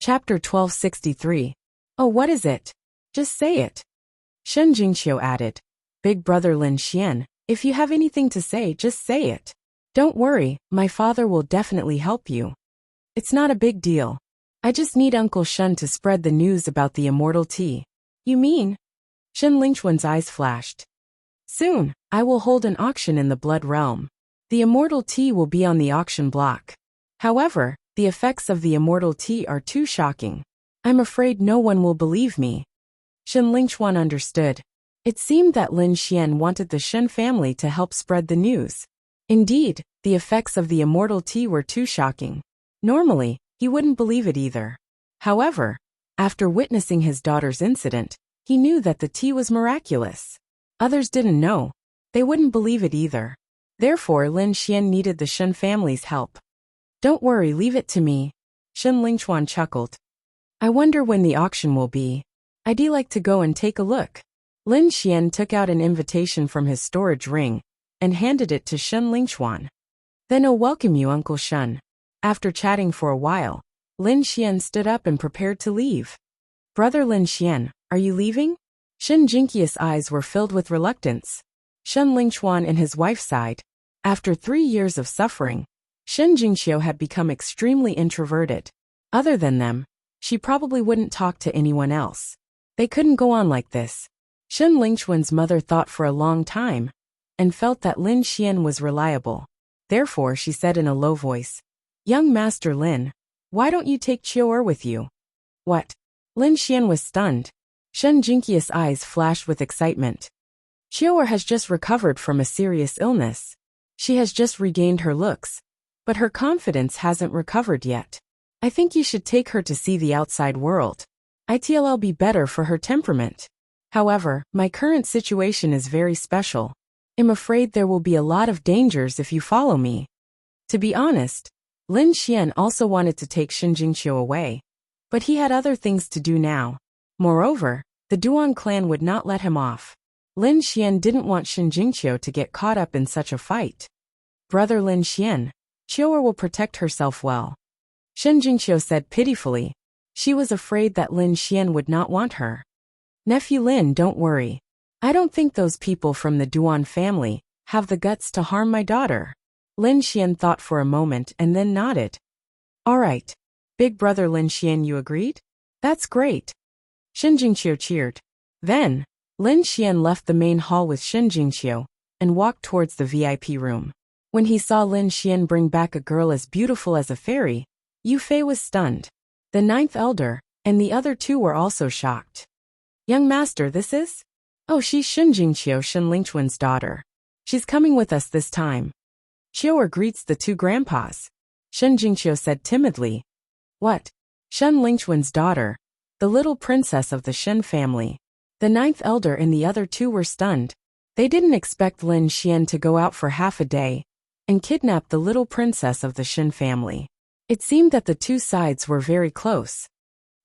Chapter 1263. Oh, what is it? Just say it. Shen Jingqiu added. Big brother Lin Xian, if you have anything to say, just say it. Don't worry, my father will definitely help you. It's not a big deal. I just need Uncle Shen to spread the news about the immortal tea. You mean? Shen Lingquan's eyes flashed. Soon, I will hold an auction in the Blood Realm. The immortal tea will be on the auction block. However, the effects of the immortal tea are too shocking. I'm afraid no one will believe me. Shen Lingquan understood. It seemed that Lin Xian wanted the Shen family to help spread the news. Indeed, the effects of the immortal tea were too shocking. Normally, he wouldn't believe it either. However, after witnessing his daughter's incident, he knew that the tea was miraculous. Others didn't know. They wouldn't believe it either. Therefore, Lin Xian needed the Shen family's help. Don't worry, leave it to me. Shen Lingquan chuckled. I wonder when the auction will be. I'd like to go and take a look. Lin Xian took out an invitation from his storage ring and handed it to Shen Lingquan. Then I'll welcome you, Uncle Shen. After chatting for a while, Lin Xian stood up and prepared to leave. Brother Lin Xian, are you leaving? Shen Jingqi's eyes were filled with reluctance. Shen Lingquan and his wife sighed. After 3 years of suffering, Shen Jingqiu had become extremely introverted. Other than them, she probably wouldn't talk to anyone else. They couldn't go on like this. Shen Lingquan's mother thought for a long time and felt that Lin Xian was reliable. Therefore, she said in a low voice, Young Master Lin, why don't you take Qiu'er with you? What? Lin Xian was stunned. Shen Jingqi's eyes flashed with excitement. Qiu'er has just recovered from a serious illness. She has just regained her looks, but her confidence hasn't recovered yet. I think you should take her to see the outside world. It'll be better for her temperament. However, my current situation is very special. I'm afraid there will be a lot of dangers if you follow me. To be honest, Lin Xian also wanted to take Shen Jingqiu away, but he had other things to do now. Moreover, the Duan clan would not let him off. Lin Xian didn't want Shen Jingqiu to get caught up in such a fight. Brother Lin Xian, Qiu'er will protect herself well. Shen Jingqiu said pitifully. She was afraid that Lin Xian would not want her. Nephew Lin, don't worry. I don't think those people from the Duan family have the guts to harm my daughter. Lin Xian thought for a moment and then nodded. All right. Big brother Lin Xian, you agreed? That's great. Shen Jingqiu cheered. Then, Lin Xian left the main hall with Shen Jingqiu and walked towards the VIP room. When he saw Lin Xian bring back a girl as beautiful as a fairy, Yu Fei was stunned. The 9th elder and the other 2 were also shocked. Young master, this is? Oh, she's Shen Jingqiu, Shen Lingquan's daughter. She's coming with us this time. Qiu'er greets the 2 grandpas. Shen Jingqiu said timidly. What? Shen Lingquan's daughter, the little princess of the Shen family. The 9th elder and the other 2 were stunned. They didn't expect Lin Xian to go out for half a day and kidnap the little princess of the Shen family. It seemed that the 2 sides were very close.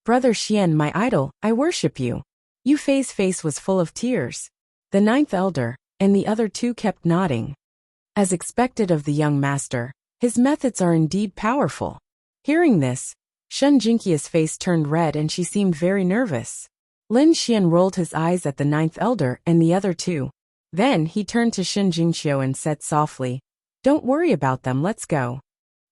Brother Xian, my idol, I worship you. Yu Fei's face was full of tears. The 9th elder and the other 2 kept nodding. As expected of the young master, his methods are indeed powerful. Hearing this, Shen Jingqi's face turned red and she seemed very nervous. Lin Xian rolled his eyes at the 9th elder and the other 2. Then he turned to Shen Jingqiu and said softly, Don't worry about them, let's go.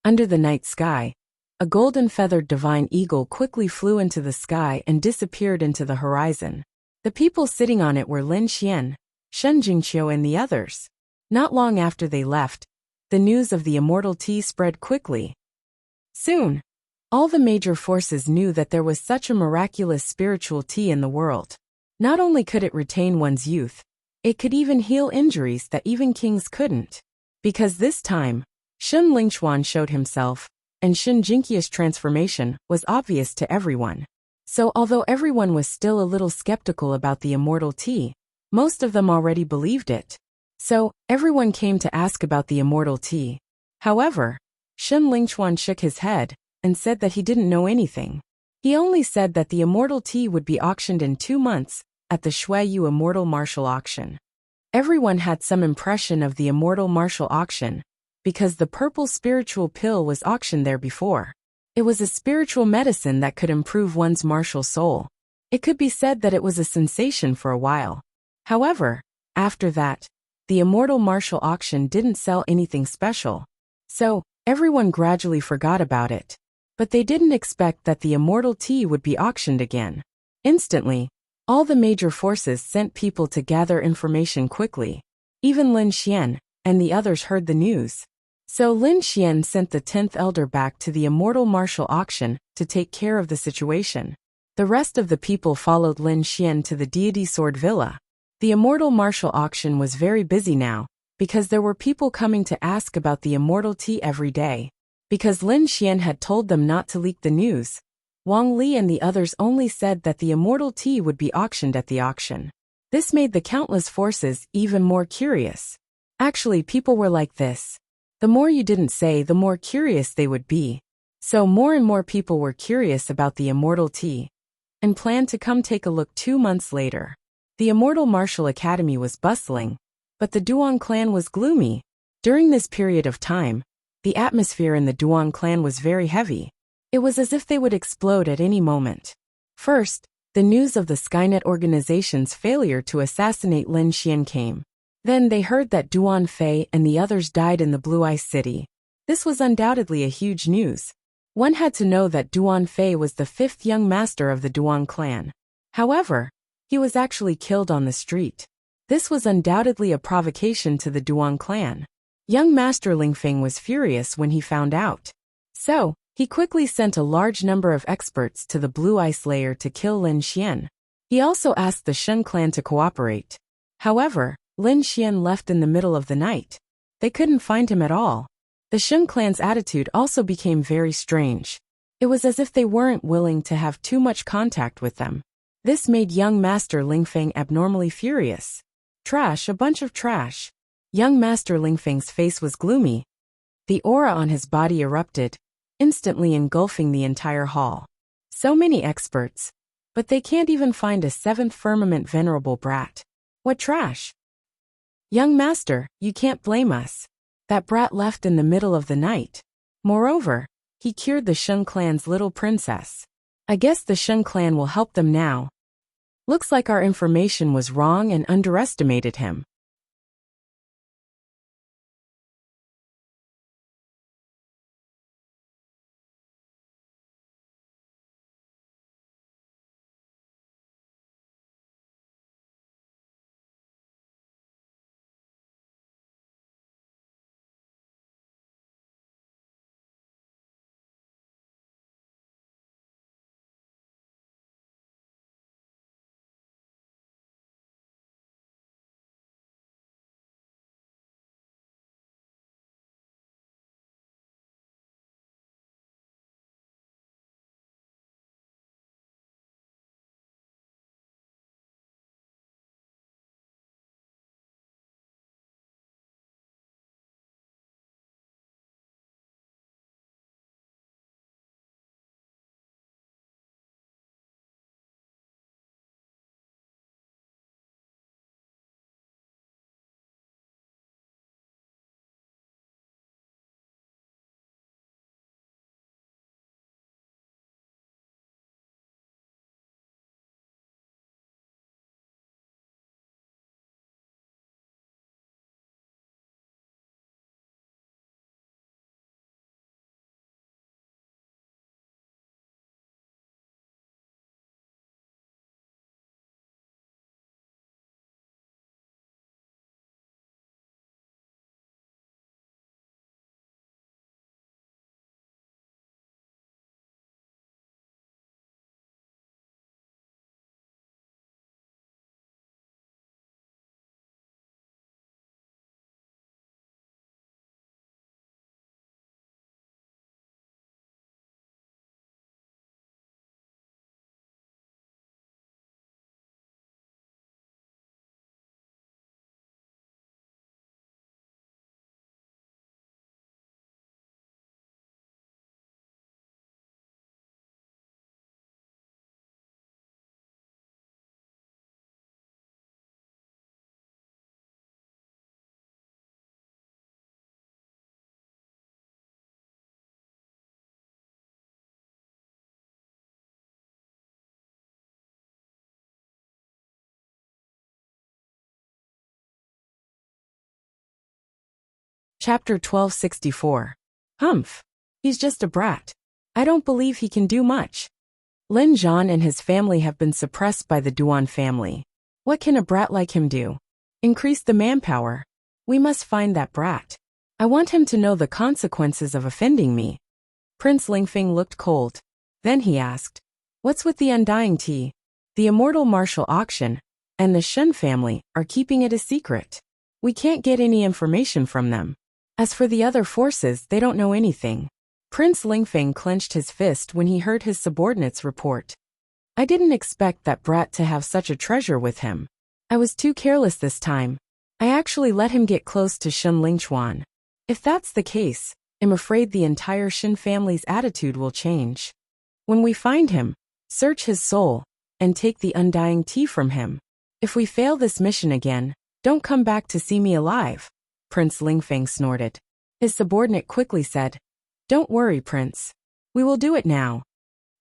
Under the night sky, a golden-feathered divine eagle quickly flew into the sky and disappeared into the horizon. The people sitting on it were Lin Xian, Shen Jingqiu and the others. Not long after they left, the news of the immortal tea spread quickly. Soon, all the major forces knew that there was such a miraculous spiritual tea in the world. Not only could it retain one's youth, it could even heal injuries that even kings couldn't. Because this time, Shen Lingquan showed himself, and Shen Jingqi's transformation was obvious to everyone. So although everyone was still a little skeptical about the immortal tea, most of them already believed it. So, everyone came to ask about the immortal tea. However, Shen Lingquan shook his head and said that he didn't know anything. He only said that the immortal tea would be auctioned in 2 months at the Shuiyu Immortal Martial Auction. Everyone had some impression of the Immortal Martial Auction because the purple spiritual pill was auctioned there before. It was a spiritual medicine that could improve one's martial soul. It could be said that it was a sensation for a while. However, after that, the immortal martial auction didn't sell anything special. So, everyone gradually forgot about it. But they didn't expect that the immortal tea would be auctioned again. Instantly, all the major forces sent people to gather information quickly. Even Lin Xian and the others heard the news. So Lin Xian sent the 10th elder back to the immortal martial auction to take care of the situation. The rest of the people followed Lin Xian to the deity sword villa. The immortal martial auction was very busy now, because there were people coming to ask about the immortal tea every day. Because Lin Xian had told them not to leak the news, Wang Li and the others only said that the immortal tea would be auctioned at the auction. This made the countless forces even more curious. Actually, people were like this. The more you didn't say, the more curious they would be. So more and more people were curious about the immortal tea and planned to come take a look 2 months later. The Immortal Martial Academy was bustling, but the Duan clan was gloomy. During this period of time, the atmosphere in the Duan clan was very heavy. It was as if they would explode at any moment. First, the news of the Skynet organization's failure to assassinate Lin Xian came. Then they heard that Duan Fei and the others died in the Blue Ice City. This was undoubtedly a huge news. One had to know that Duan Fei was the 5th young master of the Duan clan. However, he was actually killed on the street. This was undoubtedly a provocation to the Duan clan. Young Master Ling Feng was furious when he found out. So, he quickly sent a large number of experts to the Blue Ice Layer to kill Lin Xian. He also asked the Shen clan to cooperate. However, Lin Xian left in the middle of the night. They couldn't find him at all. The Shen clan's attitude also became very strange. It was as if they weren't willing to have too much contact with them. This made young Master Ling Feng abnormally furious. Trash, a bunch of trash. Young Master Ling Feng's face was gloomy. The aura on his body erupted, instantly engulfing the entire hall. So many experts, but they can't even find a 7th firmament venerable brat. What trash! Young master, you can't blame us. That brat left in the middle of the night. Moreover, he cured the Shun clan's little princess. I guess the Shun clan will help them now. Looks like our information was wrong and underestimated him. Chapter 1264. Humph. He's just a brat. I don't believe he can do much. Lin Zhan and his family have been suppressed by the Duan family. What can a brat like him do? Increase the manpower. We must find that brat. I want him to know the consequences of offending me. Prince Lingfeng looked cold. Then he asked, what's with the undying tea? The immortal martial auction and the Shen family are keeping it a secret. We can't get any information from them. As for the other forces, they don't know anything. Prince Lingfeng clenched his fist when he heard his subordinates report. I didn't expect that brat to have such a treasure with him. I was too careless this time. I actually let him get close to Shen Lingchuan. If that's the case, I'm afraid the entire Shen family's attitude will change. When we find him, search his soul, and take the undying tea from him. If we fail this mission again, don't come back to see me alive. Prince Lingfeng snorted. His subordinate quickly said, don't worry, Prince. We will do it now.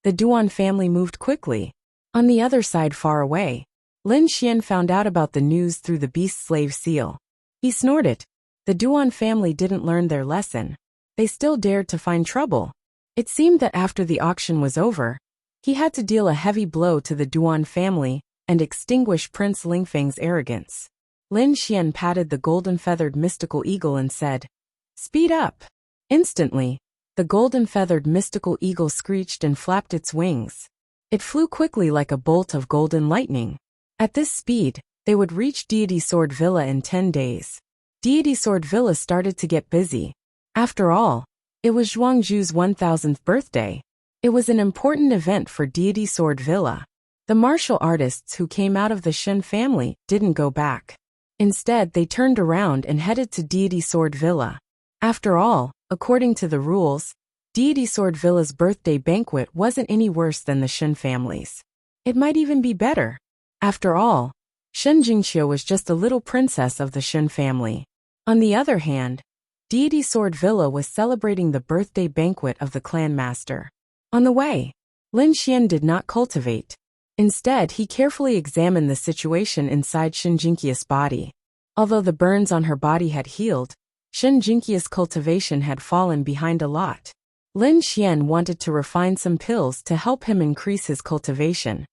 The Duan family moved quickly. On the other side far away, Lin Xian found out about the news through the beast slave seal. He snorted. The Duan family didn't learn their lesson. They still dared to find trouble. It seemed that after the auction was over, he had to deal a heavy blow to the Duan family and extinguish Prince Lingfeng's arrogance. Lin Xian patted the golden-feathered mystical eagle and said, speed up. Instantly, the golden-feathered mystical eagle screeched and flapped its wings. It flew quickly like a bolt of golden lightning. At this speed, they would reach Deity Sword Villa in 10 days. Deity Sword Villa started to get busy. After all, it was Zhuangzhu's 1000th birthday. It was an important event for Deity Sword Villa. The martial artists who came out of the Shen family didn't go back. Instead, they turned around and headed to Deity Sword Villa. After all, according to the rules, Deity Sword Villa's birthday banquet wasn't any worse than the Shen family's. It might even be better. After all, Shen Jingqiu was just a little princess of the Shen family. On the other hand, Deity Sword Villa was celebrating the birthday banquet of the clan master. On the way, Lin Xian did not cultivate. Instead, he carefully examined the situation inside Shen Jingqiu's body. Although the burns on her body had healed, Shen Jingqiu's cultivation had fallen behind a lot. Lin Xian wanted to refine some pills to help him increase his cultivation.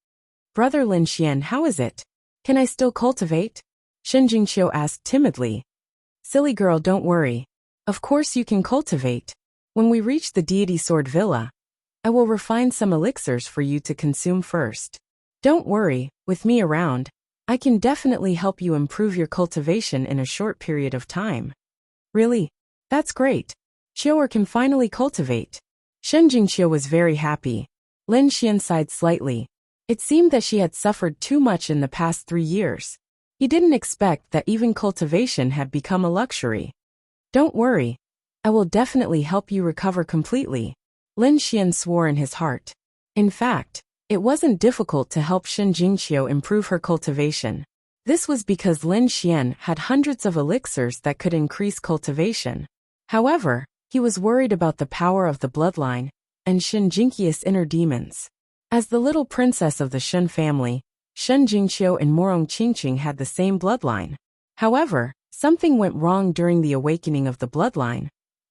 Brother Lin Xian, how is it? Can I still cultivate? Shen Jingqiu asked timidly. Silly girl, don't worry. Of course you can cultivate. When we reach the Deity Sword Villa, I will refine some elixirs for you to consume first. Don't worry, with me around, I can definitely help you improve your cultivation in a short period of time. Really? That's great. Qiu'er can finally cultivate. Shen Jingqiu was very happy. Lin Xian sighed slightly. It seemed that she had suffered too much in the past 3 years. He didn't expect that even cultivation had become a luxury. Don't worry. I will definitely help you recover completely. Lin Xian swore in his heart. In fact, it wasn't difficult to help Shen Jingqiu improve her cultivation. This was because Lin Xian had hundreds of elixirs that could increase cultivation. However, he was worried about the power of the bloodline and Shen Jingqiu's inner demons. As the little princess of the Shen family, Shen Jingqiu and Morong Qingqing had the same bloodline. However, something went wrong during the awakening of the bloodline,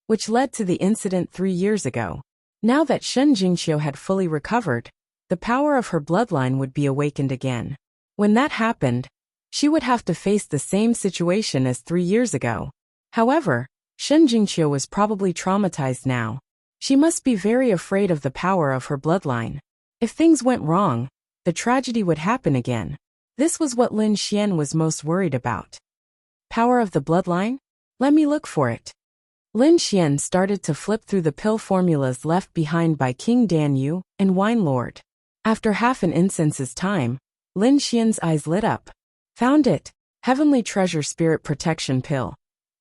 which led to the incident 3 years ago. Now that Shen Jingqiu had fully recovered, the power of her bloodline would be awakened again. When that happened, she would have to face the same situation as 3 years ago. However, Shen Jingqiu was probably traumatized now. She must be very afraid of the power of her bloodline. If things went wrong, the tragedy would happen again. This was what Lin Xian was most worried about. Power of the bloodline? Let me look for it. Lin Xian started to flip through the pill formulas left behind by King Dan Yu and Wine Lord. After half an instance's time, Lin Xian's eyes lit up. Found it. Heavenly Treasure Spirit Protection Pill.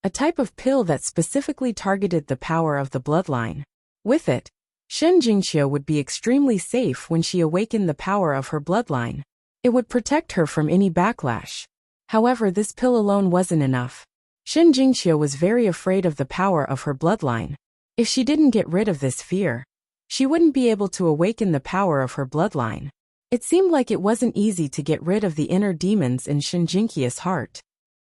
A type of pill that specifically targeted the power of the bloodline. With it, Shen Jingqiu would be extremely safe when she awakened the power of her bloodline. It would protect her from any backlash. However, this pill alone wasn't enough. Shen Jingqiu was very afraid of the power of her bloodline. If she didn't get rid of this fear, she wouldn't be able to awaken the power of her bloodline. It seemed like it wasn't easy to get rid of the inner demons in Shen Jingqiu's heart.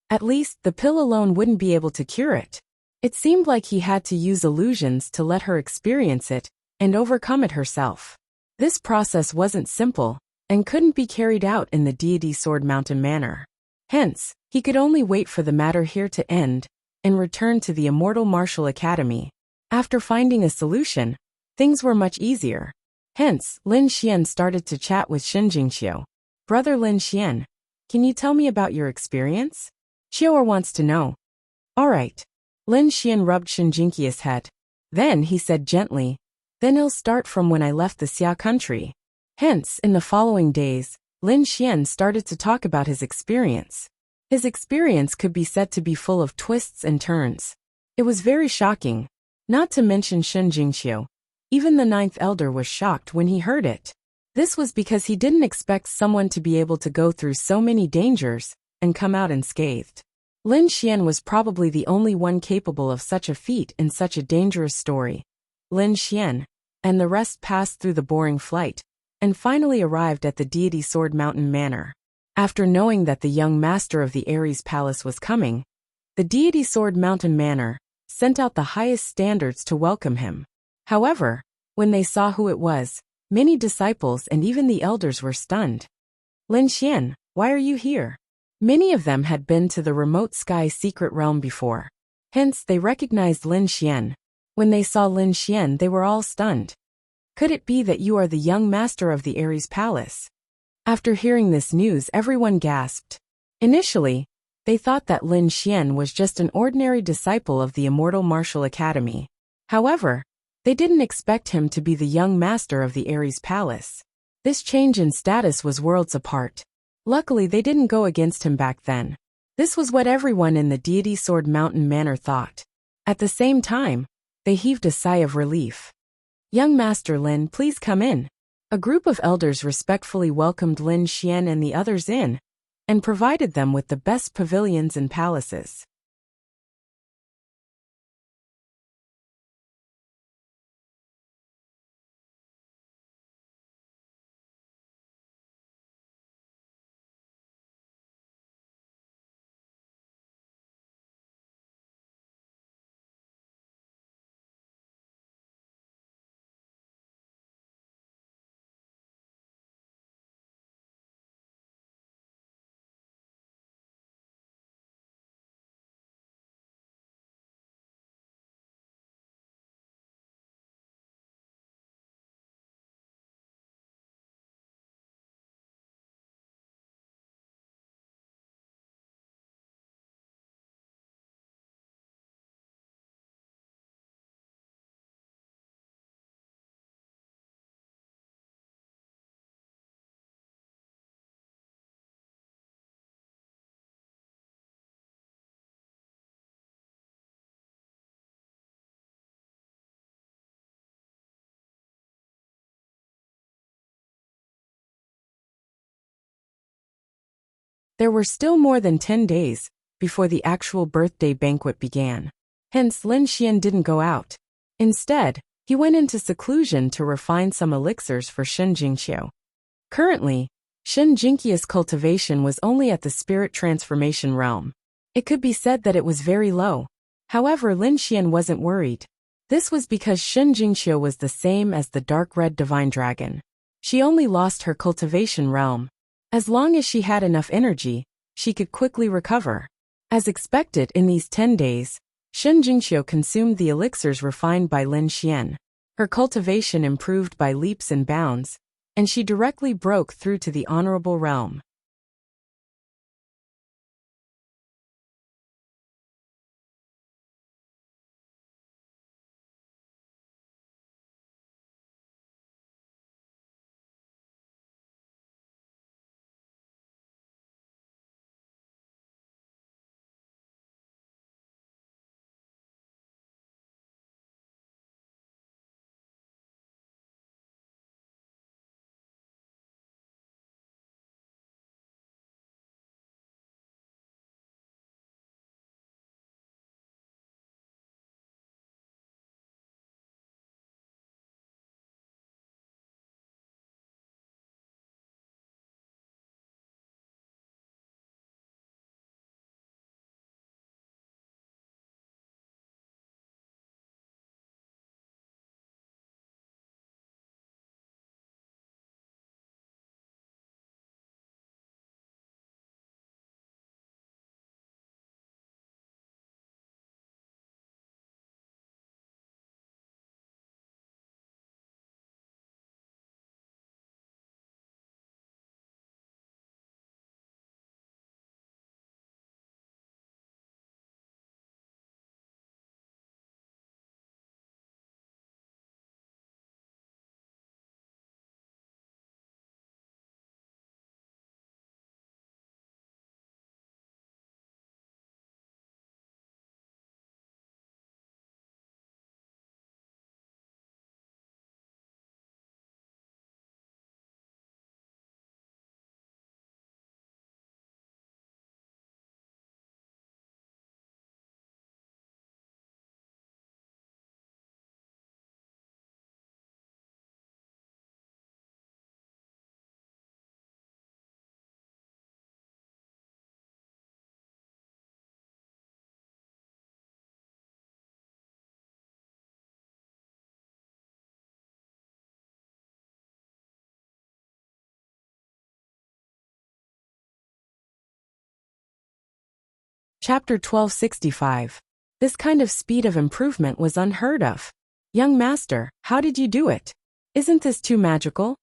At least, the pill alone wouldn't be able to cure it. It seemed like he had to use illusions to let her experience it and overcome it herself. This process wasn't simple and couldn't be carried out in the deity Sword Mountain manner. Hence, he could only wait for the matter here to end and return to the immortal martial academy. After finding a solution, things were much easier. Hence, Lin Xian started to chat with Shen Jingxiu. Brother Lin Xian, can you tell me about your experience? Xiao wants to know. Alright. Lin Xian rubbed Shen Jingqia's head. Then he said gently, then I'll start from when I left the Xia country. Hence, in the following days, Lin Xian started to talk about his experience. His experience could be said to be full of twists and turns. It was very shocking, not to mention Shen Jingxiu. Even the ninth elder was shocked when he heard it. This was because he didn't expect someone to be able to go through so many dangers and come out unscathed. Lin Xian was probably the only one capable of such a feat in such a dangerous story. Lin Xian and the rest passed through the boring flight and finally arrived at the deity Sword Mountain Manor. After knowing that the young master of the Ares Palace was coming, the deity Sword Mountain Manor sent out the highest standards to welcome him. However, when they saw who it was, many disciples and even the elders were stunned. Lin Xian, why are you here? Many of them had been to the remote sky secret realm before. Hence, they recognized Lin Xian. When they saw Lin Xian, they were all stunned. Could it be that you are the young master of the Ares Palace? After hearing this news, everyone gasped. Initially, they thought that Lin Xian was just an ordinary disciple of the Immortal Martial Academy. However, they didn't expect him to be the young master of the Ares Palace. This change in status was worlds apart. Luckily, they didn't go against him back then. This was what everyone in the deity Sword Mountain Manor thought. At the same time, they heaved a sigh of relief. Young Master Lin, please come in. A group of elders respectfully welcomed Lin Xian and the others in, and provided them with the best pavilions and palaces. There were still more than 10 days before the actual birthday banquet began. Hence, Lin Xian didn't go out. Instead, he went into seclusion to refine some elixirs for Shen Jingxiu. Currently, Shen Jingqia's cultivation was only at the spirit transformation realm. It could be said that it was very low. However, Lin Xian wasn't worried. This was because Shen Jingxiu was the same as the dark red divine dragon. She only lost her cultivation realm. As long as she had enough energy, she could quickly recover. As expected in these 10 days, Shen Jingxiu consumed the elixirs refined by Lin Xian. Her cultivation improved by leaps and bounds, and she directly broke through to the honorable realm. Chapter 1265. This kind of speed of improvement was unheard of. Young master, how did you do it? Isn't this too magical?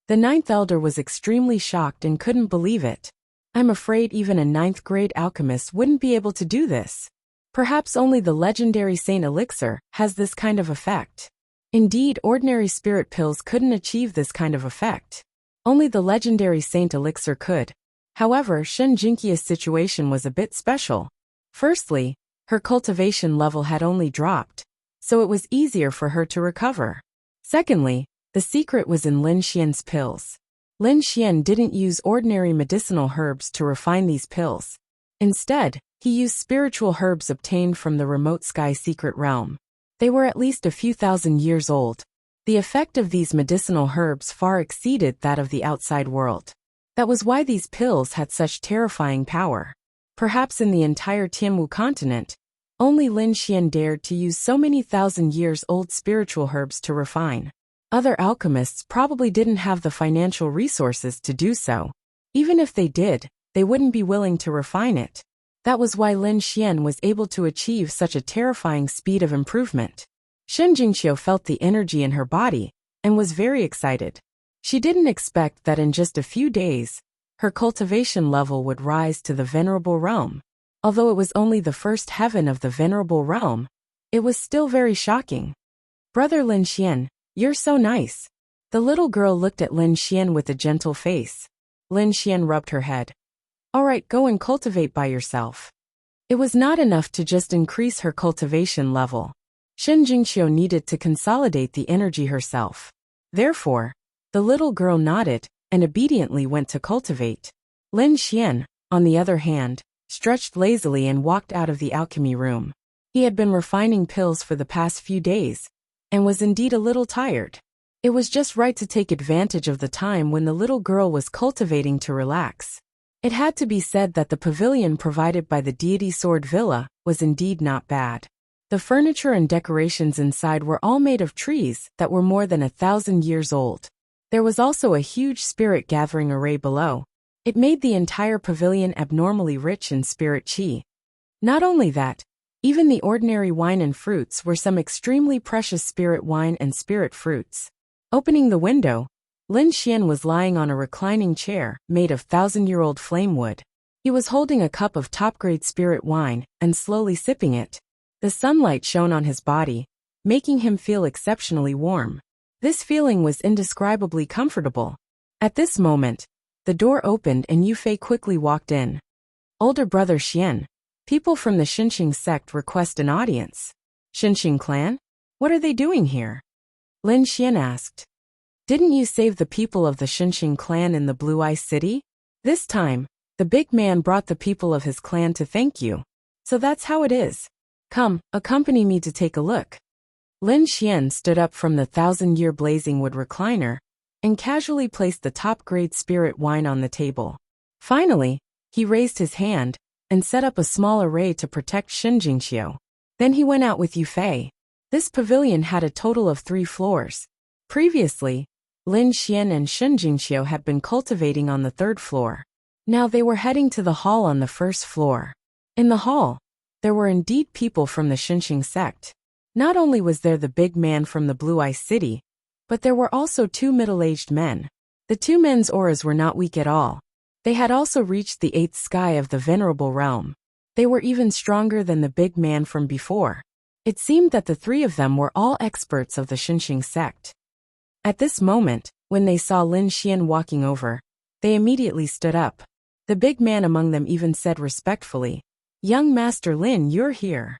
The ninth elder was extremely shocked and couldn't believe it. I'm afraid even a ninth-grade alchemist wouldn't be able to do this. Perhaps only the legendary Saint Elixir has this kind of effect. Indeed, ordinary spirit pills couldn't achieve this kind of effect. Only the legendary Saint Elixir could. However, Shen Jinqia's situation was a bit special. Firstly, her cultivation level had only dropped, so it was easier for her to recover. Secondly, the secret was in Lin Xian's pills. Lin Xian didn't use ordinary medicinal herbs to refine these pills. Instead, he used spiritual herbs obtained from the remote sky secret realm. They were at least a few thousand years old. The effect of these medicinal herbs far exceeded that of the outside world. That was why these pills had such terrifying power. Perhaps in the entire Tianwu continent, only Lin Xian dared to use so many thousand-years-old spiritual herbs to refine. Other alchemists probably didn't have the financial resources to do so. Even if they did, they wouldn't be willing to refine it. That was why Lin Xian was able to achieve such a terrifying speed of improvement. Shen Jingqiu felt the energy in her body and was very excited. She didn't expect that in just a few days, her cultivation level would rise to the Venerable Realm. Although it was only the first heaven of the Venerable Realm, it was still very shocking. Brother Lin Xian, you're so nice. The little girl looked at Lin Xian with a gentle face. Lin Xian rubbed her head. All right, go and cultivate by yourself. It was not enough to just increase her cultivation level. Shen Jingqiu needed to consolidate the energy herself. Therefore, the little girl nodded and obediently went to cultivate. Lin Xian, on the other hand, stretched lazily and walked out of the alchemy room. He had been refining pills for the past few days, and was indeed a little tired. It was just right to take advantage of the time when the little girl was cultivating to relax. It had to be said that the pavilion provided by the deity Sword Villa was indeed not bad. The furniture and decorations inside were all made of trees that were more than 1,000 years old. There was also a huge spirit gathering array below. It made the entire pavilion abnormally rich in spirit qi. Not only that, even the ordinary wine and fruits were some extremely precious spirit wine and spirit fruits. Opening the window, Lin Xian was lying on a reclining chair made of 1,000-year-old flame wood. He was holding a cup of top-grade spirit wine and slowly sipping it. The sunlight shone on his body, making him feel exceptionally warm. This feeling was indescribably comfortable. At this moment, the door opened and Yufei quickly walked in. Older brother Xian, people from the Xinqing sect request an audience. Xinqing clan? What are they doing here? Lin Xian asked. Didn't you save the people of the Xinqing clan in the Blue Eye City? This time, the big man brought the people of his clan to thank you. So that's how it is. Come, accompany me to take a look. Lin Xian stood up from the 1,000-year blazing wood recliner and casually placed the top-grade spirit wine on the table. Finally, he raised his hand and set up a small array to protect Shen Jingqiu. Then he went out with Yufei. This pavilion had a total of 3 floors. Previously, Lin Xian and Shen Jingqiu had been cultivating on the 3rd floor. Now they were heading to the hall on the 1st floor. In the hall, there were indeed people from the Xinqing sect. Not only was there the big man from the Blue Eye City, but there were also 2 middle-aged men. The 2 men's auras were not weak at all. They had also reached the 8th sky of the Venerable Realm. They were even stronger than the big man from before. It seemed that the 3 of them were all experts of the Xinqing sect. At this moment, when they saw Lin Xian walking over, they immediately stood up. The big man among them even said respectfully, "Young Master Lin, you're here.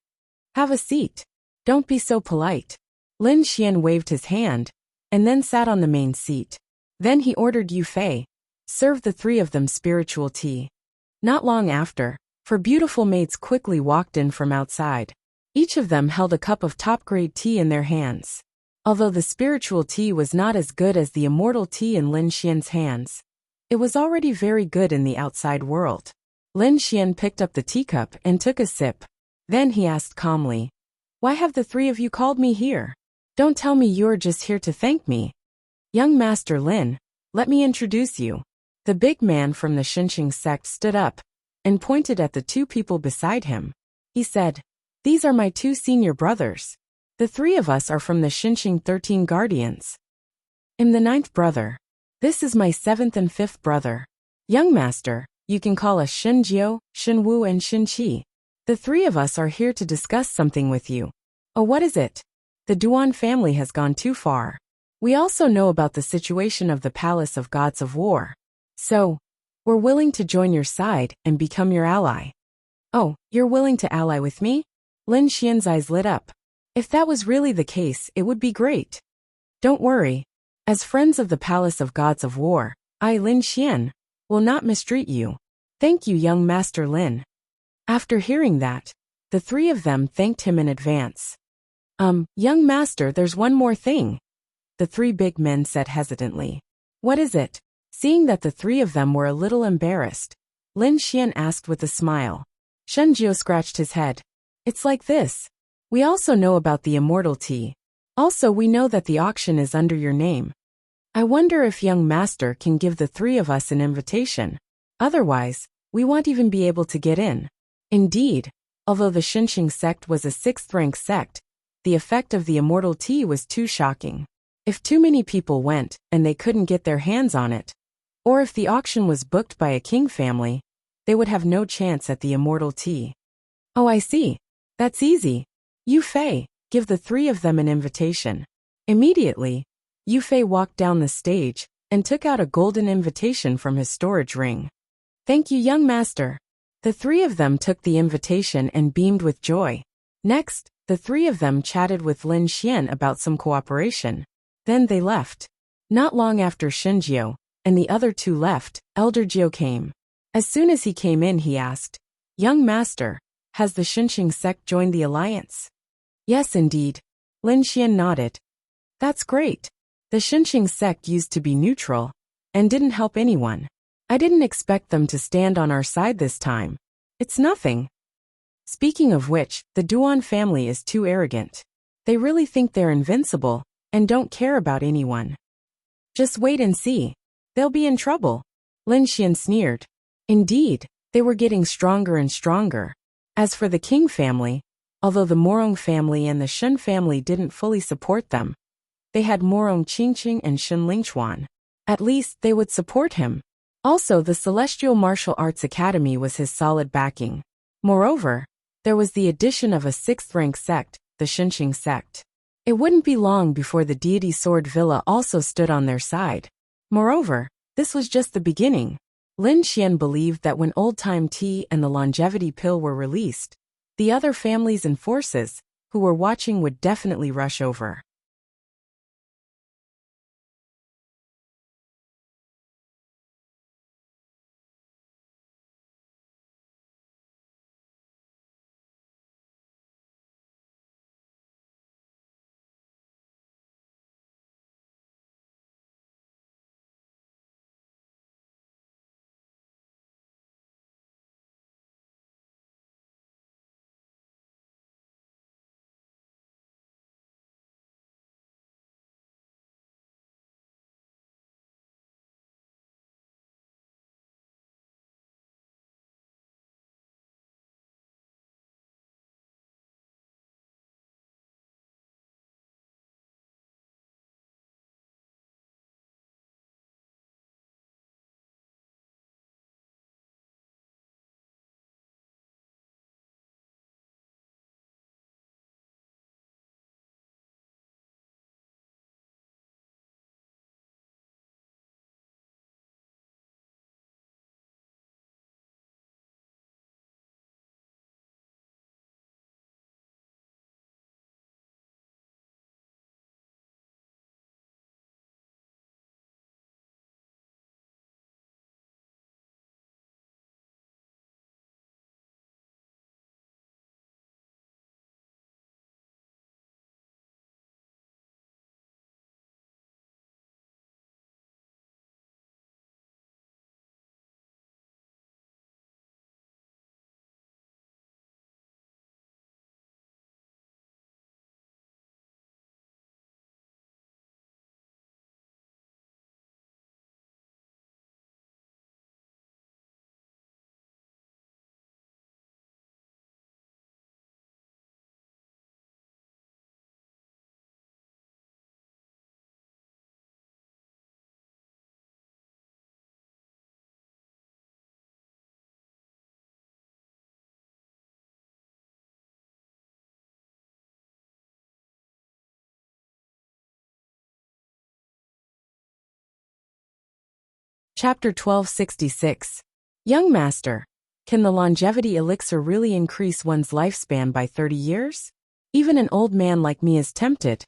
Have a seat. Don't be so polite." Lin Xian waved his hand, and then sat on the main seat. Then he ordered Yufei, serve the 3 of them spiritual tea. Not long after, 4 beautiful maids quickly walked in from outside. Each of them held a cup of top-grade tea in their hands. Although the spiritual tea was not as good as the immortal tea in Lin Xian's hands, it was already very good in the outside world. Lin Xian picked up the teacup and took a sip. Then he asked calmly, "Why have the 3 of you called me here? Don't tell me you're just here to thank me." "Young Master Lin, let me introduce you." The big man from the Xinqing sect stood up and pointed at the two people beside him. He said, "These are my two senior brothers. The three of us are from the Xinqing 13 Guardians. I'm the ninth brother. This is my seventh and fifth brother. Young master, you can call us Shinjiu, Shinwu and Shinqi. The three of us are here to discuss something with you." "Oh, what is it?" "The Duan family has gone too far. We also know about the situation of the Palace of Gods of War. So, we're willing to join your side and become your ally." "Oh, you're willing to ally with me?" Lin Xian's eyes lit up. If that was really the case, it would be great. "Don't worry. As friends of the Palace of Gods of War, I, Lin Xian, will not mistreat you." "Thank you, young Master Lin." After hearing that, the three of them thanked him in advance. Young master, there's one more thing," the three big men said hesitantly. "What is it?" Seeing that the three of them were a little embarrassed, Lin Xian asked with a smile. Shenjiu scratched his head. "It's like this. We also know about the immortal tea. Also, we know that the auction is under your name. I wonder if young master can give the three of us an invitation. Otherwise, we won't even be able to get in." Indeed, although the Xinqing sect was a sixth-rank sect, the effect of the immortal tea was too shocking. If too many people went and they couldn't get their hands on it, or if the auction was booked by a king family, they would have no chance at the immortal tea. "Oh, I see. That's easy. Yu Fei, give the three of them an invitation." Immediately, Yu Fei walked down the stage and took out a golden invitation from his storage ring. "Thank you, young master." The three of them took the invitation and beamed with joy. Next, the three of them chatted with Lin Xian about some cooperation. Then they left. Not long after Shinjiu and the other two left, Elder Jiu came. As soon as he came in, he asked, "Young master, has the Xinqing sect joined the alliance?" "Yes, indeed." Lin Xian nodded. "That's great. The Xinqing sect used to be neutral and didn't help anyone. I didn't expect them to stand on our side this time. It's nothing." Speaking of which, the Duan family is too arrogant. They really think they're invincible and don't care about anyone. "Just wait and see. They'll be in trouble." Lin Xian sneered. Indeed, they were getting stronger and stronger. As for the King family, although the Morong family and the Shen family didn't fully support them, they had Morong Qingqing and Shen Lingchuan. At least, they would support him. Also, the Celestial Martial Arts Academy was his solid backing. Moreover, there was the addition of a sixth-rank sect, the Xinqing sect. It wouldn't be long before the Deity Sword Villa also stood on their side. Moreover, this was just the beginning. Lin Xian believed that when old-time tea and the longevity pill were released, the other families and forces who were watching would definitely rush over. Chapter 1266. Young Master, can the longevity elixir really increase one's lifespan by 30 years? Even an old man like me is tempted.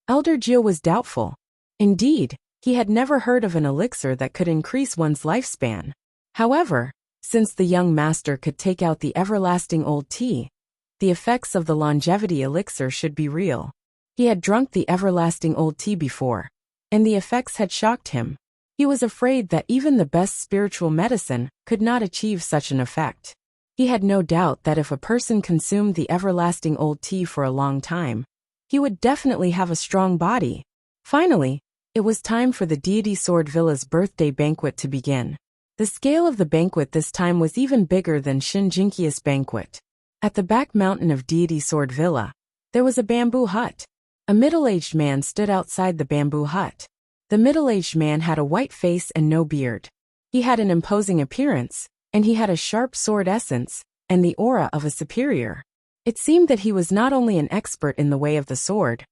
Elder Jiu was doubtful. Indeed, he had never heard of an elixir that could increase one's lifespan. However, since the young master could take out the everlasting old tea, the effects of the longevity elixir should be real. He had drunk the everlasting old tea before, and the effects had shocked him. He was afraid that even the best spiritual medicine could not achieve such an effect. He had no doubt that if a person consumed the everlasting old tea for a long time, he would definitely have a strong body. Finally, it was time for the deity Sword Villa's birthday banquet to begin. The scale of the banquet this time was even bigger than Shinjinki's banquet. At the back mountain of deity Sword Villa, there was a bamboo hut. A middle-aged man stood outside the bamboo hut. The middle-aged man had a white face and no beard. He had an imposing appearance, and he had a sharp sword essence and the aura of a superior. It seemed that he was not only an expert in the way of the sword,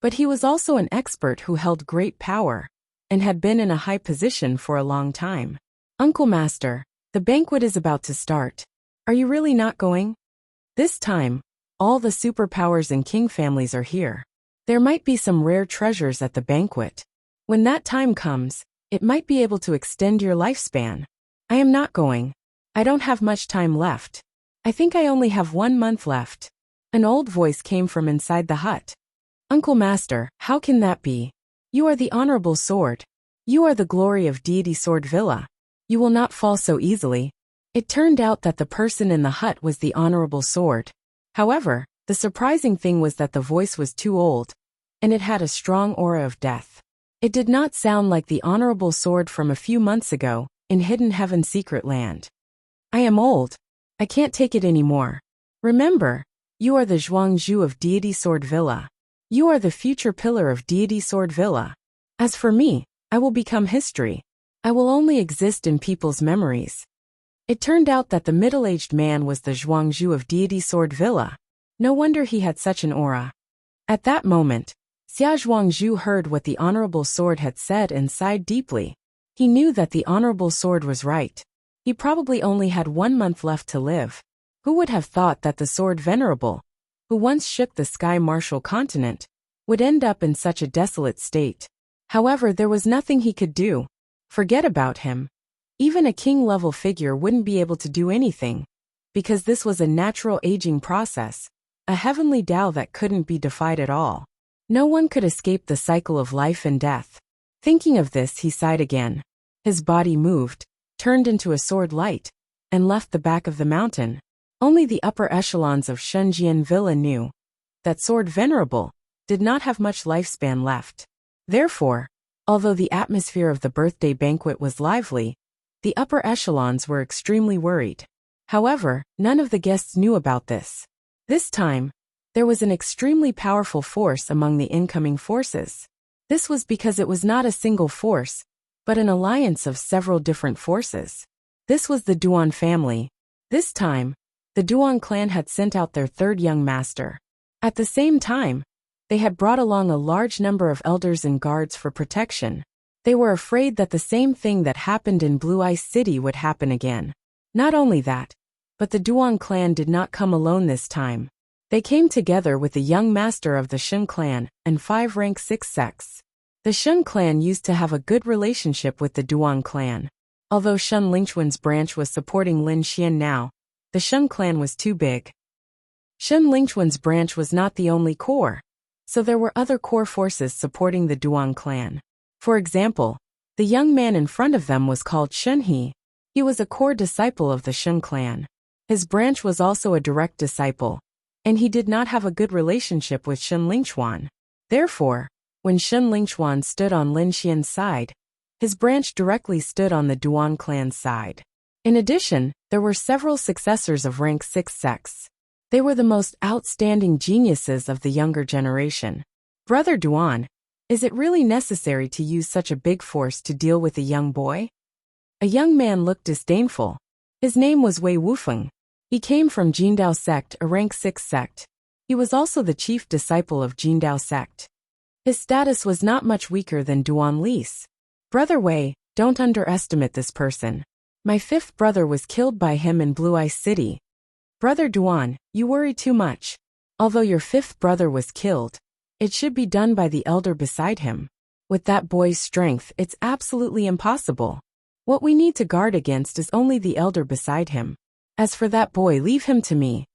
but he was also an expert who held great power and had been in a high position for a long time. Uncle Master, the banquet is about to start. Are you really not going? This time, all the superpowers and king families are here. There might be some rare treasures at the banquet. When that time comes, it might be able to extend your lifespan. I am not going. I don't have much time left. I think I only have 1 month left. An old voice came from inside the hut. Uncle Master, how can that be? You are the honorable sword. You are the glory of deity Sword Villa. You will not fall so easily. It turned out that the person in the hut was the honorable sword. However, the surprising thing was that the voice was too old, and it had a strong aura of death. It did not sound like the honorable sword from a few months ago, in Hidden Heaven Secret Land. I am old. I can't take it anymore. Remember, you are the Zhuangzhu of deity Sword Villa. You are the future pillar of deity Sword Villa. As for me, I will become history. I will only exist in people's memories. It turned out that the middle-aged man was the Zhuangzhu of deity Sword Villa. No wonder he had such an aura. At that moment, Xia Zhuangzhu heard what the honorable sword had said and sighed deeply. He knew that the honorable sword was right. He probably only had 1 month left to live. Who would have thought that the sword venerable, who once shook the sky martial continent, would end up in such a desolate state? However, there was nothing he could do. Forget about him. Even a king-level figure wouldn't be able to do anything, because this was a natural aging process, a heavenly Tao that couldn't be defied at all. No one could escape the cycle of life and death. Thinking of this, he sighed again. His body moved, turned into a sword light, and left the back of the mountain. Only the upper echelons of Shenzhen Villa knew that Sword Venerable did not have much lifespan left. Therefore, although the atmosphere of the birthday banquet was lively, the upper echelons were extremely worried. However, none of the guests knew about this. This time, there was an extremely powerful force among the incoming forces. This was because it was not a single force, but an alliance of several different forces. This was the Duan family. This time, the Duan clan had sent out their third young master. At the same time, they had brought along a large number of elders and guards for protection. They were afraid that the same thing that happened in Blue Ice City would happen again. Not only that, but the Duan clan did not come alone this time. They came together with the young master of the Shen clan and 5 rank 6 sects. The Shen clan used to have a good relationship with the Duan clan. Although Shen Lingquan's branch was supporting Lin Xian now, the Shen clan was too big. Shen Lingquan's branch was not the only core, so there were other core forces supporting the Duan clan. For example, the young man in front of them was called Shen He. He was a core disciple of the Shen clan. His branch was also a direct disciple, and he did not have a good relationship with Shen Lingquan. Therefore, when Shen Lingquan stood on Lin Xian's side, his branch directly stood on the Duan clan's side. In addition, there were several successors of rank 6 sects. They were the most outstanding geniuses of the younger generation. Brother Duan, is it really necessary to use such a big force to deal with a young boy? A young man looked disdainful. His name was Wei Wufeng. He came from Jindao sect, a rank 6 sect. He was also the chief disciple of Jindao sect. His status was not much weaker than Duan Li's. Brother Wei, Don't underestimate this person. My fifth brother was killed by him in Blue Ice City. Brother Duan, you worry too much. Although your fifth brother was killed, it should be done by the elder beside him. With that boy's strength, it's absolutely impossible. What we need to guard against is only the elder beside him. As for that boy, leave him to me.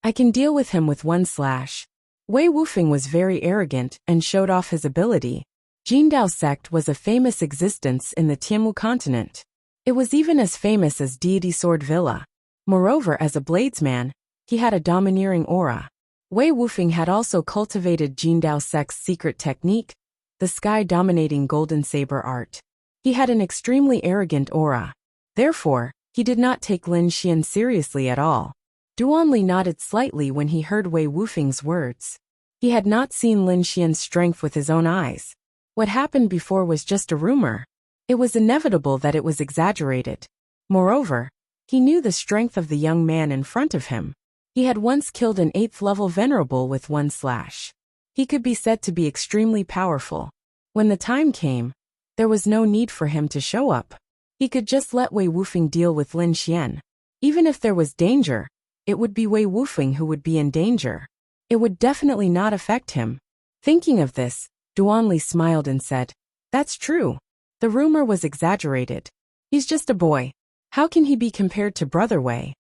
I can deal with him with one slash. Wei Wufeng was very arrogant and showed off his ability. Jindao sect was a famous existence in the Tianmu continent. It was even as famous as Deity Sword Villa. Moreover, as a bladesman, he had a domineering aura. Wei Wufeng had also cultivated Jindao sect's secret technique, the sky-dominating golden saber art. He had an extremely arrogant aura. Therefore, he did not take Lin Xian seriously at all. Duanli nodded slightly when he heard Wei Wufeng's words. He had not seen Lin Xian's strength with his own eyes. What happened before was just a rumor. It was inevitable that it was exaggerated. Moreover, he knew the strength of the young man in front of him. He had once killed an 8th-level venerable with one slash. He could be said to be extremely powerful. When the time came, there was no need for him to show up. He could just let Wei Wufeng deal with Lin Xian. Even if there was danger, it would be Wei Wufeng who would be in danger. It would definitely not affect him. Thinking of this, Duanli smiled and said, "That's true. The rumor was exaggerated. He's just a boy. How can he be compared to Brother Wei?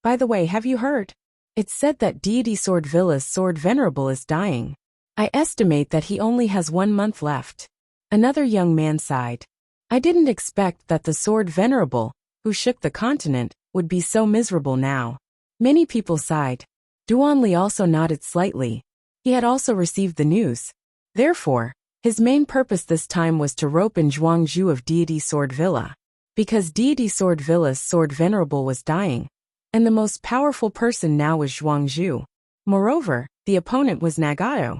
By the way, have you heard? It's said that Deity Sword Villa's Sword Venerable is dying. I estimate that he only has 1 month left." Another young man sighed. I didn't expect that the Sword Venerable, who shook the continent, would be so miserable now. Many people sighed. Duanli also nodded slightly. He had also received the news. Therefore, his main purpose this time was to rope in Zhuangzhu of Deity Sword Villa. Because Deity Sword Villa's Sword Venerable was dying, and the most powerful person now was Zhuangzhu. Moreover, the opponent was Nagato.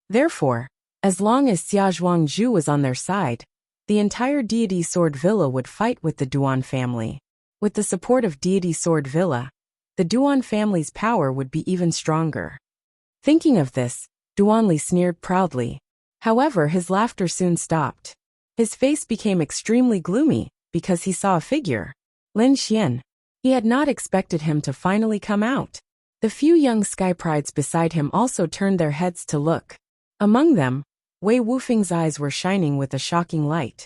Therefore, as long as Xia Zhuangzhu was on their side, the entire Deity Sword Villa would fight with the Duan family. With the support of Deity Sword Villa, the Duan family's power would be even stronger. Thinking of this, Duanli sneered proudly. However, his laughter soon stopped. His face became extremely gloomy, because he saw a figure. Lin Xian. He had not expected him to finally come out. The few young sky prides beside him also turned their heads to look. Among them, Wei Wufeng's eyes were shining with a shocking light.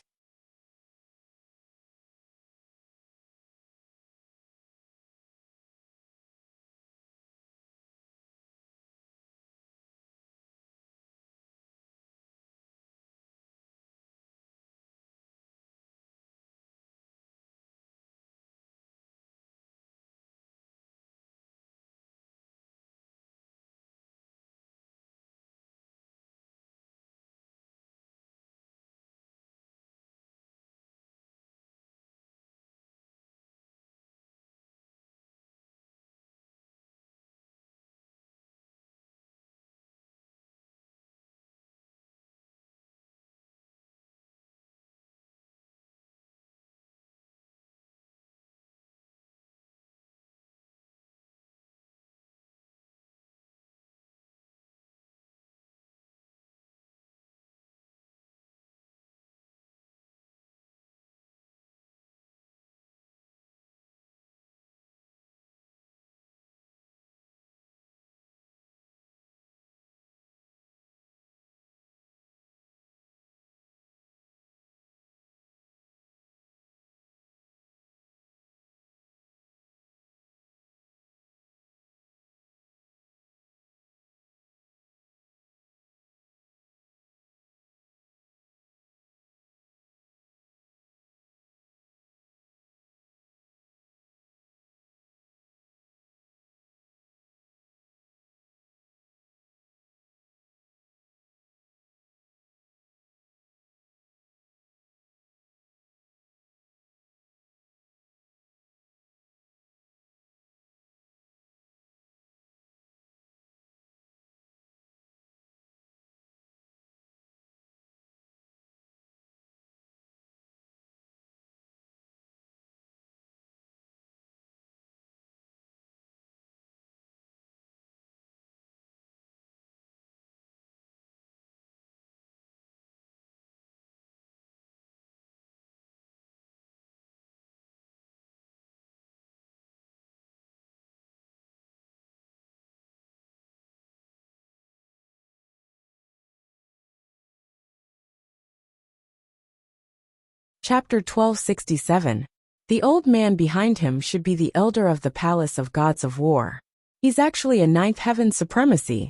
Chapter 1267. The old man behind him should be the elder of the palace of gods of war. He's actually a ninth heaven supremacy.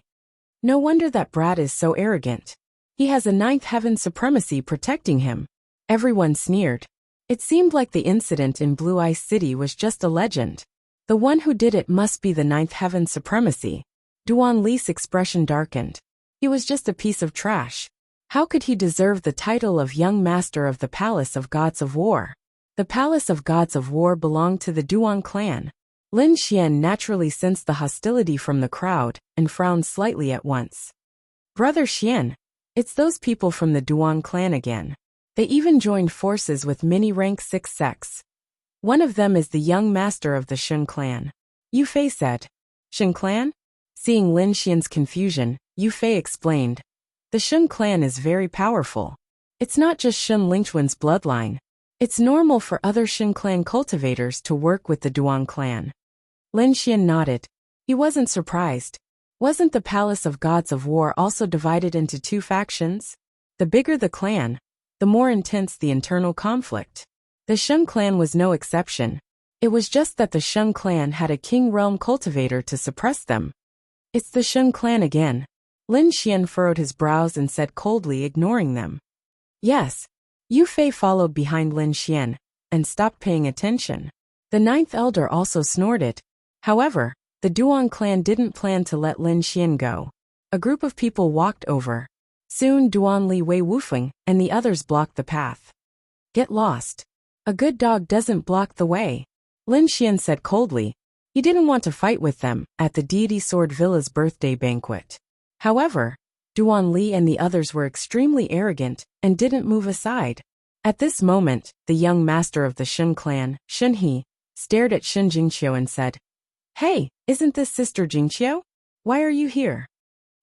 No wonder that brat is so arrogant. He has a ninth heaven supremacy protecting him. Everyone sneered. It seemed like the incident in Blue Ice City was just a legend. The one who did it must be the ninth heaven supremacy. Duan Li's expression darkened. He was just a piece of trash. How could he deserve the title of young master of the palace of gods of war? The palace of gods of war belonged to the Duan clan. Lin Xian naturally sensed the hostility from the crowd and frowned slightly at once. Brother Xian, it's those people from the Duan clan again. They even joined forces with many rank 6 sects. One of them is the young master of the Shun clan. Yu Fei said. Shun clan? Seeing Lin Xian's confusion, Yu Fei explained. The Shun clan is very powerful. It's not just Shun Lingquan's bloodline. It's normal for other Shun clan cultivators to work with the Duan clan. Lin Xian nodded. He wasn't surprised. Wasn't the Palace of Gods of War also divided into 2 factions? The bigger the clan, the more intense the internal conflict. The Shun clan was no exception. It was just that the Shun clan had a king realm cultivator to suppress them. It's the Shun clan again. Lin Xian furrowed his brows and said coldly, ignoring them. Yes. Yu Fei followed behind Lin Xian and stopped paying attention. The ninth elder also snorted. However, the Duan clan didn't plan to let Lin Xian go. A group of people walked over. Soon Duan Li Wei Wufeng and the others blocked the path. Get lost. A good dog doesn't block the way. Lin Xian said coldly. He didn't want to fight with them at the Deity Sword Villa's birthday banquet. However, Duan Li and the others were extremely arrogant and didn't move aside. At this moment, the young master of the Shun clan, Shun He, stared at Shun Jingqiu and said, Hey, isn't this Sister Jingqiu? Why are you here?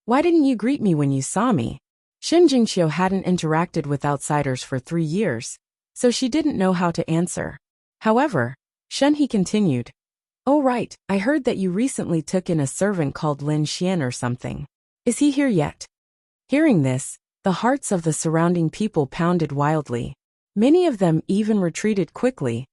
Why didn't you greet me when you saw me? Shun Jingqiu hadn't interacted with outsiders for 3 years, so she didn't know how to answer. However, Shun He continued, Oh right, I heard that you recently took in a servant called Lin Xian or something. Is he here yet? Hearing this, the hearts of the surrounding people pounded wildly. Many of them even retreated quickly.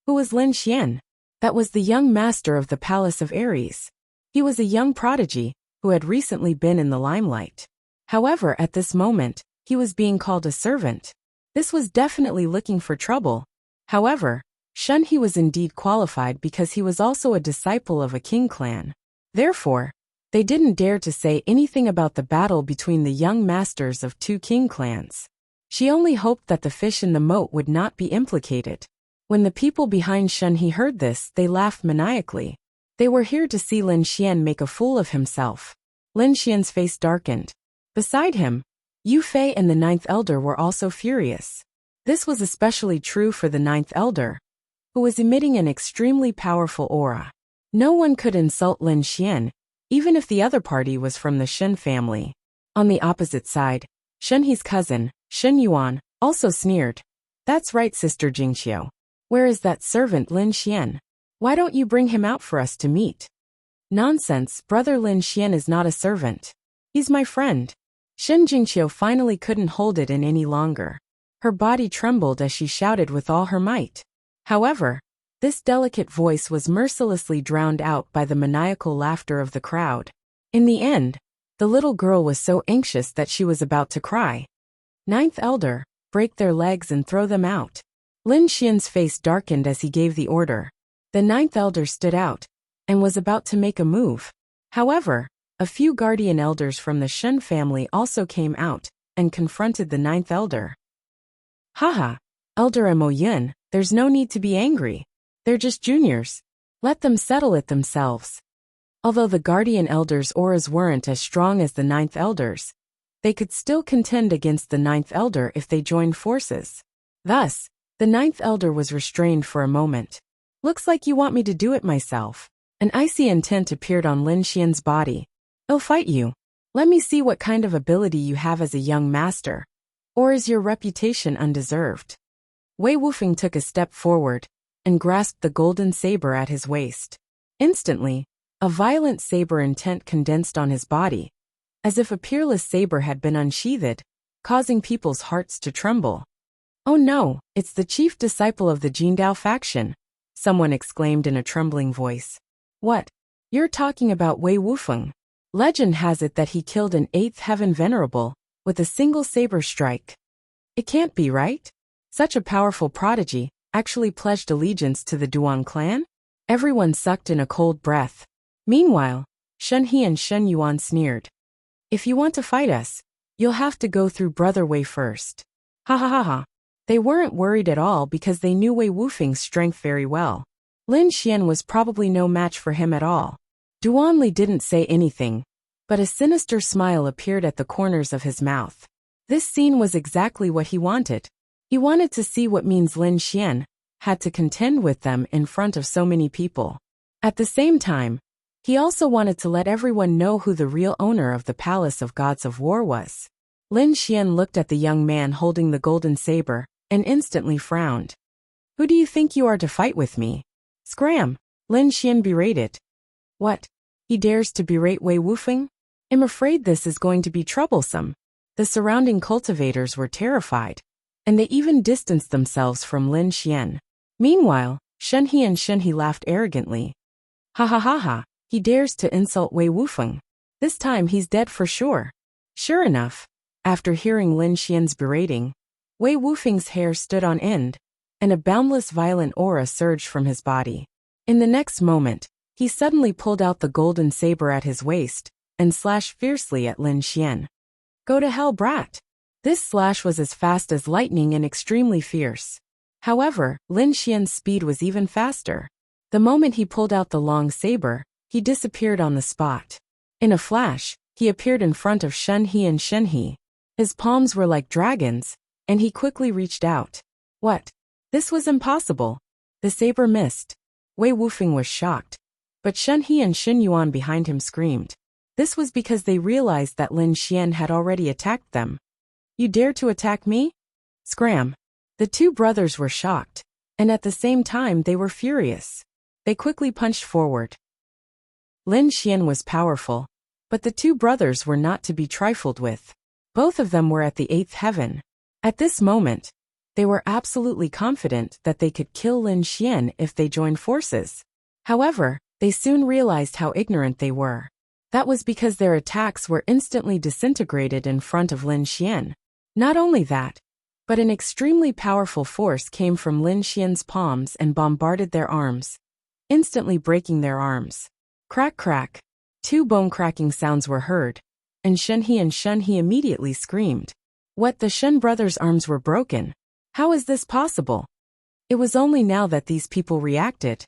Who was Lin Xian? That was the young master of the Palace of Ares. He was a young prodigy who had recently been in the limelight. However, at this moment, he was being called a servant. This was definitely looking for trouble. However, Shun He was indeed qualified because he was also a disciple of a king clan. Therefore, they didn't dare to say anything about the battle between the young masters of 2 king clans. She only hoped that the fish in the moat would not be implicated. When the people behind Shun He heard this, they laughed maniacally. They were here to see Lin Xian make a fool of himself. Lin Xian's face darkened. Beside him, Yu Fei and the ninth elder were also furious. This was especially true for the ninth elder, who was emitting an extremely powerful aura. No one could insult Lin Xian, even if the other party was from the Shun family. On the opposite side, Shun He's cousin, Shun Yuan, also sneered. That's right, Sister Jingqiu. Where is that servant Lin Xian? Why don't you bring him out for us to meet? Nonsense, brother Lin Xian is not a servant. He's my friend. Shun Jingqiu finally couldn't hold it in any longer. Her body trembled as she shouted with all her might. However, this delicate voice was mercilessly drowned out by the maniacal laughter of the crowd. In the end, the little girl was so anxious that she was about to cry. Ninth elder, break their legs and throw them out. Lin Xian's face darkened as he gave the order. The ninth elder stood out and was about to make a move. However, a few guardian elders from the Shun family also came out and confronted the ninth elder. Haha, Elder Mo Yun, there's no need to be angry. They're just juniors. Let them settle it themselves. Although the guardian elders' auras weren't as strong as the ninth elders, they could still contend against the ninth elder if they joined forces. Thus, the ninth elder was restrained for a moment. Looks like you want me to do it myself. An icy intent appeared on Lin Xian's body. I'll fight you. Let me see what kind of ability you have as a young master. Or is your reputation undeserved? Wei Wufeng took a step forward and grasped the golden saber at his waist. Instantly, a violent saber intent condensed on his body, as if a peerless saber had been unsheathed, causing people's hearts to tremble. Oh no, it's the chief disciple of the Jindao faction, someone exclaimed in a trembling voice. What? You're talking about Wei Wufeng. Legend has it that he killed an 8th heaven venerable with a single saber strike. It can't be right? Such a powerful prodigy actually pledged allegiance to the Duan clan? Everyone sucked in a cold breath. Meanwhile, Shen He and Shen Yuan sneered. If you want to fight us, you'll have to go through Brother Wei first. Ha ha ha ha. They weren't worried at all because they knew Wei Wufeng's strength very well. Lin Xian was probably no match for him at all. Duanli didn't say anything, but a sinister smile appeared at the corners of his mouth. This scene was exactly what he wanted. He wanted to see what means Lin Xian had to contend with them in front of so many people. At the same time, he also wanted to let everyone know who the real owner of the Palace of Gods of War was. Lin Xian looked at the young man holding the golden saber and instantly frowned. Who do you think you are to fight with me? Scram! Lin Xian berated. What? He dares to berate Wei Wufeng? I'm afraid this is going to be troublesome. The surrounding cultivators were terrified, and they even distanced themselves from Lin Xian. Meanwhile, Shen He and Shen He laughed arrogantly. Ha ha ha ha, he dares to insult Wei Wufeng. This time he's dead for sure. Sure enough, after hearing Lin Xian's berating, Wei Wufeng's hair stood on end, and a boundless violent aura surged from his body. In the next moment, he suddenly pulled out the golden saber at his waist and slashed fiercely at Lin Xian. Go to hell, brat! This slash was as fast as lightning and extremely fierce. However, Lin Xian's speed was even faster. The moment he pulled out the long saber, he disappeared on the spot. In a flash, he appeared in front of Shen He and Shen He. His palms were like dragons, and he quickly reached out. What? This was impossible. The saber missed. Wei Wufeng was shocked, but Shen He and Shen Yuan behind him screamed. This was because they realized that Lin Xian had already attacked them. You dare to attack me? Scram! The two brothers were shocked, and at the same time they were furious. They quickly punched forward. Lin Xian was powerful, but the two brothers were not to be trifled with. Both of them were at the 8th heaven. At this moment, they were absolutely confident that they could kill Lin Xian if they joined forces. However, they soon realized how ignorant they were. That was because their attacks were instantly disintegrated in front of Lin Xian. Not only that, but an extremely powerful force came from Lin Xian's palms and bombarded their arms, instantly breaking their arms. Crack crack. Two bone-cracking sounds were heard, and Shen He and Shen He immediately screamed. What, the Shen brothers' arms were broken? How is this possible? It was only now that these people reacted.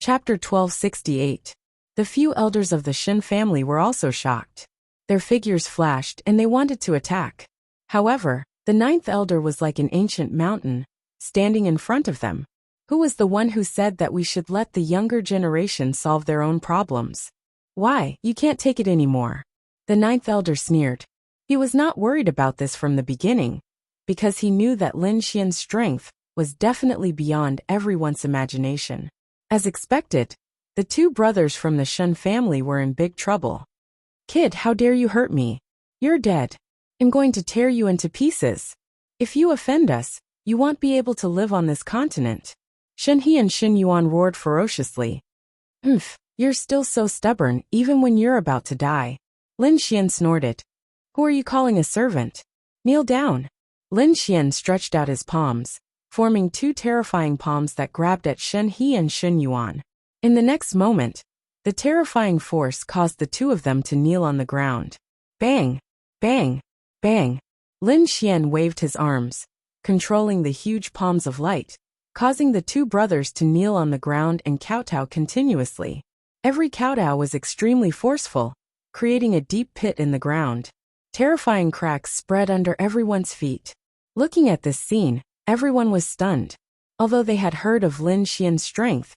Chapter 1268. The few elders of the Shin family were also shocked. Their figures flashed and they wanted to attack. However, the ninth elder was like an ancient mountain, standing in front of them. Who was the one who said that we should let the younger generation solve their own problems? Why, you can't take it anymore. The ninth elder sneered. He was not worried about this from the beginning, because he knew that Lin Xian's strength was definitely beyond everyone's imagination. As expected, the two brothers from the Shen family were in big trouble. Kid, how dare you hurt me? You're dead. I'm going to tear you into pieces. If you offend us, you won't be able to live on this continent. Shen He and Shen Yuan roared ferociously. You're still so stubborn even when you're about to die. Lin Xian snorted. Who are you calling a servant? Kneel down. Lin Xian stretched out his palms, forming two terrifying palms that grabbed at Shen He and Shen Yuan. In the next moment, the terrifying force caused the two of them to kneel on the ground. Bang! Bang! Bang! Lin Xian waved his arms, controlling the huge palms of light, causing the two brothers to kneel on the ground and kowtow continuously. Every kowtow was extremely forceful, creating a deep pit in the ground. Terrifying cracks spread under everyone's feet. Looking at this scene, everyone was stunned. Although they had heard of Lin Xian's strength,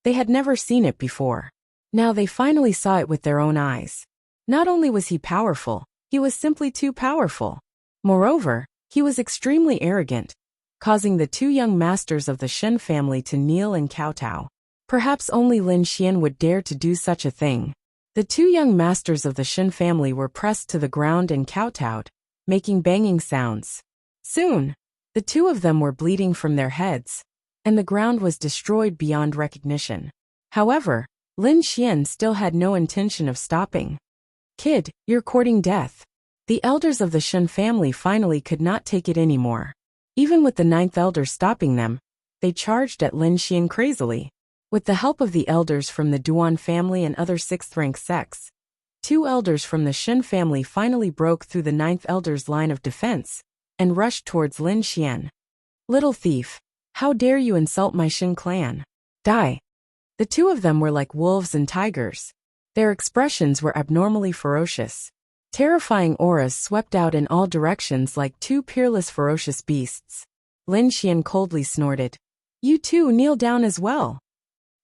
they had never seen it before. Now they finally saw it with their own eyes. Not only was he powerful, he was simply too powerful. Moreover, he was extremely arrogant, causing the two young masters of the Shen family to kneel and kowtow. Perhaps only Lin Xian would dare to do such a thing. The two young masters of the Shen family were pressed to the ground and kowtowed, making banging sounds. Soon, the two of them were bleeding from their heads, and the ground was destroyed beyond recognition. However, Lin Xian still had no intention of stopping. Kid, you're courting death. The elders of the Shen family finally could not take it anymore. Even with the ninth elder stopping them, they charged at Lin Xian crazily. With the help of the elders from the Duan family and other sixth-rank sects, two elders from the Shen family finally broke through the ninth elder's line of defense and rushed towards Lin Xian. Little thief, how dare you insult my Shen clan? Die! The two of them were like wolves and tigers. Their expressions were abnormally ferocious. Terrifying auras swept out in all directions like two peerless ferocious beasts. Lin Xian coldly snorted. You two kneel down as well.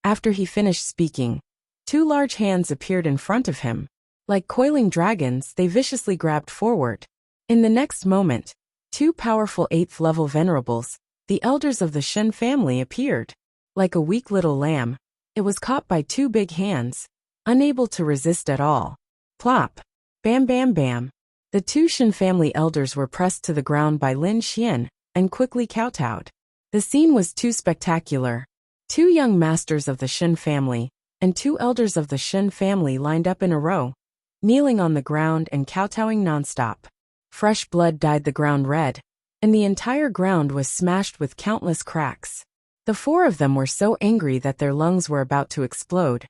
After he finished speaking, two large hands appeared in front of him. Like coiling dragons, they viciously grabbed forward. In the next moment, two powerful 8th-level venerables, the elders of the Shen family, appeared. Like a weak little lamb, it was caught by two big hands, unable to resist at all. Plop! Bam bam bam! The two Shen family elders were pressed to the ground by Lin Xian and quickly kowtowed. The scene was too spectacular. Two young masters of the Shen family and two elders of the Shen family lined up in a row, kneeling on the ground and kowtowing nonstop. Fresh blood dyed the ground red, and the entire ground was smashed with countless cracks. The four of them were so angry that their lungs were about to explode,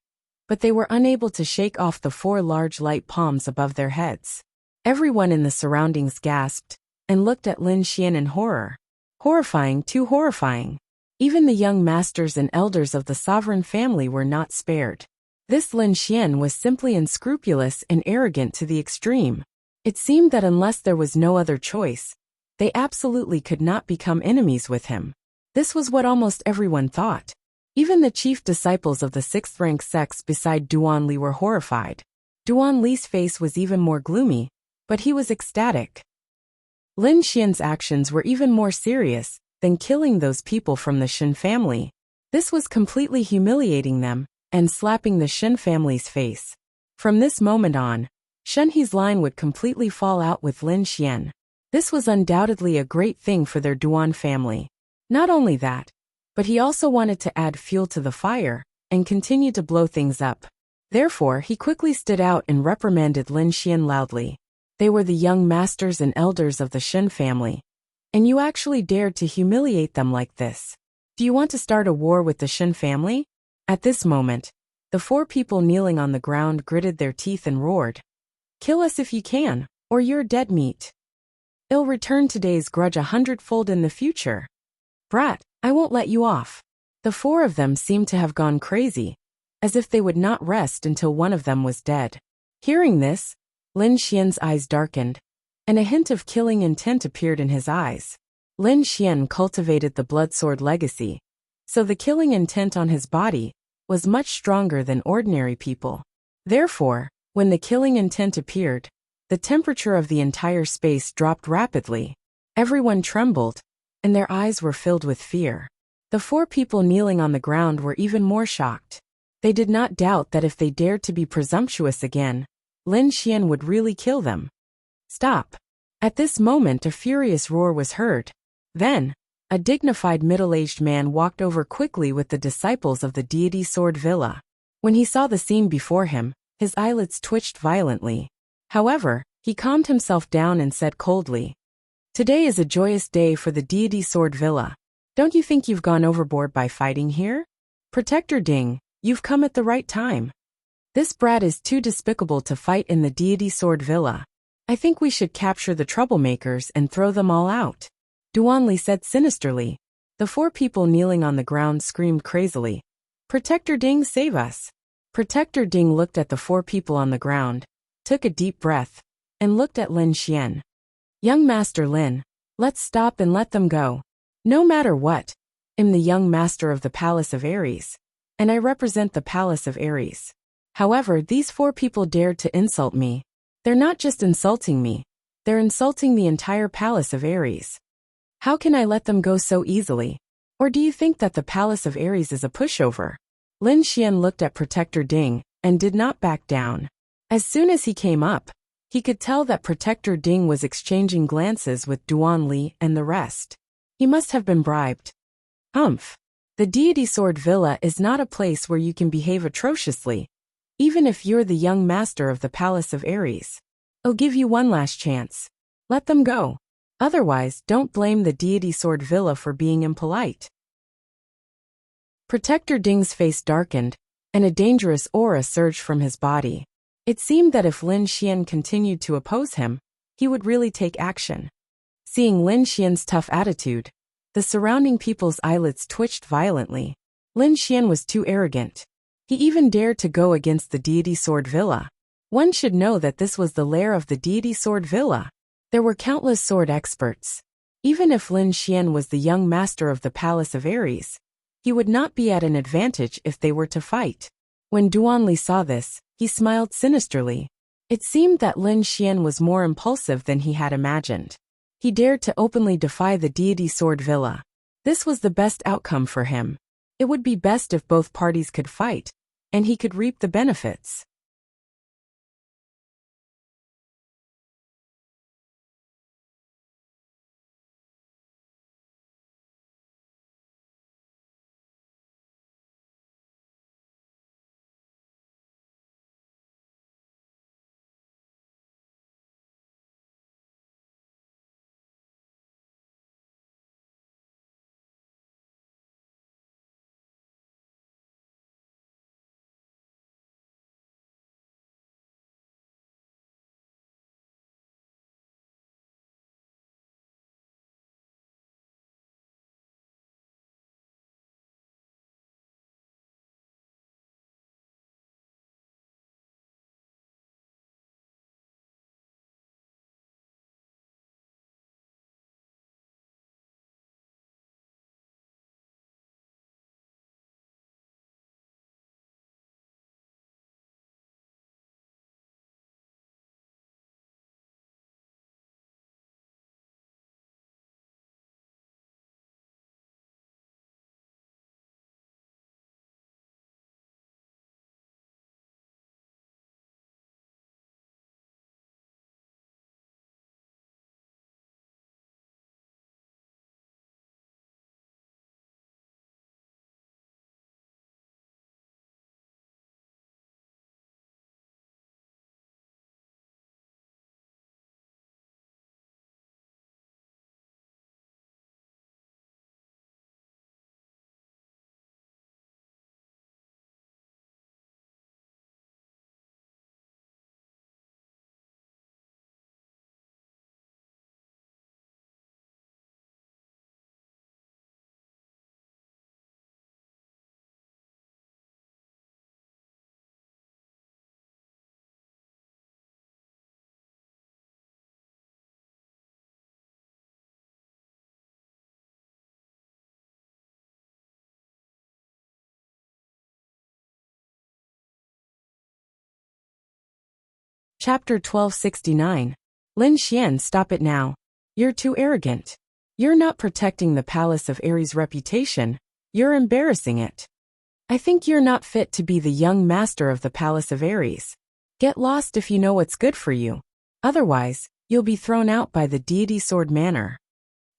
but they were unable to shake off the four large light palms above their heads. Everyone in the surroundings gasped and looked at Lin Xian in horror. Horrifying, too horrifying. Even the young masters and elders of the sovereign family were not spared. This Lin Xian was simply unscrupulous and arrogant to the extreme. It seemed that unless there was no other choice, they absolutely could not become enemies with him. This was what almost everyone thought. Even the chief disciples of the 6th-rank sects beside Duan Li were horrified. Duan Li's face was even more gloomy, but he was ecstatic. Lin Xian's actions were even more serious than killing those people from the Shen family. This was completely humiliating them and slapping the Shen family's face. From this moment on, Shen He's line would completely fall out with Lin Xian. This was undoubtedly a great thing for their Duan family. Not only that, but he also wanted to add fuel to the fire and continue to blow things up. Therefore, he quickly stood out and reprimanded Lin Xian loudly. They were the young masters and elders of the Shen family, and you actually dared to humiliate them like this. Do you want to start a war with the Shen family? At this moment, the four people kneeling on the ground gritted their teeth and roared. Kill us if you can, or you're dead meat. I'll return today's grudge 100-fold in the future. Brat, I won't let you off. The four of them seemed to have gone crazy, as if they would not rest until one of them was dead. Hearing this, Lin Xian's eyes darkened, and a hint of killing intent appeared in his eyes. Lin Xian cultivated the blood sword legacy, so the killing intent on his body was much stronger than ordinary people. Therefore, when the killing intent appeared, the temperature of the entire space dropped rapidly. Everyone trembled, and their eyes were filled with fear. The four people kneeling on the ground were even more shocked. They did not doubt that if they dared to be presumptuous again, Lin Xian would really kill them. Stop! At this moment a furious roar was heard. Then, a dignified middle-aged man walked over quickly with the disciples of the deity Sword Villa. When he saw the scene before him, his eyelids twitched violently. However, he calmed himself down and said coldly, "Today is a joyous day for the deity Sword Villa. Don't you think you've gone overboard by fighting here? Protector Ding, you've come at the right time. This brat is too despicable to fight in the deity Sword Villa. I think we should capture the troublemakers and throw them all out," Duanli said sinisterly. The four people kneeling on the ground screamed crazily, "Protector Ding, save us!" Protector Ding looked at the four people on the ground, took a deep breath, and looked at Lin Xian. "Young Master Lin, let's stop and let them go. No matter what, I'm the young master of the Palace of Ares, and I represent the Palace of Ares. However, these four people dared to insult me. They're not just insulting me, they're insulting the entire Palace of Ares. How can I let them go so easily? Or do you think that the Palace of Ares is a pushover?" Lin Xian looked at Protector Ding and did not back down. As soon as he came up, he could tell that Protector Ding was exchanging glances with Duanli and the rest. He must have been bribed. Humph! The deity Sword Villa is not a place where you can behave atrociously, even if you're the young master of the Palace of Ares. I'll give you one last chance. Let them go. Otherwise, don't blame the deity Sword Villa for being impolite. Protector Ding's face darkened, and a dangerous aura surged from his body. It seemed that if Lin Xian continued to oppose him, he would really take action. Seeing Lin Xian's tough attitude, the surrounding people's eyelids twitched violently. Lin Xian was too arrogant. He even dared to go against the deity Sword Villa. One should know that this was the lair of the deity Sword Villa. There were countless sword experts. Even if Lin Xian was the young master of the Palace of Ares, he would not be at an advantage if they were to fight. When Duanli saw this, he smiled sinisterly. It seemed that Lin Xian was more impulsive than he had imagined. He dared to openly defy the deity Sword Villa. This was the best outcome for him. It would be best if both parties could fight, and he could reap the benefits. Chapter 1269. Lin Xian, stop it now. You're too arrogant. You're not protecting the Palace of Ares' reputation, you're embarrassing it. I think you're not fit to be the young master of the Palace of Ares. Get lost if you know what's good for you. Otherwise, you'll be thrown out by the deity Sword Manor.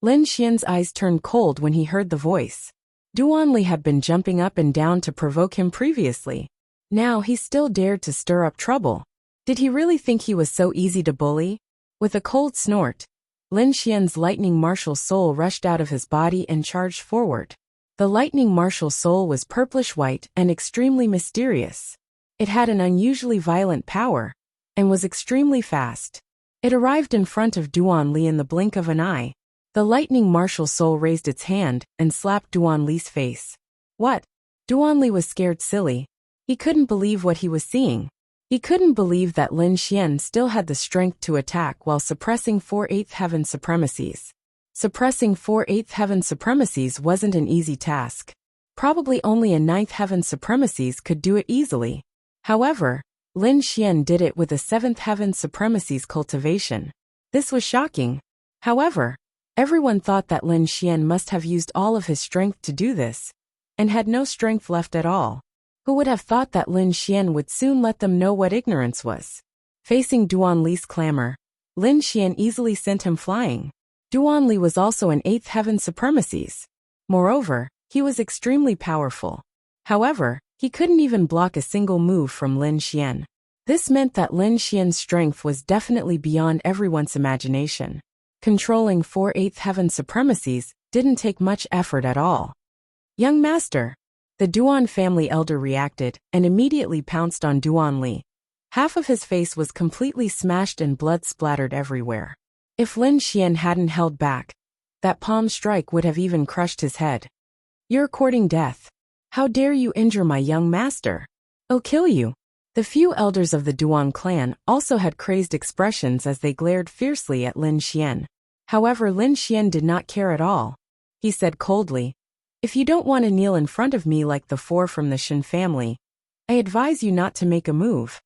Lin Xian's eyes turned cold when he heard the voice. Duanli had been jumping up and down to provoke him previously. Now he still dared to stir up trouble. Did he really think he was so easy to bully? With a cold snort, Lin Xian's lightning martial soul rushed out of his body and charged forward. The lightning martial soul was purplish-white and extremely mysterious. It had an unusually violent power, and was extremely fast. It arrived in front of Duanli in the blink of an eye. The lightning martial soul raised its hand and slapped Duanli's face. What? Duanli was scared silly. He couldn't believe what he was seeing. He couldn't believe that Lin Xian still had the strength to attack while suppressing 4/8 heaven supremacies. Suppressing 4/8 heaven supremacies wasn't an easy task. Probably only a 9th heaven supremacies could do it easily. However, Lin Xian did it with a 7th heaven supremacies cultivation. This was shocking. However, everyone thought that Lin Xian must have used all of his strength to do this, and had no strength left at all. Who would have thought that Lin Xian would soon let them know what ignorance was? Facing Duanli's clamor, Lin Xian easily sent him flying. Duanli was also an 8th heaven supremacies. Moreover, he was extremely powerful. However, he couldn't even block a single move from Lin Xian. This meant that Lin Xian's strength was definitely beyond everyone's imagination. Controlling 4/8 heaven supremacies didn't take much effort at all. Young master. The Duan family elder reacted and immediately pounced on Duanli. Half of his face was completely smashed and blood splattered everywhere. If Lin Xian hadn't held back, that palm strike would have even crushed his head. You're courting death. How dare you injure my young master? I'll kill you. The few elders of the Duan clan also had crazed expressions as they glared fiercely at Lin Xian. However, Lin Xian did not care at all. He said coldly, if you don't want to kneel in front of me like the 4 from the Shen family, I advise you not to make a move.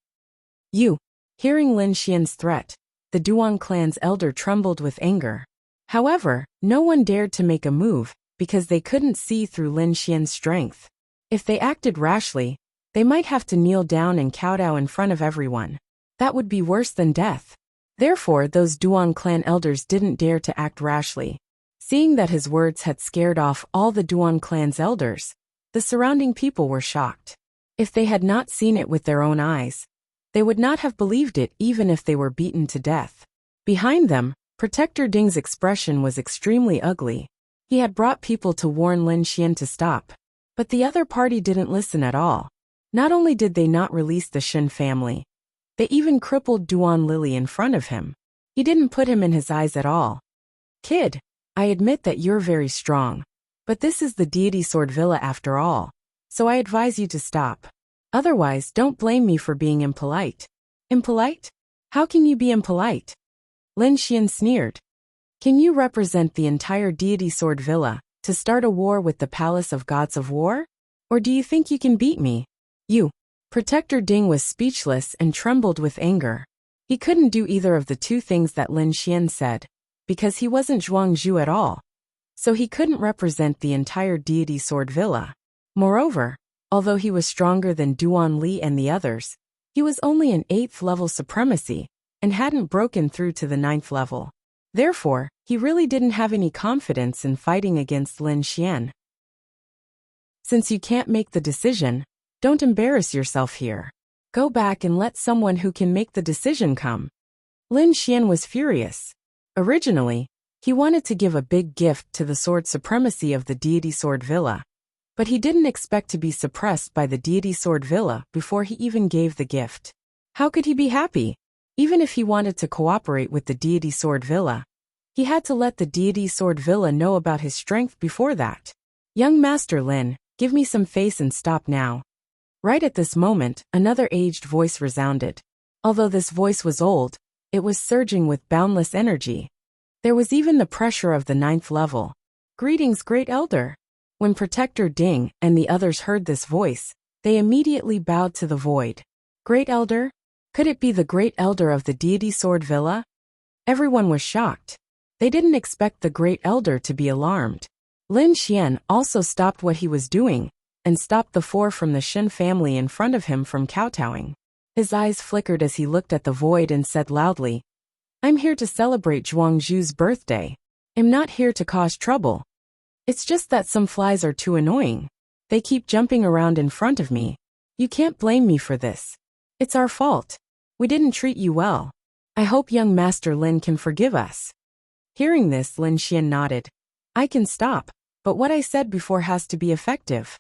You. Hearing Lin Xian's threat, the Duan clan's elder trembled with anger. However, no one dared to make a move because they couldn't see through Lin Xian's strength. If they acted rashly, they might have to kneel down and kowtow in front of everyone. That would be worse than death. Therefore, those Duan clan elders didn't dare to act rashly. Seeing that his words had scared off all the Duan clan's elders, the surrounding people were shocked. If they had not seen it with their own eyes, they would not have believed it even if they were beaten to death. Behind them, Protector Ding's expression was extremely ugly. He had brought people to warn Lin Xian to stop. But the other party didn't listen at all. Not only did they not release the Shen family, they even crippled Duan Lily in front of him. He didn't put him in his eyes at all. Kid, I admit that you're very strong. But this is the deity Sword Villa after all. So I advise you to stop. Otherwise, don't blame me for being impolite. Impolite? How can you be impolite? Lin Xian sneered. Can you represent the entire deity Sword Villa to start a war with the Palace of Gods of War? Or do you think you can beat me? You. Protector Ding was speechless and trembled with anger. He couldn't do either of the two things that Lin Xian said, because he wasn't Zhuangzhu at all. So he couldn't represent the entire deity Sword Villa. Moreover, although he was stronger than Duan Li and the others, he was only an 8th level supremacy, and hadn't broken through to the 9th level. Therefore, he really didn't have any confidence in fighting against Lin Xian. Since you can't make the decision, don't embarrass yourself here. Go back and let someone who can make the decision come. Lin Xian was furious. Originally, he wanted to give a big gift to the sword supremacy of the deity Sword Villa. But he didn't expect to be suppressed by the deity Sword Villa before he even gave the gift. How could he be happy? Even if he wanted to cooperate with the deity Sword Villa, he had to let the deity Sword Villa know about his strength before that. Young Master Lin, give me some face and stop now. Right at this moment, another aged voice resounded. Although this voice was old, it was surging with boundless energy. There was even the pressure of the 9th level. Greetings, Great Elder. When Protector Ding and the others heard this voice, they immediately bowed to the void. Great Elder? Could it be the great elder of the deity Sword Villa? Everyone was shocked. They didn't expect the great elder to be alarmed. Lin Xian also stopped what he was doing and stopped the four from the Shen family in front of him from kowtowing. His eyes flickered as he looked at the void and said loudly, "I'm here to celebrate Zhuangzhu's birthday. I'm not here to cause trouble. It's just that some flies are too annoying. They keep jumping around in front of me. You can't blame me for this. It's our fault. We didn't treat you well. I hope young Master Lin can forgive us." Hearing this, Lin Xian nodded. "I can stop, but what I said before has to be effective."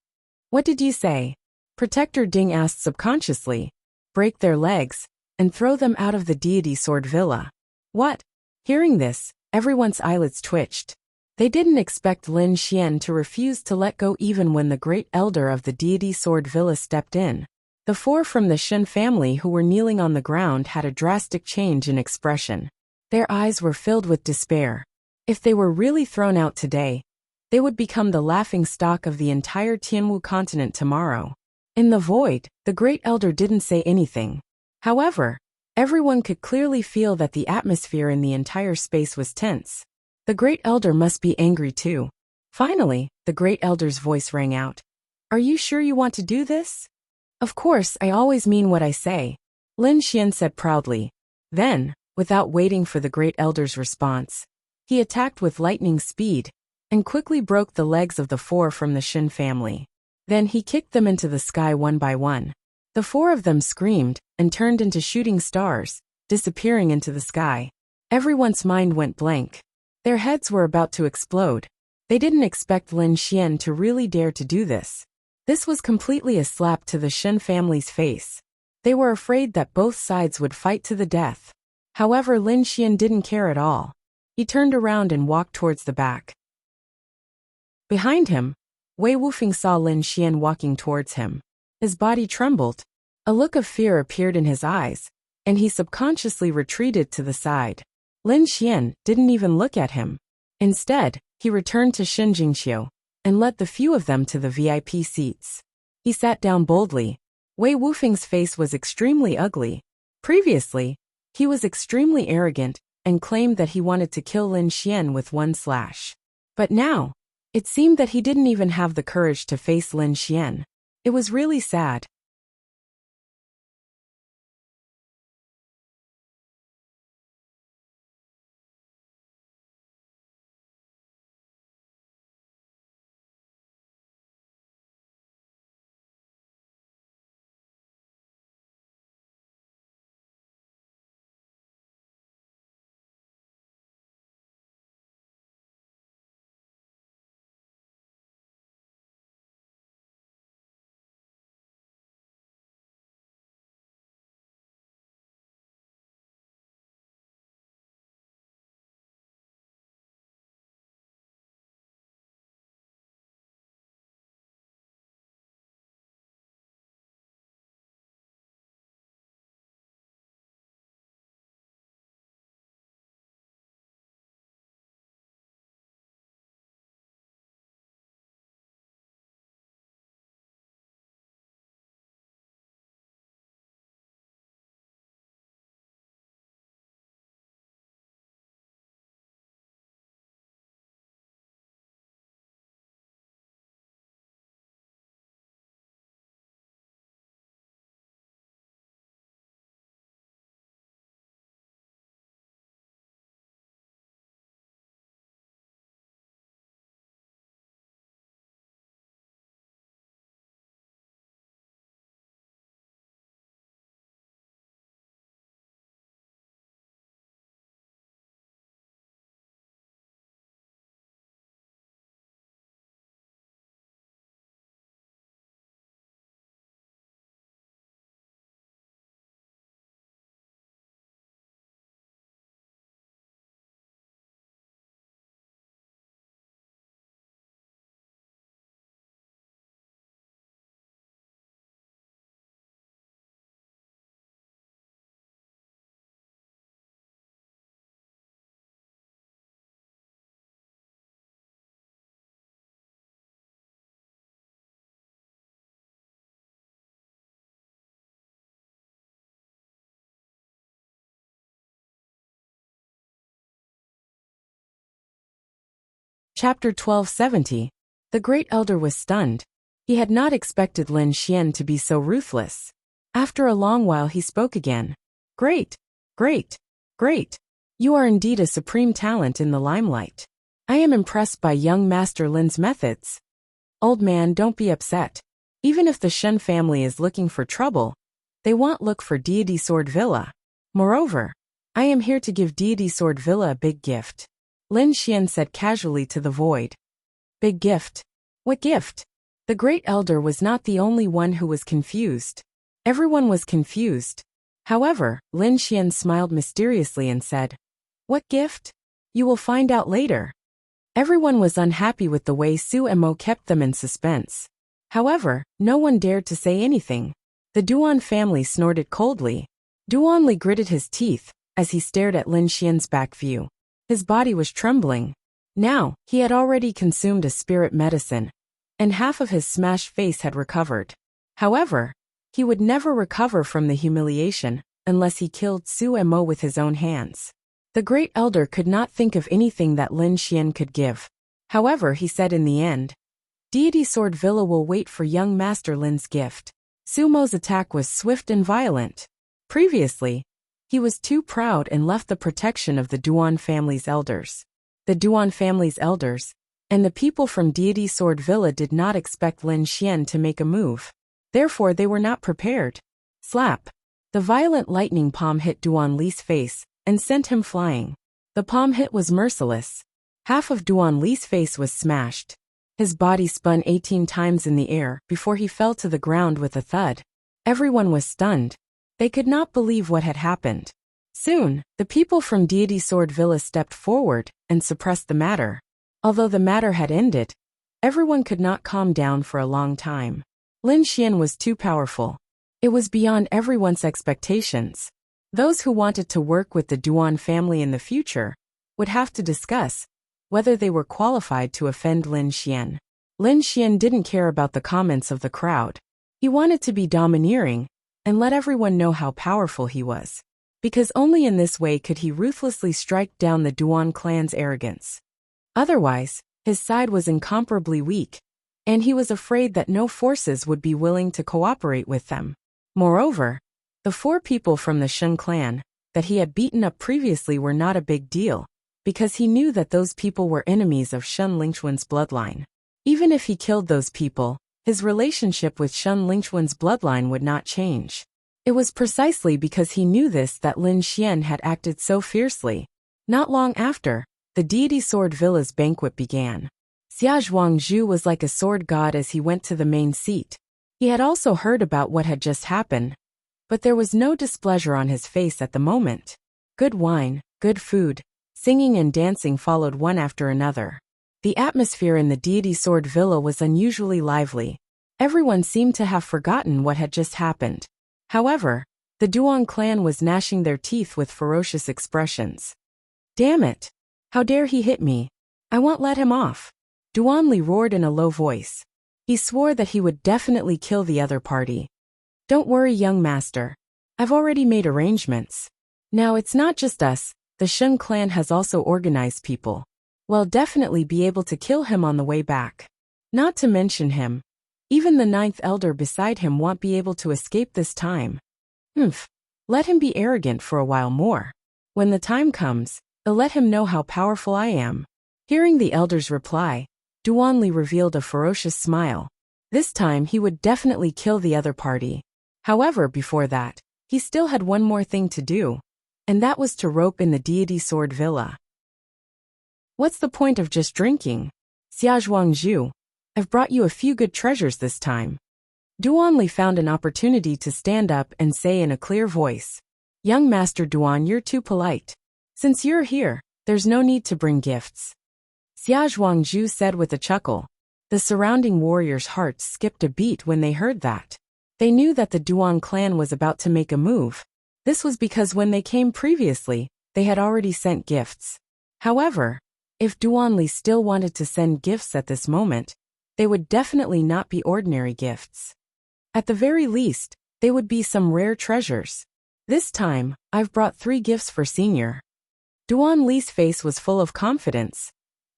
"What did you say?" Protector Ding asked subconsciously. "Break their legs and throw them out of the deity Sword Villa." What? Hearing this, everyone's eyelids twitched. They didn't expect Lin Xian to refuse to let go even when the great elder of the deity Sword Villa stepped in. The four from the Shen family who were kneeling on the ground had a drastic change in expression. Their eyes were filled with despair. If they were really thrown out today, they would become the laughing stock of the entire Tianwu continent tomorrow. In the void, the great elder didn't say anything. However, everyone could clearly feel that the atmosphere in the entire space was tense. The great elder must be angry too. Finally, the great elder's voice rang out. "Are you sure you want to do this?" "Of course, I always mean what I say," Lin Xian said proudly. Then, without waiting for the great elder's response, he attacked with lightning speed and quickly broke the legs of the four from the Shen family. Then he kicked them into the sky one by one. The four of them screamed and turned into shooting stars, disappearing into the sky. Everyone's mind went blank. Their heads were about to explode. They didn't expect Lin Xian to really dare to do this. This was completely a slap to the Shen family's face. They were afraid that both sides would fight to the death. However, Lin Xian didn't care at all. He turned around and walked towards the back. Behind him, Wei Wufeng saw Lin Xian walking towards him. His body trembled. A look of fear appeared in his eyes, and he subconsciously retreated to the side. Lin Xian didn't even look at him. Instead, he returned to Shinjingqiu and led the few of them to the VIP seats. He sat down boldly. Wei Wufeng's face was extremely ugly. Previously, he was extremely arrogant and claimed that he wanted to kill Lin Xian with one slash. But now, it seemed that he didn't even have the courage to face Lin Xian. It was really sad. Chapter 1270. The Great Elder was stunned. He had not expected Lin Xian to be so ruthless. After a long while he spoke again. Great, great, great. You are indeed a supreme talent in the limelight. I am impressed by young Master Lin's methods. Old man, don't be upset. Even if the Shen family is looking for trouble, they won't look for Deity Sword Villa. Moreover, I am here to give Deity Sword Villa a big gift. Lin Xian said casually to the void. Big gift? What gift? The Great Elder was not the only one who was confused. Everyone was confused. However, Lin Xian smiled mysteriously and said, What gift? You will find out later. Everyone was unhappy with the way Su and Mo kept them in suspense. However, no one dared to say anything. The Duan family snorted coldly. Duan Li gritted his teeth as he stared at Lin Xian's back view. His body was trembling. Now, he had already consumed a spirit medicine, and half of his smashed face had recovered. However, he would never recover from the humiliation unless he killed Su and Mo with his own hands. The Great Elder could not think of anything that Lin Xian could give. However, he said in the end, Deity Sword Villa will wait for young Master Lin's gift. Su Mo's attack was swift and violent. Previously, he was too proud and left the protection of the Duan family's elders. The Duan family's elders and the people from Deity Sword Villa did not expect Lin Xian to make a move. Therefore, they were not prepared. Slap! The violent lightning palm hit Duan Li's face and sent him flying. The palm hit was merciless. Half of Duan Li's face was smashed. His body spun 18 times in the air before he fell to the ground with a thud. Everyone was stunned. They could not believe what had happened. Soon, the people from Deity Sword Villa stepped forward and suppressed the matter. Although the matter had ended, everyone could not calm down for a long time. Lin Xian was too powerful. It was beyond everyone's expectations. Those who wanted to work with the Duan family in the future would have to discuss whether they were qualified to offend Lin Xian. Lin Xian didn't care about the comments of the crowd. He wanted to be domineering and let everyone know how powerful he was. Because only in this way could he ruthlessly strike down the Duan clan's arrogance. Otherwise, his side was incomparably weak, and he was afraid that no forces would be willing to cooperate with them. Moreover, the 4 people from the Shen clan that he had beaten up previously were not a big deal, because he knew that those people were enemies of Shen Lingquan's bloodline. Even if he killed those people, his relationship with Shen Lingquan's bloodline would not change. It was precisely because he knew this that Lin Xian had acted so fiercely. Not long after, the Deity Sword Villa's banquet began. Xia Zhuangzhu was like a sword god as he went to the main seat. He had also heard about what had just happened, but there was no displeasure on his face at the moment. Good wine, good food, singing and dancing followed one after another. The atmosphere in the Deity Sword Villa was unusually lively. Everyone seemed to have forgotten what had just happened. However, the Duan clan was gnashing their teeth with ferocious expressions. Damn it! How dare he hit me? I won't let him off. Duan Li roared in a low voice. He swore that he would definitely kill the other party. Don't worry, young master. I've already made arrangements. Now it's not just us, the Shen clan has also organized people. We'll definitely be able to kill him on the way back. Not to mention him. Even the 9th elder beside him won't be able to escape this time. Let him be arrogant for a while more. When the time comes, I'll let him know how powerful I am. Hearing the elder's reply, Duan Li revealed a ferocious smile. This time he would definitely kill the other party. However, before that, he still had one more thing to do, and that was to rope in the Deity Sword Villa. What's the point of just drinking? Xia Zhuangzhu, I've brought you a few good treasures this time. Duan Li found an opportunity to stand up and say in a clear voice, Young Master Duan, you're too polite. Since you're here, there's no need to bring gifts. Xia Zhuangzhu said with a chuckle. The surrounding warriors' hearts skipped a beat when they heard that. They knew that the Duan clan was about to make a move. This was because when they came previously, they had already sent gifts. However, if Duan Li still wanted to send gifts at this moment, they would definitely not be ordinary gifts. At the very least, they would be some rare treasures. This time, I've brought 3 gifts for Senior. Duan Li's face was full of confidence,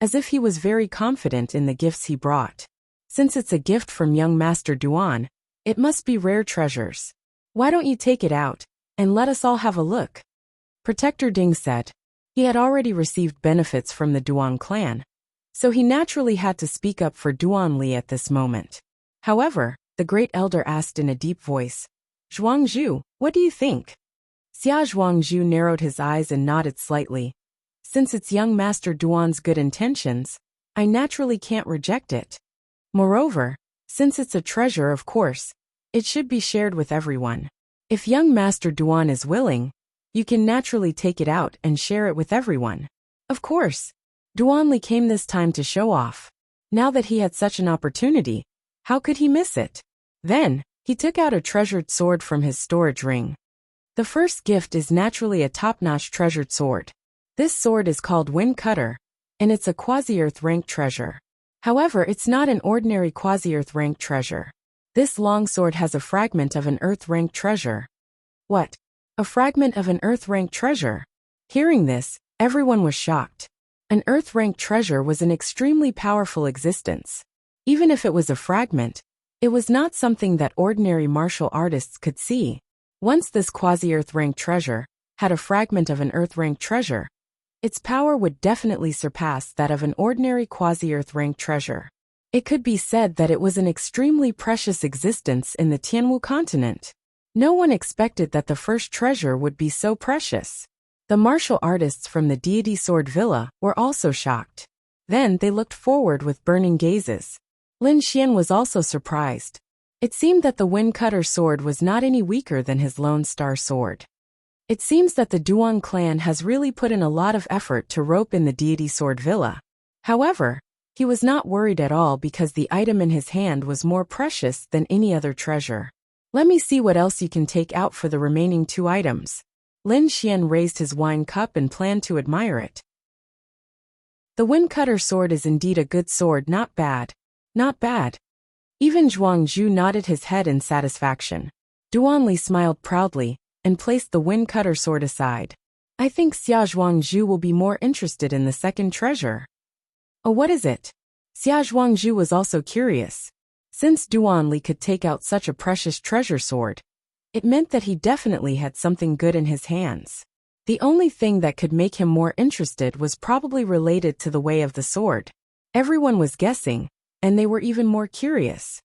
as if he was very confident in the gifts he brought. Since it's a gift from young Master Duan, it must be rare treasures. Why don't you take it out, and let us all have a look? Protector Ding said. He had already received benefits from the Duan clan, so he naturally had to speak up for Duan Li at this moment. However, the great elder asked in a deep voice, Zhuangzhu, what do you think? Xia Zhuangzhu narrowed his eyes and nodded slightly. Since it's young Master Duan's good intentions, I naturally can't reject it. Moreover, since it's a treasure, of course, it should be shared with everyone. If young Master Duan is willing, you can naturally take it out and share it with everyone. Of course, Duan Li came this time to show off. Now that he had such an opportunity, how could he miss it? Then, he took out a treasured sword from his storage ring. The first gift is naturally a top-notch treasured sword. This sword is called Wind Cutter, and it's a quasi-earth rank treasure. However, it's not an ordinary quasi-earth rank treasure. This long sword has a fragment of an earth rank treasure. What? A fragment of an earth rank treasure? Hearing this, everyone was shocked. An earth rank treasure was an extremely powerful existence. Even if it was a fragment, it was not something that ordinary martial artists could see. Once this quasi-earth rank treasure had a fragment of an earth rank treasure, its power would definitely surpass that of an ordinary quasi-earth rank treasure. It could be said that it was an extremely precious existence in the Tianwu continent. No one expected that the first treasure would be so precious. The martial artists from the Deity Sword Villa were also shocked. Then they looked forward with burning gazes. Lin Xian was also surprised. It seemed that the Wind Cutter sword was not any weaker than his Lone Star sword. It seems that the Duan clan has really put in a lot of effort to rope in the Deity Sword Villa. However, he was not worried at all because the item in his hand was more precious than any other treasure. Let me see what else you can take out for the remaining 2 items. Lin Xian raised his wine cup and planned to admire it. The Wind Cutter sword is indeed a good sword, not bad. Not bad. Even Zhuangzhu nodded his head in satisfaction. Duan Li smiled proudly and placed the Wind Cutter sword aside. I think Xia Zhuangzhu will be more interested in the second treasure. Oh, what is it? Xia Zhuangzhu was also curious. Since Duan Li could take out such a precious treasure sword, it meant that he definitely had something good in his hands. The only thing that could make him more interested was probably related to the way of the sword. Everyone was guessing, and they were even more curious.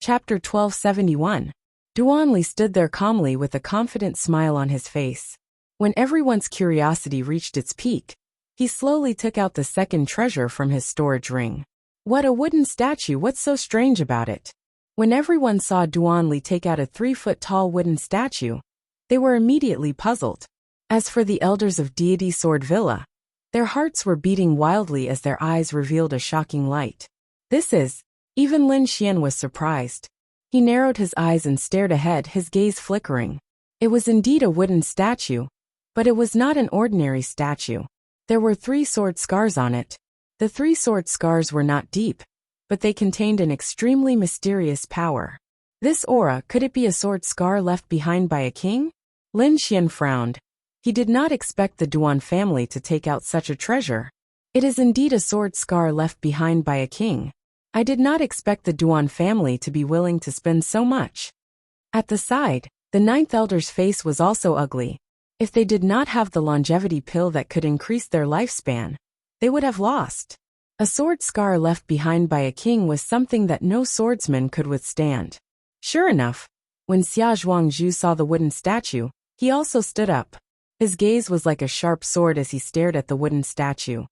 Chapter 1271. Duanli stood there calmly with a confident smile on his face. When everyone's curiosity reached its peak, he slowly took out the second treasure from his storage ring. What a wooden statue, what's so strange about it? When everyone saw Duanli take out a 3-foot-tall wooden statue, they were immediately puzzled. As for the elders of Deity Sword Villa, their hearts were beating wildly as their eyes revealed a shocking light. Even Lin Xian was surprised. He narrowed his eyes and stared ahead, his gaze flickering. It was indeed a wooden statue, but it was not an ordinary statue. There were 3 sword scars on it. The 3 sword scars were not deep, but they contained an extremely mysterious power. This aura, could it be a sword scar left behind by a king? Lin Xian frowned. He did not expect the Duan family to take out such a treasure. It is indeed a sword scar left behind by a king. I did not expect the Duan family to be willing to spend so much. At the side, the 9th elder's face was also ugly. If they did not have the longevity pill that could increase their lifespan, they would have lost. A sword scar left behind by a king was something that no swordsman could withstand. Sure enough, when Xia Zhuangzhu saw the wooden statue, he also stood up. His gaze was like a sharp sword as he stared at the wooden statue.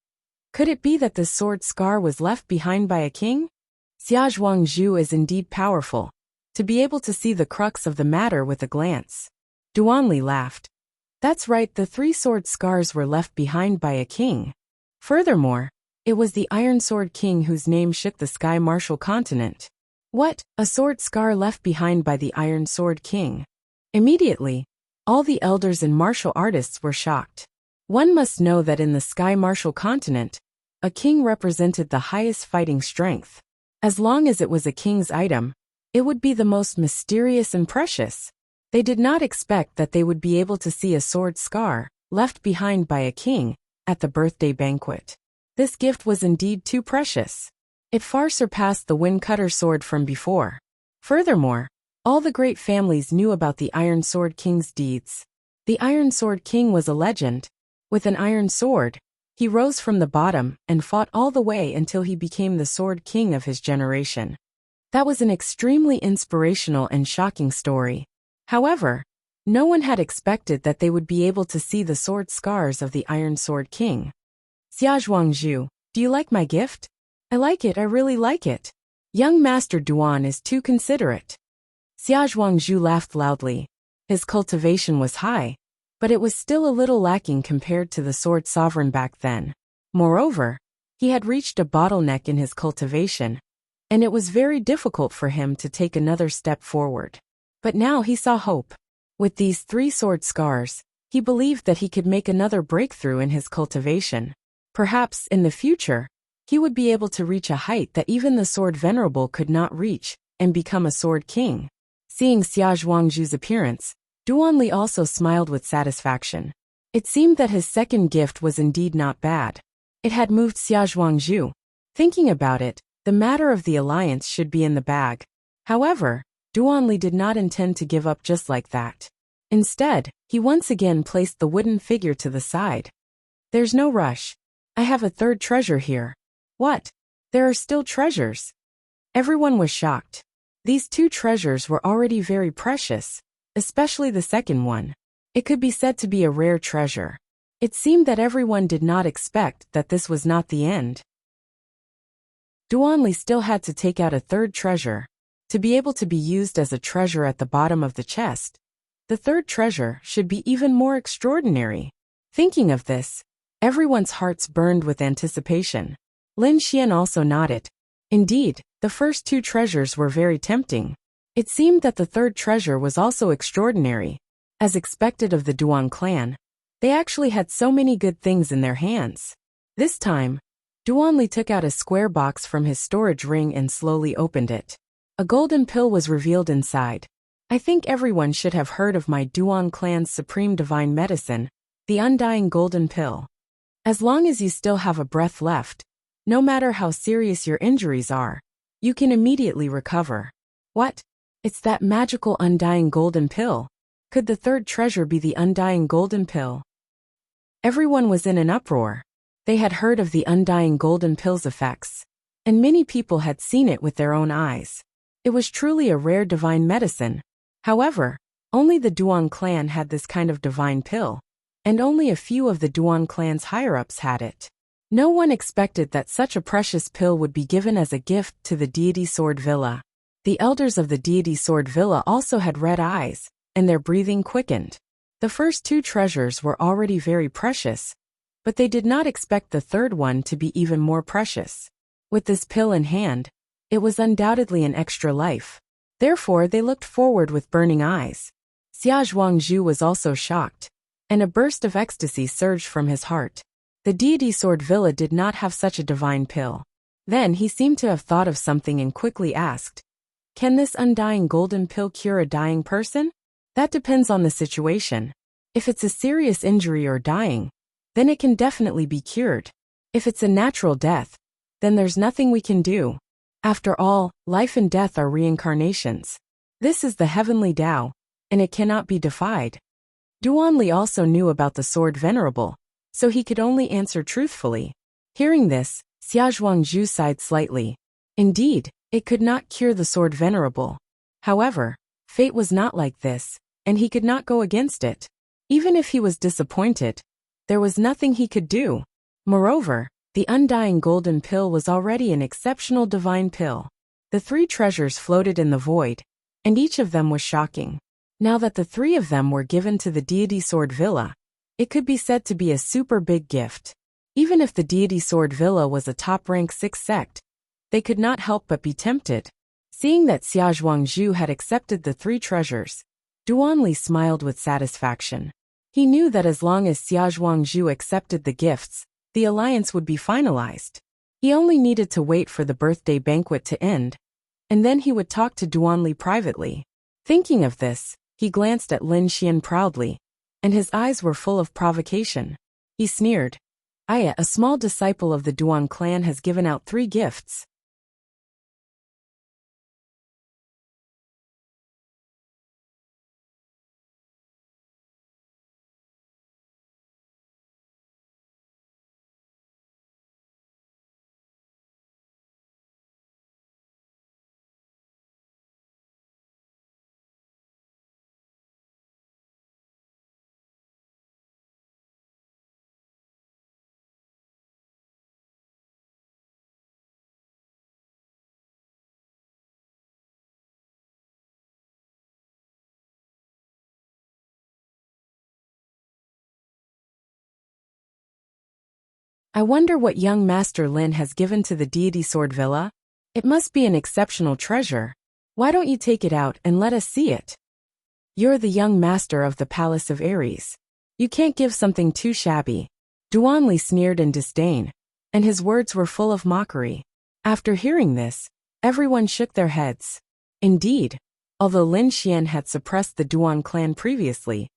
Could it be that this sword scar was left behind by a king? Xia Zhuangzhu is indeed powerful, to be able to see the crux of the matter with a glance. Duanli laughed. That's right, the 3 sword scars were left behind by a king. Furthermore, it was the Iron Sword King whose name shook the Sky Martial continent. What? A sword scar left behind by the Iron Sword King? Immediately, all the elders and martial artists were shocked. One must know that in the Sky Martial continent, a king represented the highest fighting strength. As long as it was a king's item, it would be the most mysterious and precious. They did not expect that they would be able to see a sword scar, left behind by a king, at the birthday banquet. This gift was indeed too precious. It far surpassed the wind-cutter sword from before. Furthermore, all the great families knew about the Iron Sword King's deeds. The Iron Sword King was a legend. With an iron sword, he rose from the bottom and fought all the way until he became the Sword King of his generation. That was an extremely inspirational and shocking story. However, no one had expected that they would be able to see the sword scars of the Iron Sword King. Xia Zhuangzhu, do you like my gift? I like it, I really like it. Young Master Duan is too considerate. Xia Zhuangzhu laughed loudly. His cultivation was high, but it was still a little lacking compared to the sword sovereign back then. Moreover, he had reached a bottleneck in his cultivation, and it was very difficult for him to take another step forward. But now he saw hope. With these 3 sword scars, he believed that he could make another breakthrough in his cultivation. Perhaps, in the future, he would be able to reach a height that even the Sword Venerable could not reach, and become a Sword King. Seeing Xia Zhuangzhu's appearance, Duanli also smiled with satisfaction. It seemed that his second gift was indeed not bad. It had moved Xia Zhuangzhu. Thinking about it, the matter of the alliance should be in the bag. However, Duanli did not intend to give up just like that. Instead, he once again placed the wooden figure to the side. There's no rush. I have a 3rd treasure here. What? There are still treasures? Everyone was shocked. These 2 treasures were already very precious, especially the second one. It could be said to be a rare treasure. It seemed that everyone did not expect that this was not the end. Duanli still had to take out a 3rd treasure. To be able to be used as a treasure at the bottom of the chest, the 3rd treasure should be even more extraordinary. Thinking of this, everyone's hearts burned with anticipation. Lin Xian also nodded. Indeed, the first 2 treasures were very tempting. It seemed that the 3rd treasure was also extraordinary. As expected of the Duan clan, they actually had so many good things in their hands. This time, Duanli took out a square box from his storage ring and slowly opened it. A golden pill was revealed inside. I think everyone should have heard of my Duan clan's supreme divine medicine, the undying golden pill. As long as you still have a breath left, no matter how serious your injuries are, you can immediately recover. What? It's that magical undying golden pill. Could the 3rd treasure be the undying golden pill? Everyone was in an uproar. They had heard of the undying golden pill's effects, and many people had seen it with their own eyes. It was truly a rare divine medicine. However, only the Duan clan had this kind of divine pill, and only a few of the Duan clan's higher-ups had it. No one expected that such a precious pill would be given as a gift to the deity Sword Villa. The elders of the deity Sword Villa also had red eyes, and their breathing quickened. The first two treasures were already very precious, but they did not expect the third one to be even more precious. With this pill in hand, it was undoubtedly an extra life. Therefore, they looked forward with burning eyes. Xia Zhuangzhu was also shocked, and a burst of ecstasy surged from his heart. The deity Sword Villa did not have such a divine pill. Then he seemed to have thought of something and quickly asked, "Can this undying golden pill cure a dying person?" "That depends on the situation. If it's a serious injury or dying, then it can definitely be cured. If it's a natural death, then there's nothing we can do. After all, life and death are reincarnations. This is the heavenly Tao, and it cannot be defied." Duanli also knew about the sword venerable, so he could only answer truthfully. Hearing this, Xia Zhuangzhu sighed slightly. Indeed, it could not cure the sword venerable. However, fate was not like this, and he could not go against it. Even if he was disappointed, there was nothing he could do. Moreover, the undying golden pill was already an exceptional divine pill. The three treasures floated in the void, and each of them was shocking. Now that the three of them were given to the deity Sword Villa, it could be said to be a super big gift. Even if the deity Sword Villa was a top-rank 6 sect, they could not help but be tempted. Seeing that Xia Zhuangzhu had accepted the three treasures, Duanli smiled with satisfaction. He knew that as long as Xia Zhuangzhu accepted the gifts, the alliance would be finalized. He only needed to wait for the birthday banquet to end, and then he would talk to Duanli privately. Thinking of this, he glanced at Lin Xian proudly, and his eyes were full of provocation. He sneered, "Aya, a small disciple of the Duan clan has given out 3 gifts. I wonder what young Master Lin has given to the deity Sword Villa? It must be an exceptional treasure. Why don't you take it out and let us see it? You're the young master of the Palace of Ares. You can't give something too shabby." Duanli sneered in disdain, and his words were full of mockery. After hearing this, everyone shook their heads. Indeed, although Lin Xian had suppressed the Duan clan previously,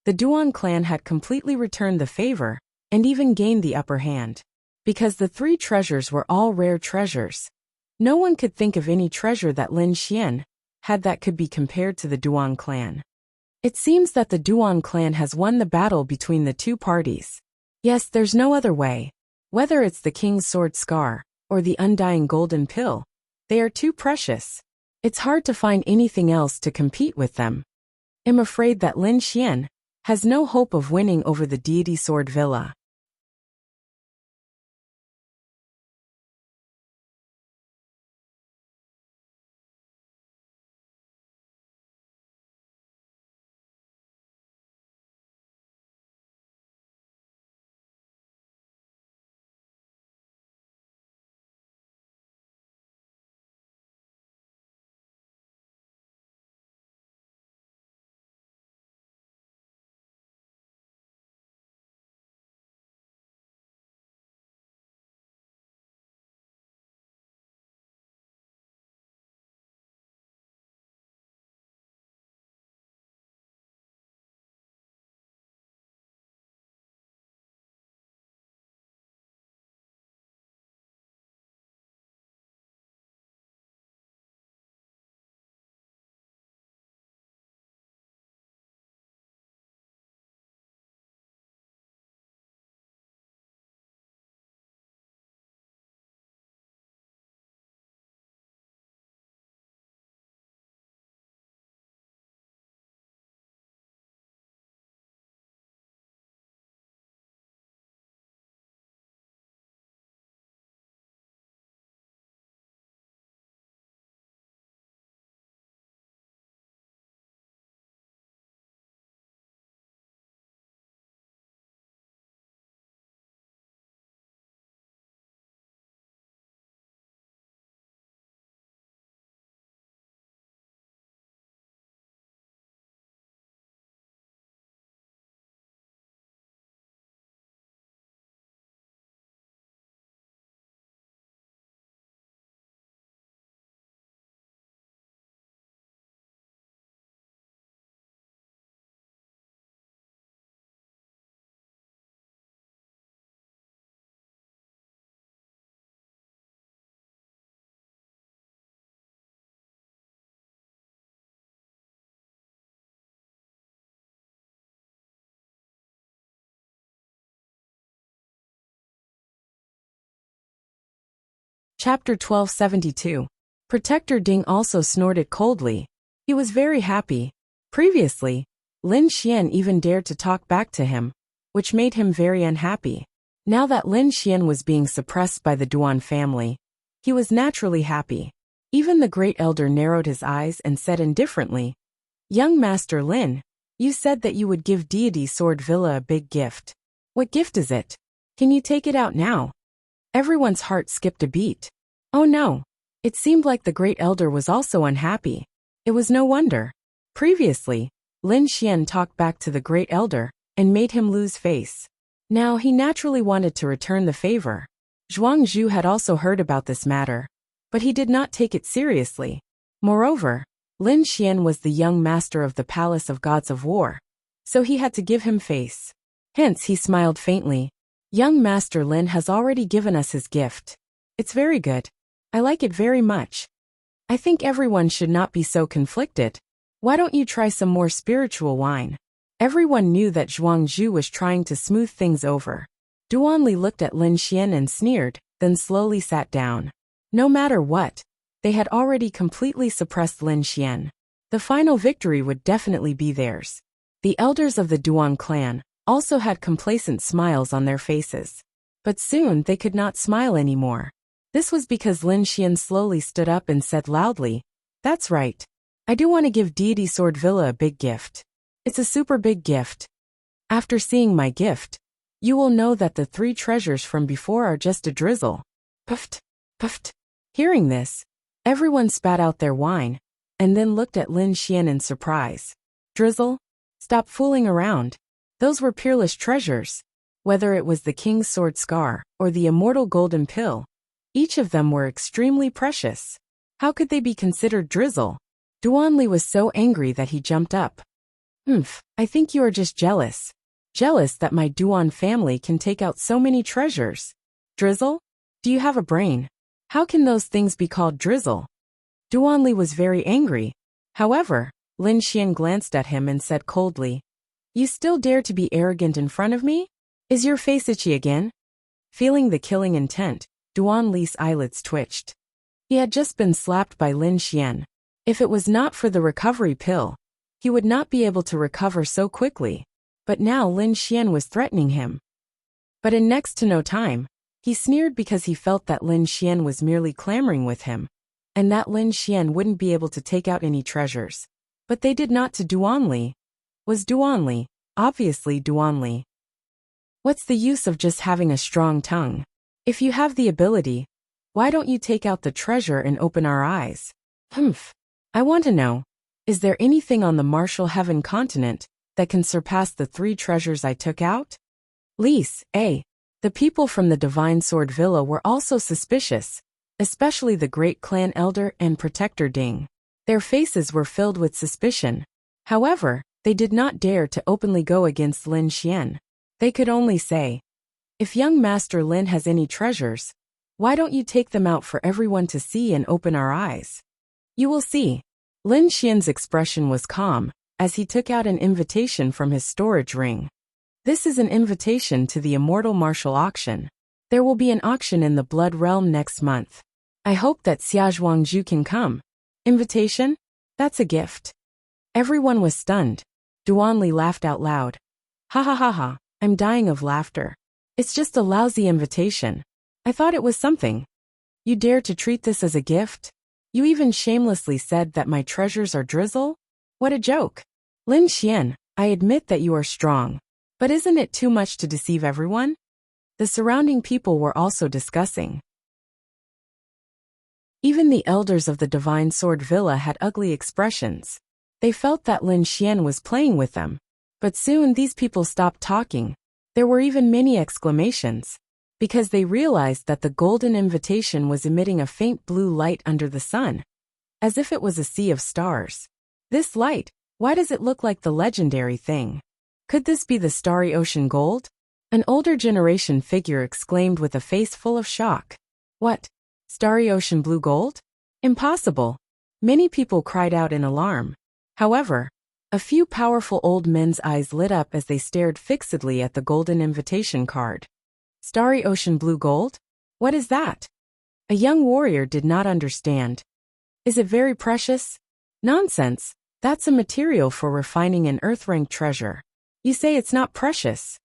the Duan clan had completely returned the favor, and even gained the upper hand. Because the 3 treasures were all rare treasures, no one could think of any treasure that Lin Xian had that could be compared to the Duan clan. It seems that the Duan clan has won the battle between the 2 parties. Yes, there's no other way. Whether it's the king's sword scar, or the undying golden pill, they are too precious. It's hard to find anything else to compete with them. I'm afraid that Lin Xian has no hope of winning over the deity Sword Villa. Chapter 1272. Protector Ding also snorted coldly. He was very happy. Previously, Lin Xian even dared to talk back to him, which made him very unhappy. Now that Lin Xian was being suppressed by the Duan family, he was naturally happy. Even the great elder narrowed his eyes and said indifferently, "Young Master Lin, you said that you would give Deity Sword Villa a big gift. What gift is it? Can you take it out now?" Everyone's heart skipped a beat. Oh no. It seemed like the great elder was also unhappy. It was no wonder. Previously, Lin Xian talked back to the great elder and made him lose face. Now he naturally wanted to return the favor. Zhuang Zhu had also heard about this matter, but he did not take it seriously. Moreover, Lin Xian was the young master of the Palace of Gods of War, so he had to give him face. Hence he smiled faintly. Young Master Lin has already given us his gift. It's very good. I like it very much. I think everyone should not be so conflicted. Why don't you try some more spiritual wine? Everyone knew that Zhuang Zhu was trying to smooth things over. Duanli looked at Lin Xian and sneered, then slowly sat down. No matter what, they had already completely suppressed Lin Xian. The final victory would definitely be theirs. The elders of the Duan clan also had complacent smiles on their faces. But soon they could not smile anymore. This was because Lin Xian slowly stood up and said loudly, "That's right. I do want to give Deity Sword Villa a big gift. It's a super big gift. After seeing my gift, you will know that the 3 treasures from before are just a drizzle." Puffed, puffed. Hearing this, everyone spat out their wine, and then looked at Lin Xian in surprise. Drizzle? Stop fooling around. Those were peerless treasures. Whether it was the King's Sword Scar or the immortal golden pill, each of them were extremely precious. How could they be considered drizzle? Duanli was so angry that he jumped up. I think you are just jealous. Jealous that my Duan family can take out so many treasures. Drizzle? Do you have a brain? How can those things be called drizzle? Duanli was very angry. However, Lin Xian glanced at him and said coldly, "You still dare to be arrogant in front of me? Is your face itchy again?" Feeling the killing intent, Duanli's eyelids twitched. He had just been slapped by Lin Xian. If it was not for the recovery pill, he would not be able to recover so quickly. But now Lin Xian was threatening him. But in next to no time, he sneered because he felt that Lin Xian was merely clamoring with him, and that Lin Xian wouldn't be able to take out any treasures. But they did not to Duanli. Was Duanli, obviously Duanli. What's the use of just having a strong tongue? If you have the ability, why don't you take out the treasure and open our eyes? I want to know, is there anything on the martial heaven continent that can surpass the 3 treasures I took out? Lise, the people from the Divine Sword Villa were also suspicious, especially the great clan elder and protector Ding. Their faces were filled with suspicion. However, they did not dare to openly go against Lin Xian. They could only say, "If young Master Lin has any treasures, why don't you take them out for everyone to see and open our eyes?" You will see. Lin Xian's expression was calm, as he took out an invitation from his storage ring. This is an invitation to the Immortal Martial Auction. There will be an auction in the Blood Realm next month. I hope that Xia Zhuangju can come. Invitation? That's a gift. Everyone was stunned. Duanli laughed out loud. Ha ha ha ha, I'm dying of laughter. It's just a lousy invitation. I thought it was something. You dare to treat this as a gift? You even shamelessly said that my treasures are drizzle? What a joke. Lin Xian, I admit that you are strong. But isn't it too much to deceive everyone? The surrounding people were also discussing. Even the elders of the Divine Sword Villa had ugly expressions. They felt that Lin Xian was playing with them. But soon these people stopped talking. There were even many exclamations, because they realized that the golden invitation was emitting a faint blue light under the sun, as if it was a sea of stars. This light, why does it look like the legendary thing? Could this be the Starry Ocean Gold? An older generation figure exclaimed with a face full of shock. What? Starry Ocean Blue Gold? Impossible. Many people cried out in alarm. However, a few powerful old men's eyes lit up as they stared fixedly at the golden invitation card. Starry Ocean Blue Gold? What is that? A young warrior did not understand. Is it very precious? Nonsense. That's a material for refining an earth-ranked treasure. You say it's not precious.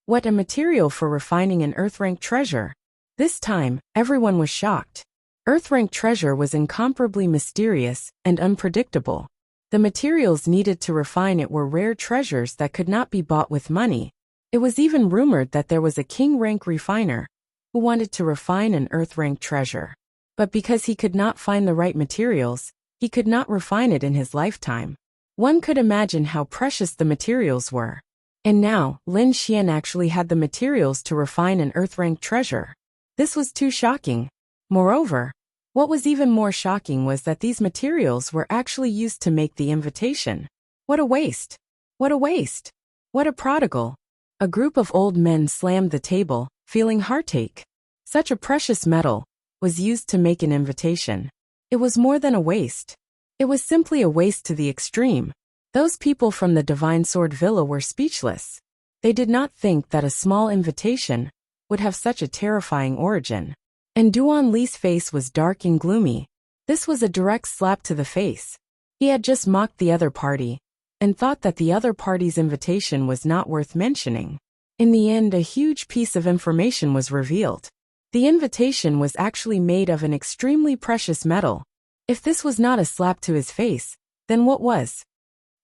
What, a material for refining an earth-ranked treasure? This time, everyone was shocked. Earth-ranked treasure was incomparably mysterious and unpredictable. The materials needed to refine it were rare treasures that could not be bought with money. It was even rumored that there was a king-rank refiner who wanted to refine an earth-ranked treasure. But because he could not find the right materials, he could not refine it in his lifetime. One could imagine how precious the materials were. And now, Lin Xian actually had the materials to refine an earth-ranked treasure. This was too shocking. Moreover, what was even more shocking was that these materials were actually used to make the invitation. What a waste! What a waste! What a prodigal! A group of old men slammed the table, feeling heartache. Such a precious metal was used to make an invitation. It was more than a waste. It was simply a waste to the extreme. Those people from the Divine Sword Villa were speechless. They did not think that a small invitation would have such a terrifying origin. And Duan Li's face was dark and gloomy. This was a direct slap to the face. He had just mocked the other party, and thought that the other party's invitation was not worth mentioning. In the end, a huge piece of information was revealed. The invitation was actually made of an extremely precious metal. If this was not a slap to his face, then what was?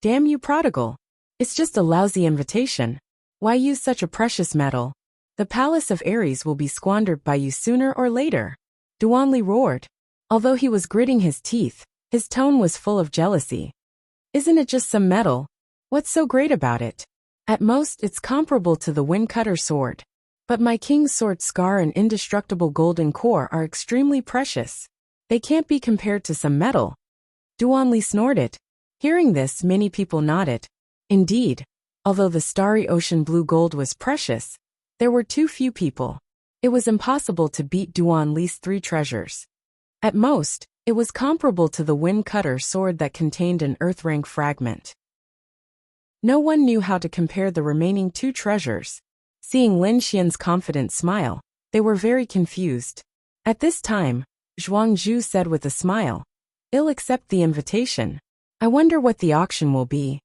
Damn you, prodigal. It's just a lousy invitation. Why use such a precious metal? The palace of Ares will be squandered by you sooner or later. Duan Li roared. Although he was gritting his teeth, his tone was full of jealousy. Isn't it just some metal? What's so great about it? At most, it's comparable to the Windcutter sword. But my king's sword scar and indestructible golden core are extremely precious. They can't be compared to some metal. Duan Li snorted. Hearing this, many people nodded. Indeed, although the starry ocean blue gold was precious, there were too few people. It was impossible to beat Duan Li's 3 treasures. At most, it was comparable to the Windcutter sword that contained an earth-rank fragment. No one knew how to compare the remaining 2 treasures. Seeing Lin Xian's confident smile, they were very confused. At this time, Zhuangzhu said with a smile, "I'll accept the invitation. I wonder what the auction will be."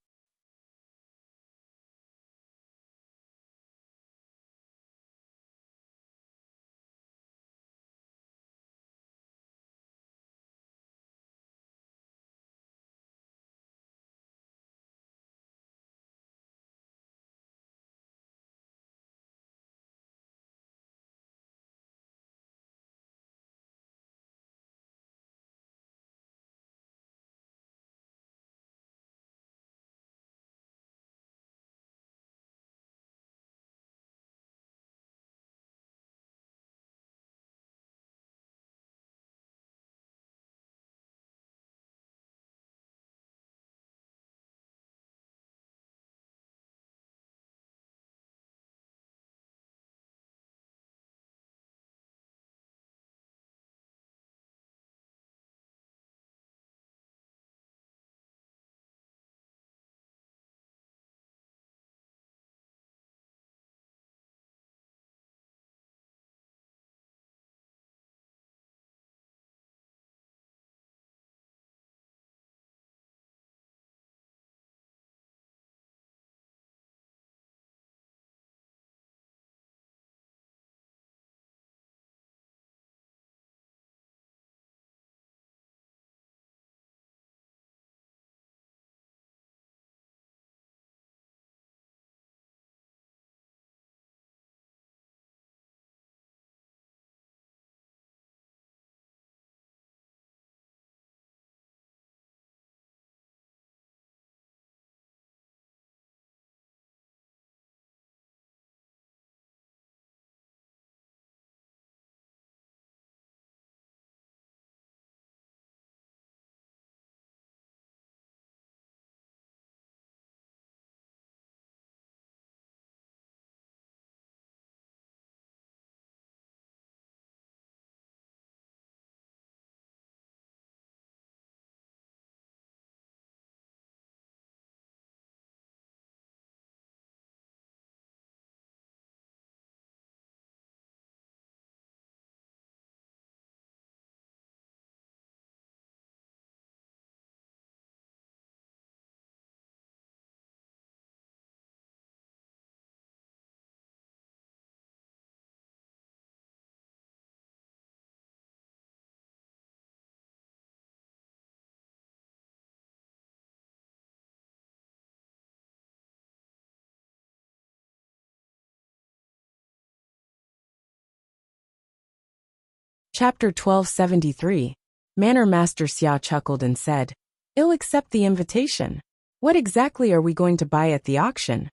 Chapter 1273. Manor Master Xia chuckled and said, "I'll accept the invitation. What exactly are we going to buy at the auction?"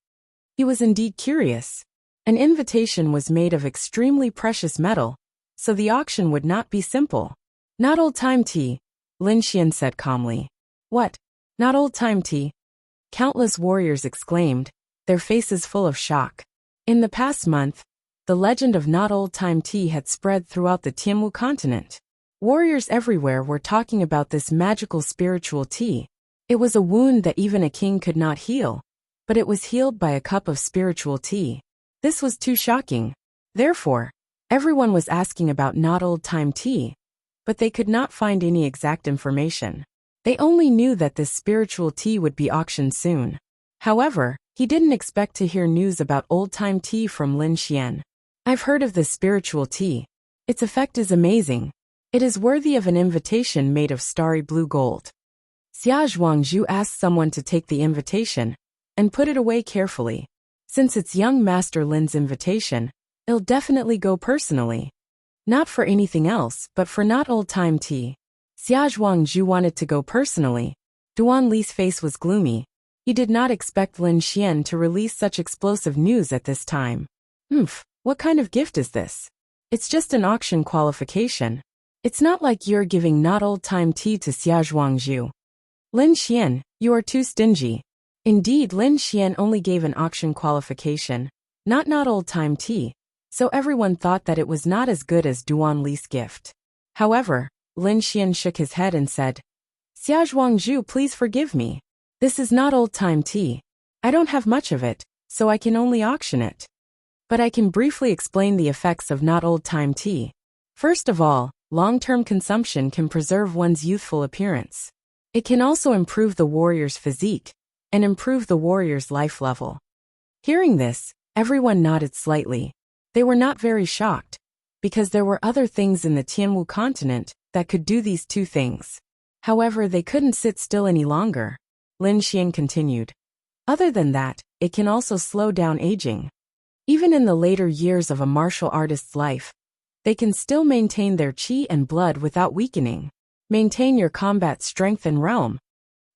He was indeed curious. An invitation was made of extremely precious metal, so the auction would not be simple. "Not old-time tea," Lin Xian said calmly. "What? Not old-time tea?" Countless warriors exclaimed, their faces full of shock. In the past month, the legend of not old-time tea had spread throughout the Tianwu continent. Warriors everywhere were talking about this magical spiritual tea. It was a wound that even a king could not heal, but it was healed by a cup of spiritual tea. This was too shocking. Therefore, everyone was asking about not old-time tea, but they could not find any exact information. They only knew that this spiritual tea would be auctioned soon. However, he didn't expect to hear news about old-time tea from Lin Xian. "I've heard of this spiritual tea. Its effect is amazing. It is worthy of an invitation made of starry blue gold." Xia Zhuangzhu asked someone to take the invitation and put it away carefully. Since it's young Master Lin's invitation, it'll definitely go personally. Not for anything else, but for not old-time tea. Xia Zhuangzhu wanted to go personally. Duan Li's face was gloomy. He did not expect Lin Xian to release such explosive news at this time. What kind of gift is this? It's just an auction qualification. It's not like you're giving not old-time tea to Xia Zhuangzhu. Lin Xian, you are too stingy. Indeed, Lin Xian only gave an auction qualification, not old-time tea, so everyone thought that it was not as good as Duan Li's gift. However, Lin Xian shook his head and said, "Xia Zhuangzhu, please forgive me. This is not old-time tea. I don't have much of it, so I can only auction it. But I can briefly explain the effects of not old-time tea. First of all, long-term consumption can preserve one's youthful appearance. It can also improve the warrior's physique and improve the warrior's life level." Hearing this, everyone nodded slightly. They were not very shocked, because there were other things in the Tianwu continent that could do these two things. However, they couldn't sit still any longer. Lin Xian continued. Other than that, it can also slow down aging. Even in the later years of a martial artist's life, they can still maintain their qi and blood without weakening. Maintain your combat strength and realm.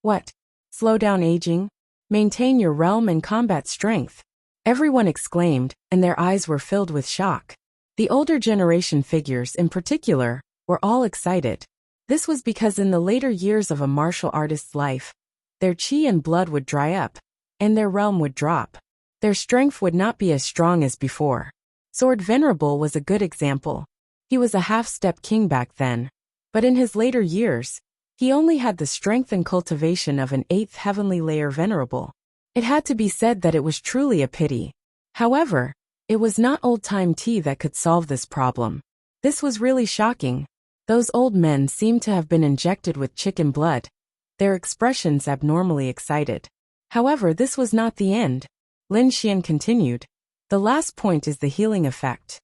What? Slow down aging? Maintain your realm and combat strength. Everyone exclaimed, and their eyes were filled with shock. The older generation figures, in particular, were all excited. This was because in the later years of a martial artist's life, their qi and blood would dry up, and their realm would drop. Their strength would not be as strong as before. Sword Venerable was a good example. He was a half-step king back then, but in his later years, he only had the strength and cultivation of an 8th heavenly layer Venerable. It had to be said that it was truly a pity. However, it was not old-time tea that could solve this problem. This was really shocking. Those old men seemed to have been injected with chicken blood, their expressions abnormally excited. However, this was not the end. Lin Xian continued. The last point is the healing effect.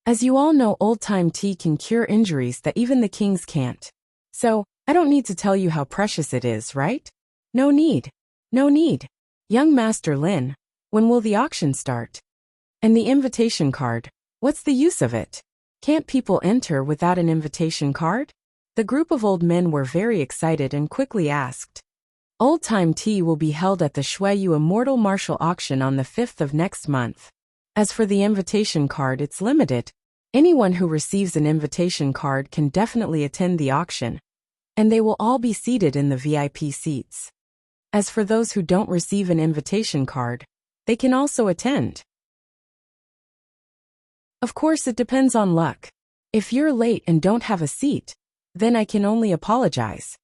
As you all know, old-time tea can cure injuries that even the kings can't. So, I don't need to tell you how precious it is, right? No need. No need. Young Master Lin, when will the auction start? And the invitation card, what's the use of it? Can't people enter without an invitation card? The group of old men were very excited and quickly asked. Old-time tea will be held at the Shuiyu Immortal Martial Auction on the 5th of next month. As for the invitation card, it's limited. Anyone who receives an invitation card can definitely attend the auction, and they will all be seated in the VIP seats. As for those who don't receive an invitation card, they can also attend. Of course, it depends on luck. If you're late and don't have a seat, then I can only apologize.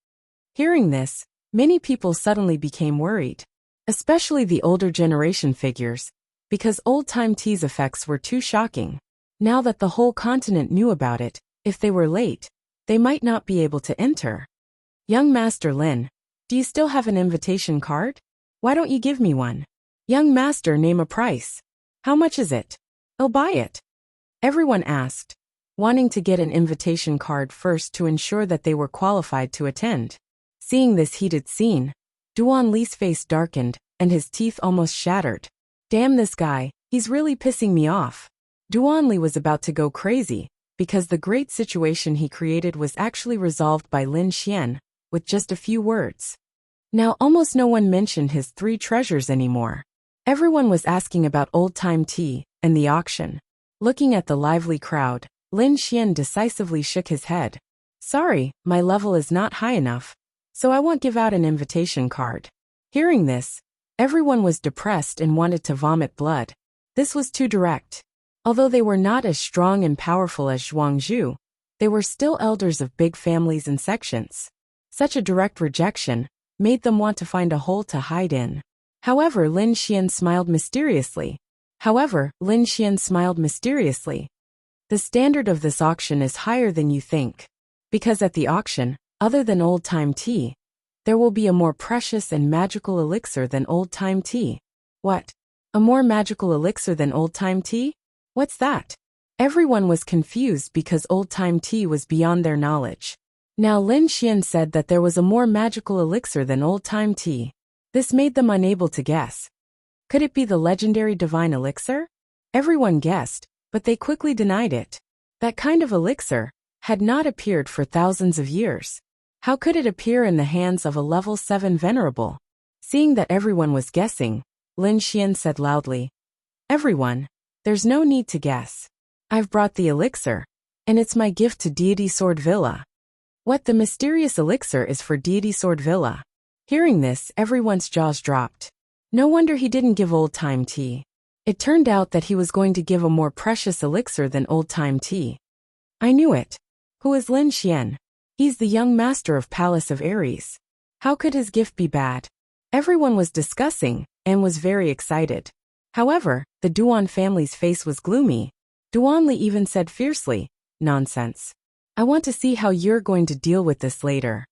Hearing this, many people suddenly became worried, especially the older generation figures, because old-time tea's effects were too shocking. Now that the whole continent knew about it, if they were late, they might not be able to enter. Young Master Lin, do you still have an invitation card? Why don't you give me one? Young Master, name a price. How much is it? I'll buy it. Everyone asked, wanting to get an invitation card first to ensure that they were qualified to attend. Seeing this heated scene, Duan Li's face darkened, and his teeth almost shattered. Damn this guy, he's really pissing me off. Duan Li was about to go crazy, because the great situation he created was actually resolved by Lin Xian, with just a few words. Now almost no one mentioned his 3 treasures anymore. Everyone was asking about old-time tea and the auction. Looking at the lively crowd, Lin Xian decisively shook his head. Sorry, my level is not high enough, so I won't give out an invitation card. Hearing this, everyone was depressed and wanted to vomit blood. This was too direct. Although they were not as strong and powerful as Zhuangzhu, they were still elders of big families and sections. Such a direct rejection made them want to find a hole to hide in. However, Lin Xian smiled mysteriously. The standard of this auction is higher than you think. Because at the auction, other than old-time tea, there will be a more precious and magical elixir than old-time tea. What? A more magical elixir than old-time tea? What's that? Everyone was confused because old-time tea was beyond their knowledge. Now Lin Xian said that there was a more magical elixir than old-time tea. This made them unable to guess. Could it be the legendary divine elixir? Everyone guessed, but they quickly denied it. That kind of elixir had not appeared for thousands of years. How could it appear in the hands of a level 7 venerable? Seeing that everyone was guessing, Lin Xian said loudly, "Everyone, there's no need to guess. I've brought the elixir, and it's my gift to Deity Sword Villa." What? The mysterious elixir is for Deity Sword Villa? Hearing this, everyone's jaws dropped. No wonder he didn't give old-time tea. It turned out that he was going to give a more precious elixir than old-time tea. I knew it. Who is Lin Xian? He's the young master of Palace of Aries. How could his gift be bad? Everyone was discussing and was very excited. However, the Duan family's face was gloomy. Duanli even said fiercely, "Nonsense. I want to see how you're going to deal with this later."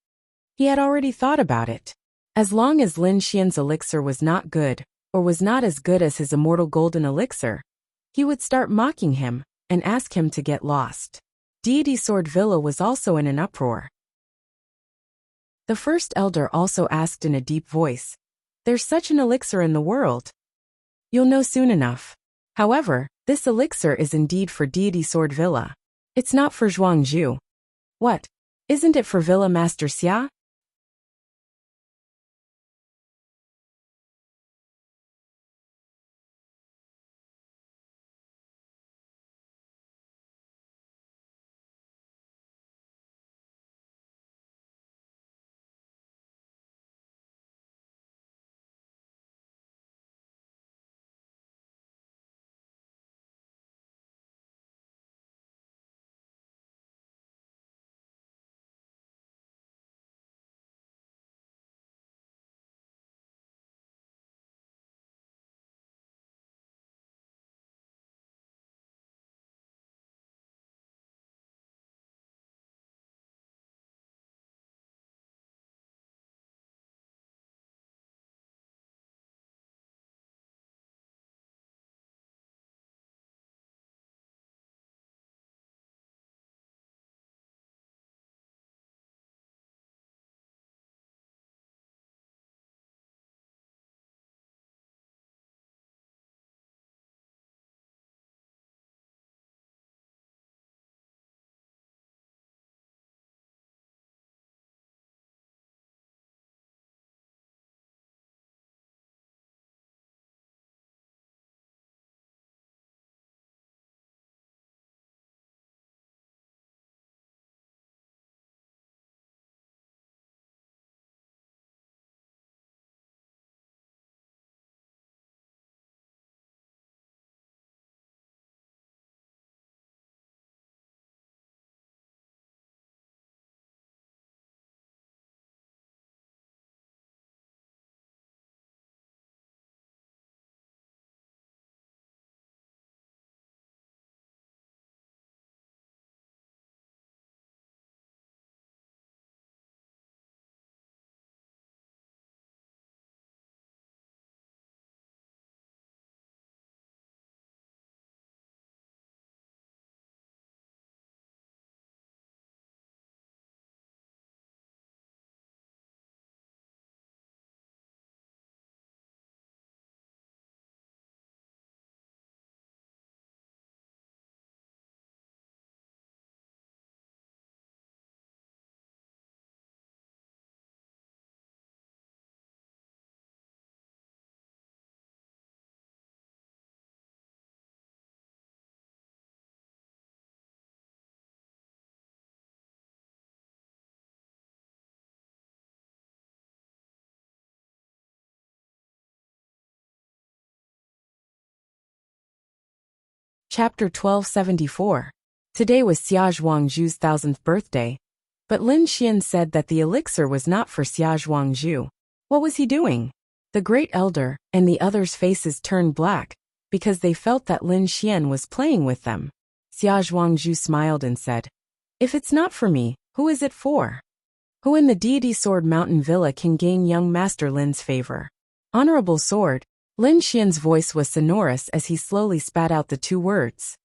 He had already thought about it. As long as Lin Xian's elixir was not good, or was not as good as his immortal golden elixir, he would start mocking him and ask him to get lost. Deity Sword Villa was also in an uproar. The first elder also asked in a deep voice, "There's such an elixir in the world. You'll know soon enough. However, this elixir is indeed for Deity Sword Villa. It's not for Zhuangzhu." What? Isn't it for Villa Master Xia? Chapter 1274. Today was Xia Zhuangzhu's 1000th birthday, but Lin Xian said that the elixir was not for Xia Zhuangzhu. What was he doing? The great elder and the others' faces turned black because they felt that Lin Xian was playing with them. Xia Zhuangzhu smiled and said, "If it's not for me, who is it for? Who in the Deity Sword Mountain Villa can gain young Master Lin's favor?" Honorable Sword. Lin Xian's voice was sonorous as he slowly spat out the two words.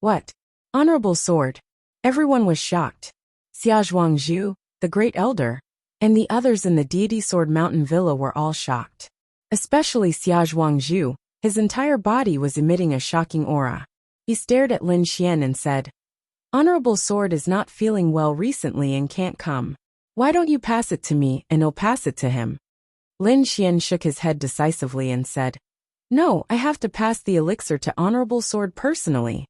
What? Honorable Sword. Everyone was shocked. Xia Zhuangzhu, the great elder, and the others in the Deity Sword Mountain Villa were all shocked. Especially Xia Zhuangzhu, his entire body was emitting a shocking aura. He stared at Lin Xian and said, "Honorable Sword is not feeling well recently and can't come. Why don't you pass it to me and I'll pass it to him?" Lin Xian shook his head decisively and said, "No, I have to pass the elixir to Honorable Sword personally.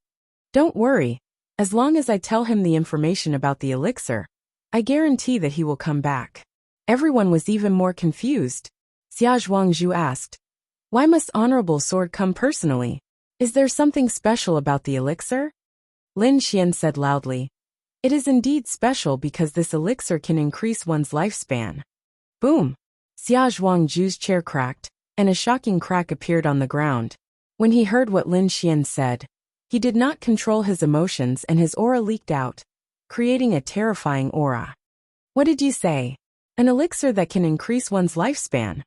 Don't worry, as long as I tell him the information about the elixir, I guarantee that he will come back." Everyone was even more confused. Xia Zhuangzhu asked, "Why must Honorable Sword come personally? Is there something special about the elixir?" Lin Xian said loudly, "It is indeed special because this elixir can increase one's lifespan." Boom! Xia Zhuangzhu's chair cracked, and a shocking crack appeared on the ground. When he heard what Lin Xian said, he did not control his emotions and his aura leaked out, creating a terrifying aura. "What did you say? An elixir that can increase one's lifespan?"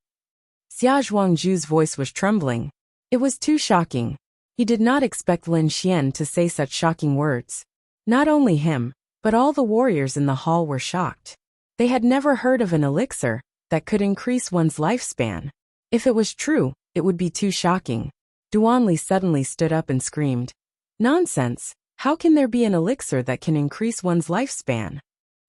Xia Zhuangzhu's voice was trembling. It was too shocking. He did not expect Lin Xian to say such shocking words. Not only him, but all the warriors in the hall were shocked. They had never heard of an elixir that could increase one's lifespan. If it was true, it would be too shocking. Duanli suddenly stood up and screamed, "Nonsense! How can there be an elixir that can increase one's lifespan?"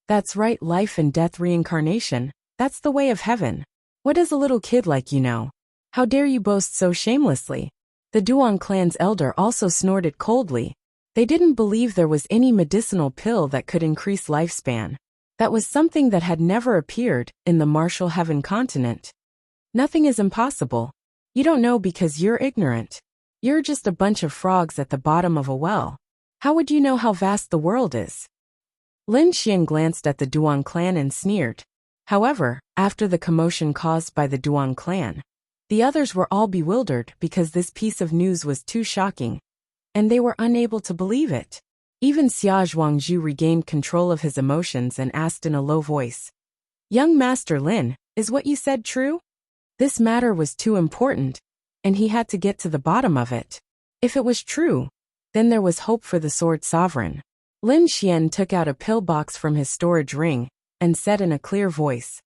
"That's right, life and death reincarnation, that's the way of heaven. What does a little kid like you know? How dare you boast so shamelessly?" The Duan clan's elder also snorted coldly. They didn't believe there was any medicinal pill that could increase lifespan. That was something that had never appeared in the martial heaven continent. Nothing is impossible. You don't know because you're ignorant. You're just a bunch of frogs at the bottom of a well. How would you know how vast the world is? Lin Xian glanced at the Duan clan and sneered. However, after the commotion caused by the Duan clan, the others were all bewildered because this piece of news was too shocking, and they were unable to believe it. Even Xia Zhuangzhu regained control of his emotions and asked in a low voice, "Young Master Lin, is what you said true?" This matter was too important, and he had to get to the bottom of it. If it was true, then there was hope for the Sword Sovereign. Lin Xian took out a pill box from his storage ring and said in a clear voice,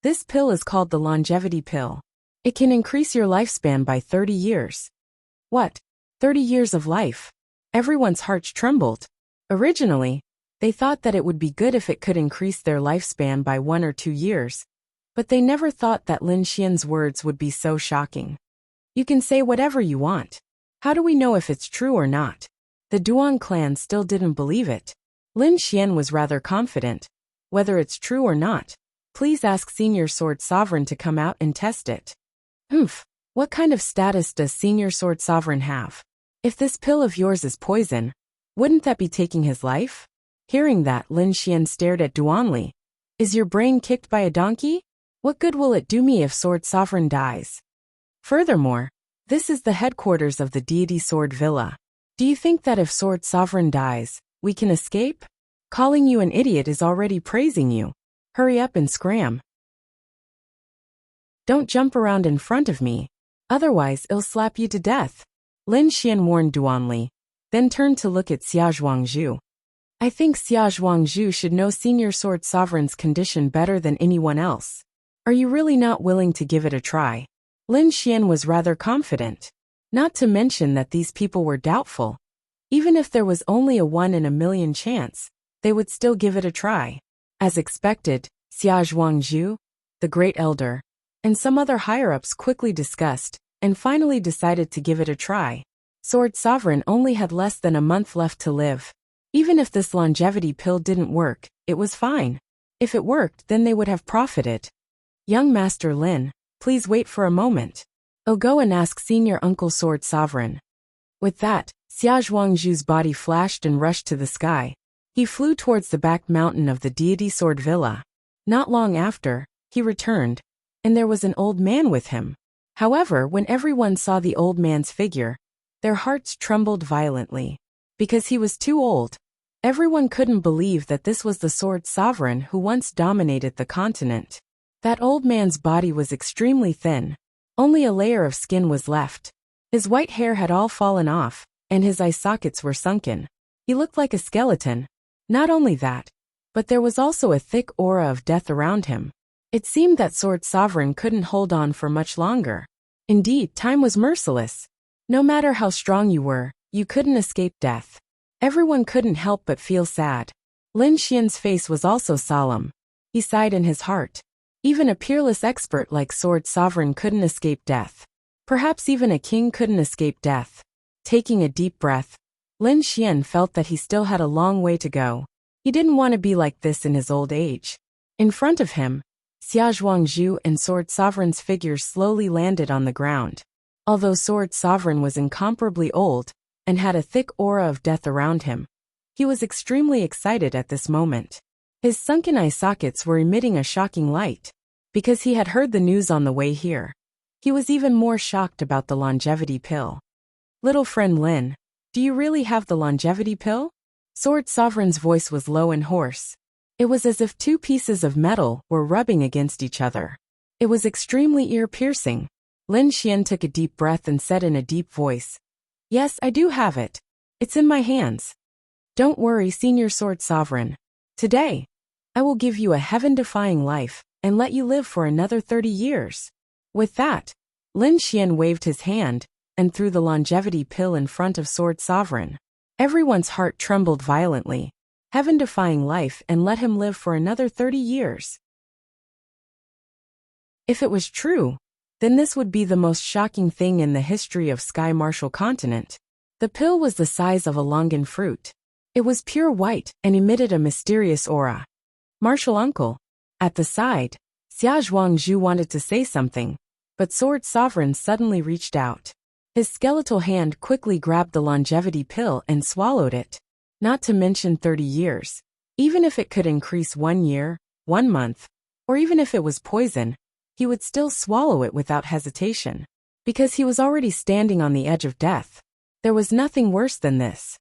"This pill is called the longevity pill. It can increase your lifespan by 30 years. What? 30 years of life? Everyone's hearts trembled. Originally, they thought that it would be good if it could increase their lifespan by 1 or 2 years, but they never thought that Lin Xian's words would be so shocking. "You can say whatever you want. How do we know if it's true or not?" The Duan clan still didn't believe it. Lin Xian was rather confident. "Whether it's true or not, please ask Senior Sword Sovereign to come out and test it." "Humph, what kind of status does Senior Sword Sovereign have? If this pill of yours is poison, wouldn't that be taking his life?" Hearing that, Lin Xian stared at Duanli. "Is your brain kicked by a donkey? What good will it do me if Sword Sovereign dies? Furthermore, this is the headquarters of the Deity Sword Villa. Do you think that if Sword Sovereign dies, we can escape? Calling you an idiot is already praising you. Hurry up and scram. Don't jump around in front of me, otherwise I'll slap you to death." Lin Xian warned Duanli, then turned to look at Xia Zhuangzhu. "I think Xia Zhuangzhu should know Senior Sword Sovereign's condition better than anyone else. Are you really not willing to give it a try?" Lin Xian was rather confident. Not to mention that these people were doubtful. Even if there was only a 1 in a million chance, they would still give it a try. As expected, Xia Zhuangzhu, the great elder, and some other higher-ups quickly discussed and finally decided to give it a try. Sword Sovereign only had less than a month left to live. Even if this longevity pill didn't work, it was fine. If it worked, then they would have profited. "Young Master Lin, please wait for a moment. I'll go and ask Senior Uncle Sword Sovereign." With that, Xia Zhuangzhu's body flashed and rushed to the sky. He flew towards the back mountain of the deity sword villa. Not long after, he returned, and there was an old man with him. However, when everyone saw the old man's figure, their hearts trembled violently. Because he was too old, everyone couldn't believe that this was the sword sovereign who once dominated the continent. That old man's body was extremely thin. Only a layer of skin was left. His white hair had all fallen off, and his eye sockets were sunken. He looked like a skeleton. Not only that, but there was also a thick aura of death around him. It seemed that Sword Sovereign couldn't hold on for much longer. Indeed, time was merciless. No matter how strong you were, you couldn't escape death. Everyone couldn't help but feel sad. Lin Xian's face was also solemn. He sighed in his heart. Even a peerless expert like Sword Sovereign couldn't escape death. Perhaps even a king couldn't escape death. Taking a deep breath, Lin Xian felt that he still had a long way to go. He didn't want to be like this in his old age. In front of him, Xia Zhuangzhu and Sword Sovereign's figures slowly landed on the ground. Although Sword Sovereign was incomparably old and had a thick aura of death around him, he was extremely excited at this moment. His sunken eye sockets were emitting a shocking light. Because he had heard the news on the way here, he was even more shocked about the longevity pill. Little friend Lin, do you really have the longevity pill? Sword Sovereign's voice was low and hoarse. It was as if two pieces of metal were rubbing against each other. It was extremely ear-piercing. Lin Xian took a deep breath and said in a deep voice, "Yes, I do have it. It's in my hands. Don't worry, Senior Sword Sovereign. Today, I will give you a heaven-defying life and let you live for another 30 years. With that, Lin Xian waved his hand and threw the longevity pill in front of Sword Sovereign. Everyone's heart trembled violently. Heaven-defying life and let him live for another 30 years. If it was true, then this would be the most shocking thing in the history of Sky Martial Continent. The pill was the size of a longan fruit. It was pure white and emitted a mysterious aura. Martial Uncle. At the side, Xia Zhuangzhu wanted to say something, but Sword Sovereign suddenly reached out. His skeletal hand quickly grabbed the longevity pill and swallowed it. Not to mention 30 years. Even if it could increase 1 year, 1 month, or even if it was poison, he would still swallow it without hesitation. Because he was already standing on the edge of death. There was nothing worse than this.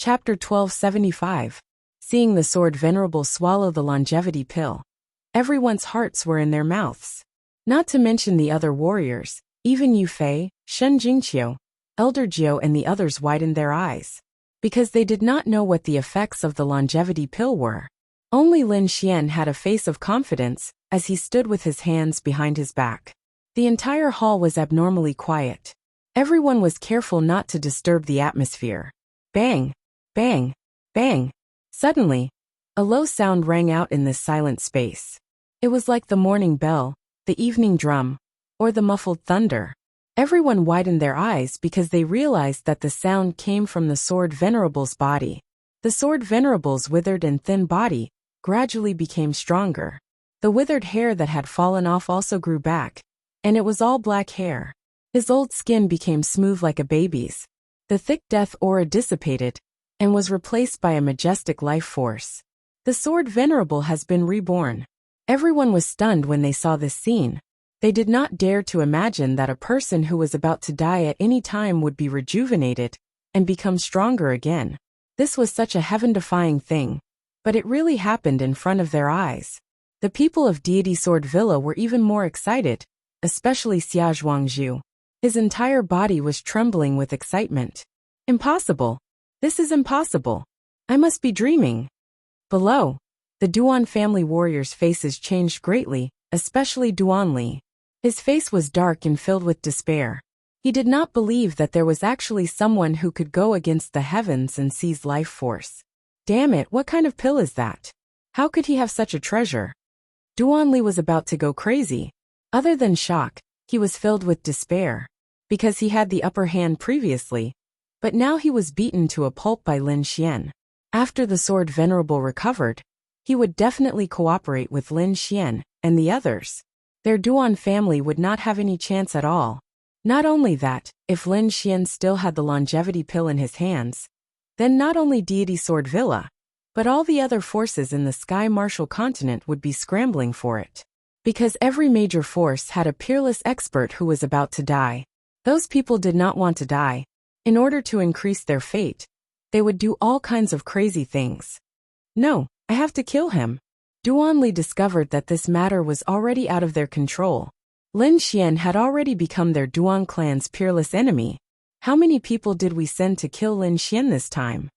Chapter 1275. Seeing the Sword Venerable swallow the longevity pill. Everyone's hearts were in their mouths. Not to mention the other warriors, even Yu Fei, Shen Jingqiu, Elder Jiu and the others widened their eyes. Because they did not know what the effects of the longevity pill were. Only Lin Xian had a face of confidence, as he stood with his hands behind his back. The entire hall was abnormally quiet. Everyone was careful not to disturb the atmosphere. Bang! Bang! Bang! Suddenly, a low sound rang out in this silent space. It was like the morning bell, the evening drum, or the muffled thunder. Everyone widened their eyes because they realized that the sound came from the Sword Venerable's body. The Sword Venerable's withered and thin body gradually became stronger. The withered hair that had fallen off also grew back, and it was all black hair. His old skin became smooth like a baby's. The thick death aura dissipated, and was replaced by a majestic life force. The Sword Venerable has been reborn. Everyone was stunned when they saw this scene. They did not dare to imagine that a person who was about to die at any time would be rejuvenated and become stronger again. This was such a heaven-defying thing, but it really happened in front of their eyes. The people of Deity Sword Villa were even more excited, especially Xia Zhuangzhu. His entire body was trembling with excitement. Impossible! This is impossible! I must be dreaming! Below, the Duan family warriors' faces changed greatly, especially Duan Li. His face was dark and filled with despair. He did not believe that there was actually someone who could go against the heavens and seize life force. Damn it, what kind of pill is that? How could he have such a treasure? Duan Li was about to go crazy. Other than shock, he was filled with despair. Because he had the upper hand previously, but now he was beaten to a pulp by Lin Xian. After the Sword Venerable recovered, he would definitely cooperate with Lin Xian and the others. Their Duan family would not have any chance at all. Not only that, if Lin Xian still had the longevity pill in his hands, then not only Deity Sword Villa, but all the other forces in the Sky Martial continent would be scrambling for it. Because every major force had a peerless expert who was about to die. Those people did not want to die. In order to increase their fate, they would do all kinds of crazy things. No, I have to kill him. Duan Li discovered that this matter was already out of their control. Lin Xian had already become their Duan clan's peerless enemy. How many people did we send to kill Lin Xian this time?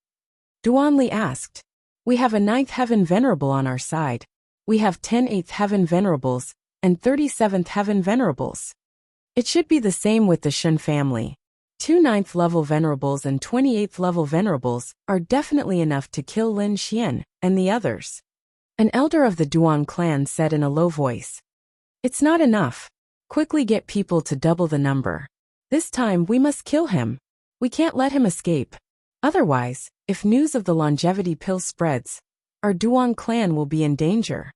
Duan Li asked. We have a 9th Heaven Venerable on our side. We have 10 8th Heaven Venerables, and 37th Heaven Venerables. It should be the same with the Shen family. 2 9th level Venerables and 28th level Venerables are definitely enough to kill Lin Xian and the others. An elder of the Duan clan said in a low voice. It's not enough. Quickly get people to double the number. This time we must kill him. We can't let him escape. Otherwise, if news of the longevity pill spreads, our Duan clan will be in danger.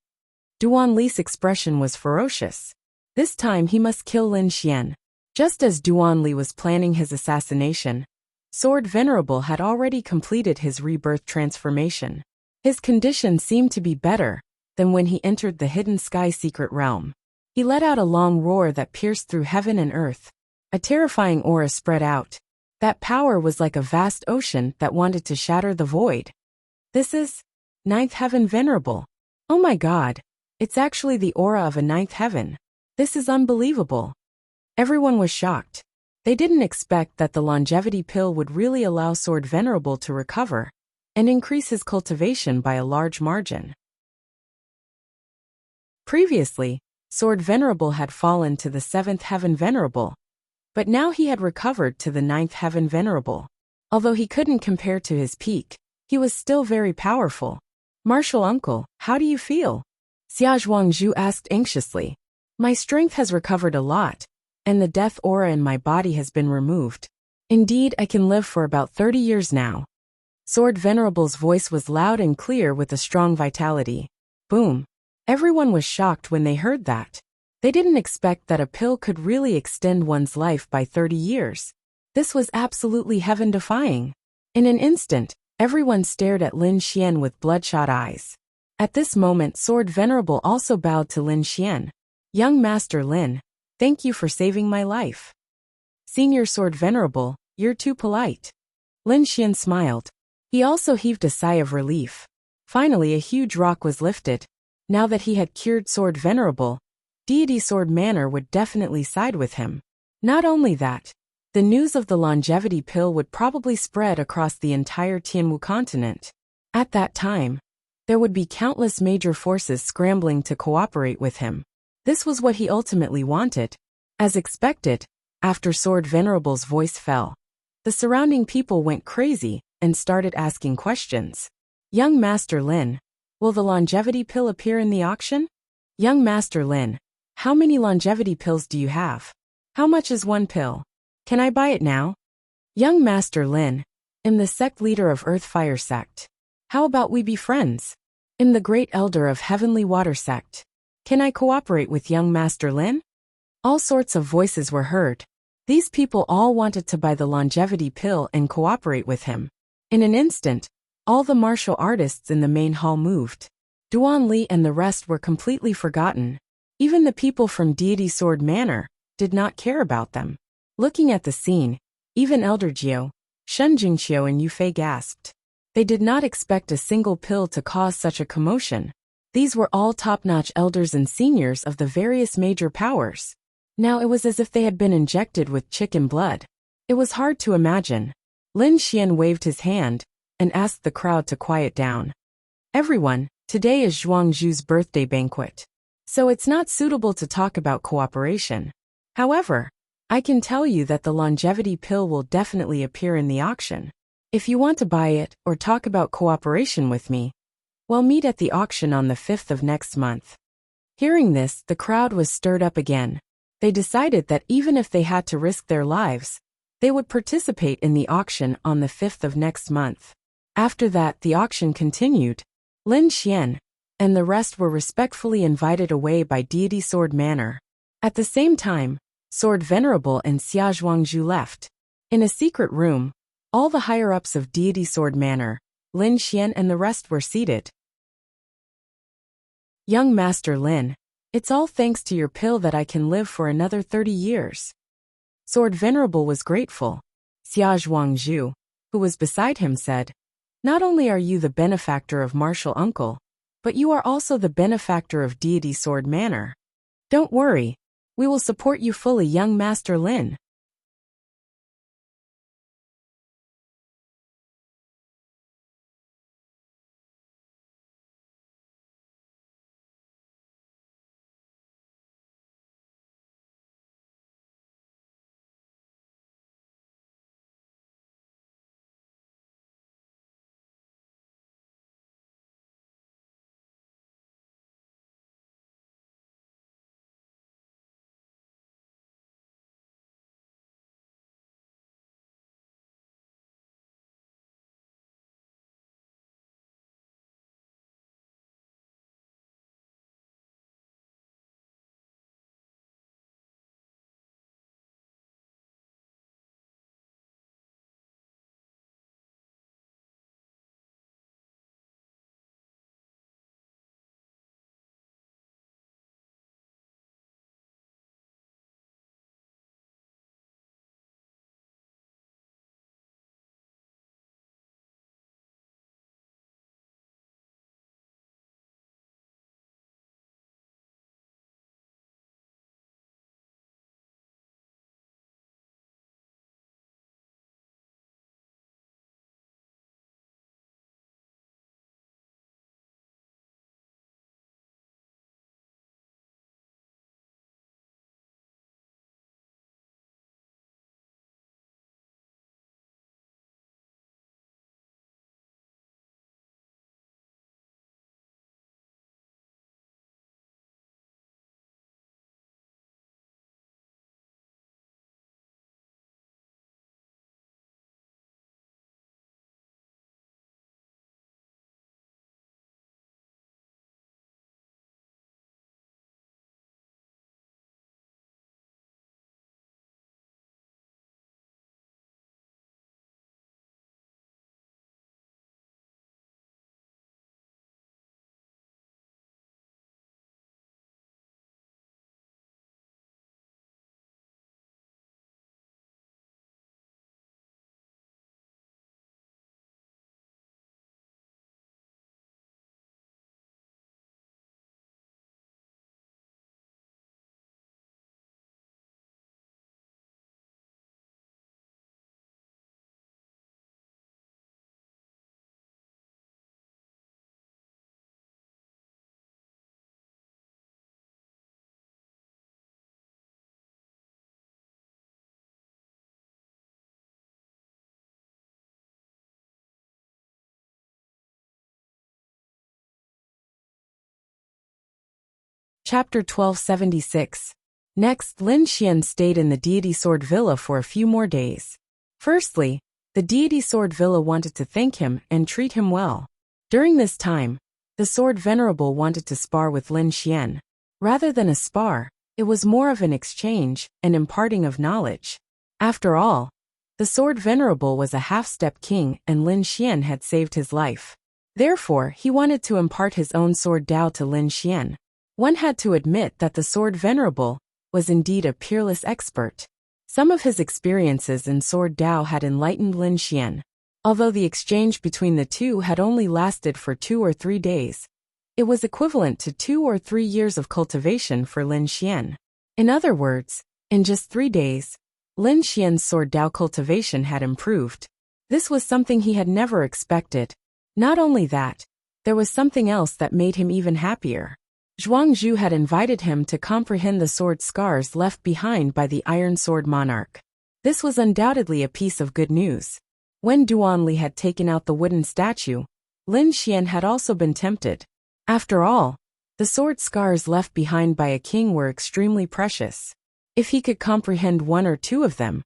Duan Li's expression was ferocious. This time he must kill Lin Xian. Just as Duan Li was planning his assassination, Sword Venerable had already completed his rebirth transformation. His condition seemed to be better than when he entered the hidden sky secret realm. He let out a long roar that pierced through heaven and earth. A terrifying aura spread out. That power was like a vast ocean that wanted to shatter the void. This is 9th Heaven Venerable. Oh my god, it's actually the aura of a 9th heaven. This is unbelievable. Everyone was shocked. They didn't expect that the longevity pill would really allow Sword Venerable to recover and increase his cultivation by a large margin. Previously, Sword Venerable had fallen to the 7th Heaven Venerable, but now he had recovered to the 9th Heaven Venerable. Although he couldn't compare to his peak, he was still very powerful. Martial uncle, how do you feel? Xia Zhuangzhu asked anxiously. My strength has recovered a lot, and the death aura in my body has been removed. Indeed, I can live for about 30 years now. Sword Venerable's voice was loud and clear with a strong vitality. Boom. Everyone was shocked when they heard that. They didn't expect that a pill could really extend one's life by 30 years. This was absolutely heaven-defying. In an instant, everyone stared at Lin Xian with bloodshot eyes. At this moment, Sword Venerable also bowed to Lin Xian. Young Master Lin, thank you for saving my life. Senior Sword Venerable, you're too polite. Lin Xian smiled. He also heaved a sigh of relief. Finally, a huge rock was lifted. Now that he had cured Sword Venerable, Deity Sword Manor would definitely side with him. Not only that, the news of the longevity pill would probably spread across the entire Tianwu continent. At that time, there would be countless major forces scrambling to cooperate with him. This was what he ultimately wanted. As expected, after Sword Venerable's voice fell, the surrounding people went crazy and started asking questions. Young Master Lin, will the longevity pill appear in the auction? Young Master Lin, how many longevity pills do you have? How much is one pill? Can I buy it now? Young Master Lin, I'm the sect leader of Earthfire sect. How about we be friends? I'm the great elder of Heavenly Water sect. Can I cooperate with young Master Lin? All sorts of voices were heard. These people all wanted to buy the longevity pill and cooperate with him. In an instant, all the martial artists in the main hall moved. Duan Li and the rest were completely forgotten. Even the people from Deity Sword Manor did not care about them. Looking at the scene, even Elder Jiu, Shen Jingqiu and Yufei gasped. They did not expect a single pill to cause such a commotion. These were all top-notch elders and seniors of the various major powers. Now it was as if they had been injected with chicken blood. It was hard to imagine. Lin Xian waved his hand and asked the crowd to quiet down. Everyone, today is Zhuang Zhu's birthday banquet, so it's not suitable to talk about cooperation. However, I can tell you that the longevity pill will definitely appear in the auction. If you want to buy it or talk about cooperation with me, we'll meet at the auction on the 5th of next month. Hearing this, the crowd was stirred up again. They decided that even if they had to risk their lives, they would participate in the auction on the 5th of next month. After that, the auction continued. Lin Xian and the rest were respectfully invited away by Deity Sword Manor. At the same time, Sword Venerable and Xia Zhuangzhu left. In a secret room, all the higher-ups of Deity Sword Manor, Lin Xian and the rest were seated. Young Master Lin, it's all thanks to your pill that I can live for another 30 years. Sword Venerable was grateful. Xia Zhuangzhu, who was beside him, said, not only are you the benefactor of Martial Uncle, but you are also the benefactor of Deity Sword Manor. Don't worry, we will support you fully, young Master Lin. Chapter 1276. Next, Lin Xian stayed in the deity sword villa for a few more days. Firstly, the deity sword villa wanted to thank him and treat him well. During this time, the sword venerable wanted to spar with Lin Xian. Rather than a spar, it was more of an exchange, an imparting of knowledge. After all, the sword venerable was a half-step king and Lin Xian had saved his life. Therefore, he wanted to impart his own sword Dao to Lin Xian. One had to admit that the sword venerable was indeed a peerless expert. Some of his experiences in sword Dao had enlightened Lin Xian. Although the exchange between the two had only lasted for 2 or 3 days, it was equivalent to 2 or 3 years of cultivation for Lin Xian. In other words, in just 3 days, Lin Xian's sword Dao cultivation had improved. This was something he had never expected. Not only that, there was something else that made him even happier. Zhuangzhu had invited him to comprehend the sword scars left behind by the Iron Sword Monarch. This was undoubtedly a piece of good news. When Duanli had taken out the wooden statue, Lin Xian had also been tempted. After all, the sword scars left behind by a king were extremely precious. If he could comprehend 1 or 2 of them,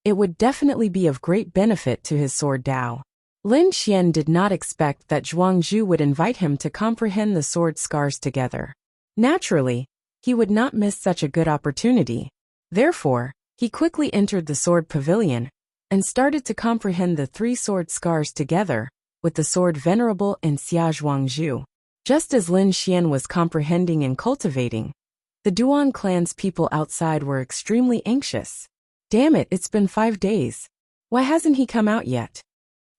it would definitely be of great benefit to his sword Dao. Lin Xian did not expect that Zhuangzhu would invite him to comprehend the sword scars together. Naturally, he would not miss such a good opportunity. Therefore, he quickly entered the sword pavilion and started to comprehend the 3 sword scars together with the sword venerable and Xia Zhuangzhu. Just as Lin Xian was comprehending and cultivating, the Duan clan's people outside were extremely anxious. Damn it, it's been 5 days. Why hasn't he come out yet?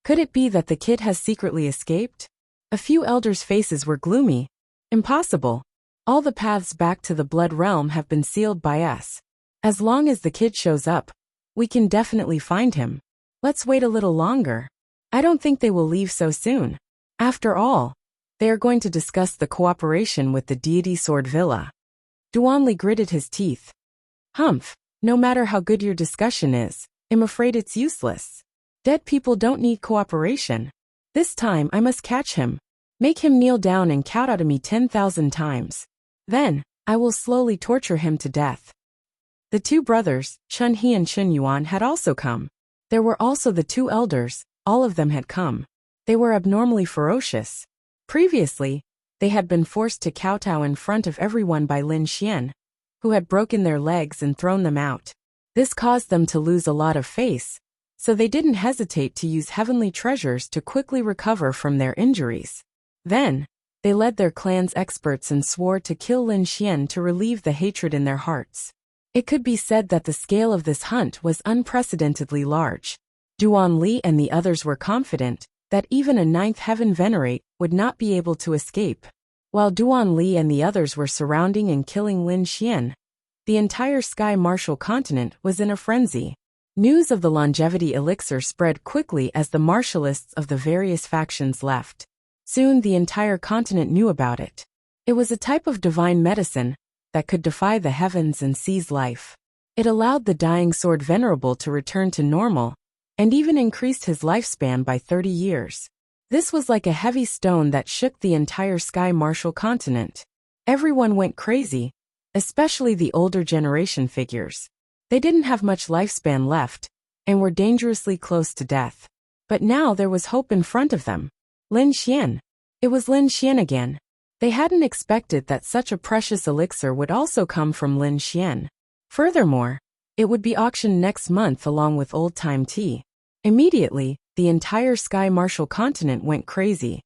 Could it be that the kid has secretly escaped? A few elders' faces were gloomy. Impossible. All the paths back to the Blood Realm have been sealed by us. As long as the kid shows up, we can definitely find him. Let's wait a little longer. I don't think they will leave so soon. After all, they are going to discuss the cooperation with the deity sword villa. Duanli gritted his teeth. Humph, no matter how good your discussion is, I'm afraid it's useless. Dead people don't need cooperation. This time I must catch him. Make him kneel down and kowtow to me 10,000 times. Then, I will slowly torture him to death. The 2 brothers, Chun He and Chun Yuan, had also come. There were also the 2 elders, all of them had come. They were abnormally ferocious. Previously, they had been forced to kowtow in front of everyone by Lin Xian, who had broken their legs and thrown them out. This caused them to lose a lot of face, so they didn't hesitate to use heavenly treasures to quickly recover from their injuries. Then, they led their clan's experts and swore to kill Lin Xian to relieve the hatred in their hearts. It could be said that the scale of this hunt was unprecedentedly large. Duanli and the others were confident that even a 9th heaven venerate would not be able to escape. While Duanli and the others were surrounding and killing Lin Xian, the entire Sky Martial continent was in a frenzy. News of the longevity elixir spread quickly as the martialists of the various factions left. Soon the entire continent knew about it. It was a type of divine medicine that could defy the heavens and seize life. It allowed the dying sword venerable to return to normal, and even increased his lifespan by 30 years. This was like a heavy stone that shook the entire Sky Martial continent. Everyone went crazy, especially the older generation figures. They didn't have much lifespan left, and were dangerously close to death. But now there was hope in front of them. Lin Xian. It was Lin Xian again. They hadn't expected that such a precious elixir would also come from Lin Xian. Furthermore, it would be auctioned next month along with old-time tea. Immediately, the entire Sky Martial continent went crazy.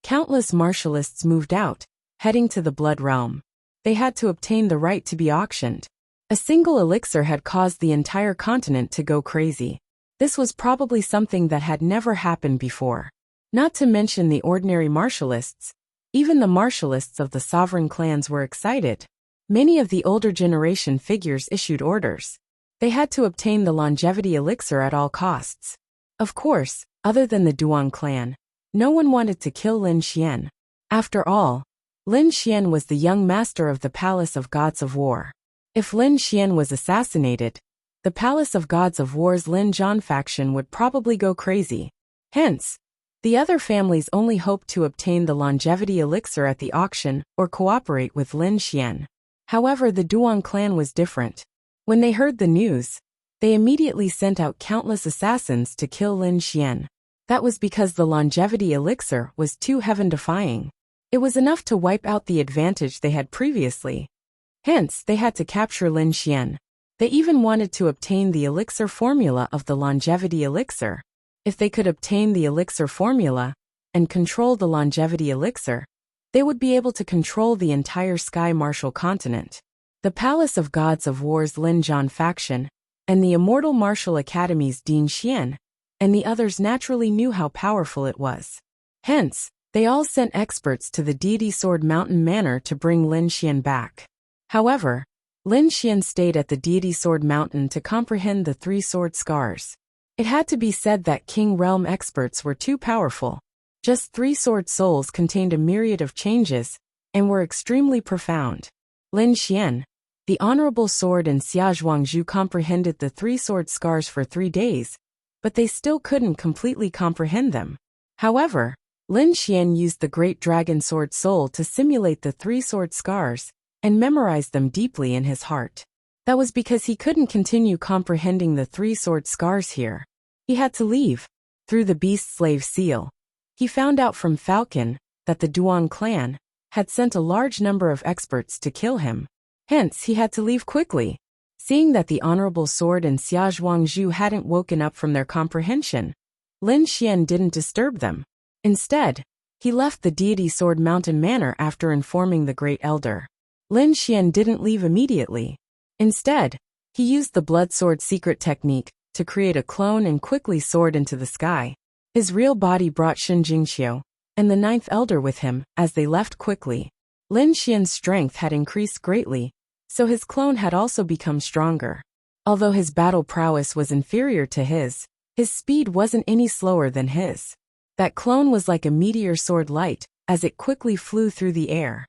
Countless martialists moved out, heading to the Blood Realm. They had to obtain the right to be auctioned. A single elixir had caused the entire continent to go crazy. This was probably something that had never happened before. Not to mention the ordinary martialists, even the martialists of the sovereign clans were excited. Many of the older generation figures issued orders. They had to obtain the longevity elixir at all costs. Of course, other than the Duan clan, no one wanted to kill Lin Xian. After all, Lin Xian was the young master of the Palace of Gods of War. If Lin Xian was assassinated, the Palace of Gods of War's Lin Zhan faction would probably go crazy. Hence, The other families only hoped to obtain the longevity elixir at the auction or cooperate with Lin Xian. However, the Duan clan was different. When they heard the news, they immediately sent out countless assassins to kill Lin Xian. That was because the longevity elixir was too heaven-defying. It was enough to wipe out the advantage they had previously. Hence, they had to capture Lin Xian. They even wanted to obtain the elixir formula of the longevity elixir. If they could obtain the elixir formula and control the longevity elixir, they would be able to control the entire Sky Martial continent. The Palace of Gods of War's Lin Zhan faction and the Immortal Martial Academy's Ding Xian and the others naturally knew how powerful it was. Hence, they all sent experts to the Deity Sword Mountain Manor to bring Lin Xian back. However, Lin Xian stayed at the Deity Sword Mountain to comprehend the three sword scars. It had to be said that King Realm experts were too powerful. Just three sword souls contained a myriad of changes and were extremely profound. Lin Xian, the Honorable Sword, and Xia Zhuangzhu comprehended the three sword scars for 3 days, but they still couldn't completely comprehend them. However, Lin Xian used the Great Dragon Sword Soul to simulate the three sword scars and memorized them deeply in his heart. That was because he couldn't continue comprehending the three sword scars here. He had to leave. Through the Beast Slave Seal, he found out from Falcon that the Duan clan had sent a large number of experts to kill him. Hence, he had to leave quickly. Seeing that the Honorable Sword and Xia Zhuangzhu hadn't woken up from their comprehension, Lin Xian didn't disturb them. Instead, he left the Deity Sword Mountain Manor after informing the Great Elder. Lin Xian didn't leave immediately. Instead, he used the Blood Sword secret technique to create a clone and quickly soared into the sky. His real body brought Shen Jingxiu and the Ninth Elder with him as they left quickly. Lin Xian's strength had increased greatly, so his clone had also become stronger. Although his battle prowess was inferior to his speed wasn't any slower than his. That clone was like a meteor sword light as it quickly flew through the air.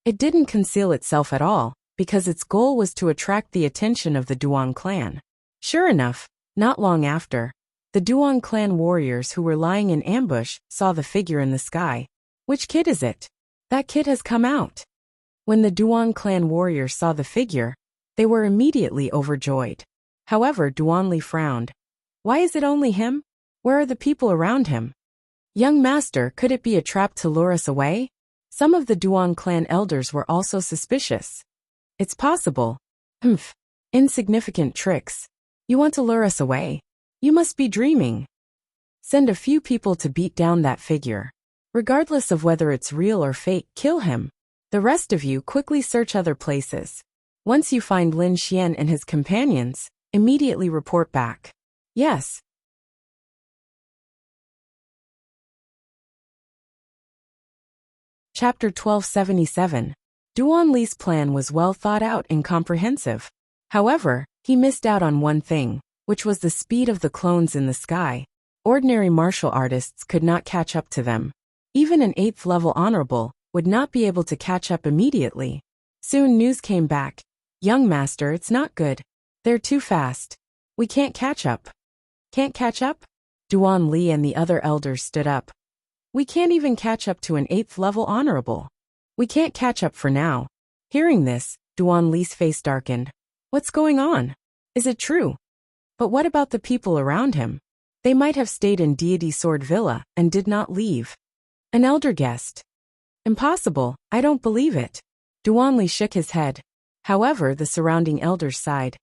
It didn't conceal itself at all, because its goal was to attract the attention of the Duan clan. Sure enough, not long after, the Duan clan warriors who were lying in ambush saw the figure in the sky. Which kid is it? That kid has come out. When the Duan clan warriors saw the figure, they were immediately overjoyed. However, Duanli frowned. Why is it only him? Where are the people around him? Young master, could it be a trap to lure us away? Some of the Duan clan elders were also suspicious. It's possible. Insignificant tricks. You want to lure us away? You must be dreaming. Send a few people to beat down that figure. Regardless of whether it's real or fake, kill him. The rest of you quickly search other places. Once you find Lin Xian and his companions, immediately report back. Yes. Chapter 1277. Duanli's plan was well thought out and comprehensive. However, he missed out on one thing, which was the speed of the clones in the sky. Ordinary martial artists could not catch up to them. Even an 8th level honorable would not be able to catch up immediately. Soon news came back. Young master, it's not good. They're too fast. We can't catch up. Can't catch up? Duan Li and the other elders stood up. We can't even catch up to an 8th level honorable. We can't catch up for now. Hearing this, Duan Li's face darkened. What's going on? Is it true? But what about the people around him? They might have stayed in Deity Sword Villa and did not leave. An elder guessed. Impossible, I don't believe it. Duan Li shook his head. However, the surrounding elders sighed.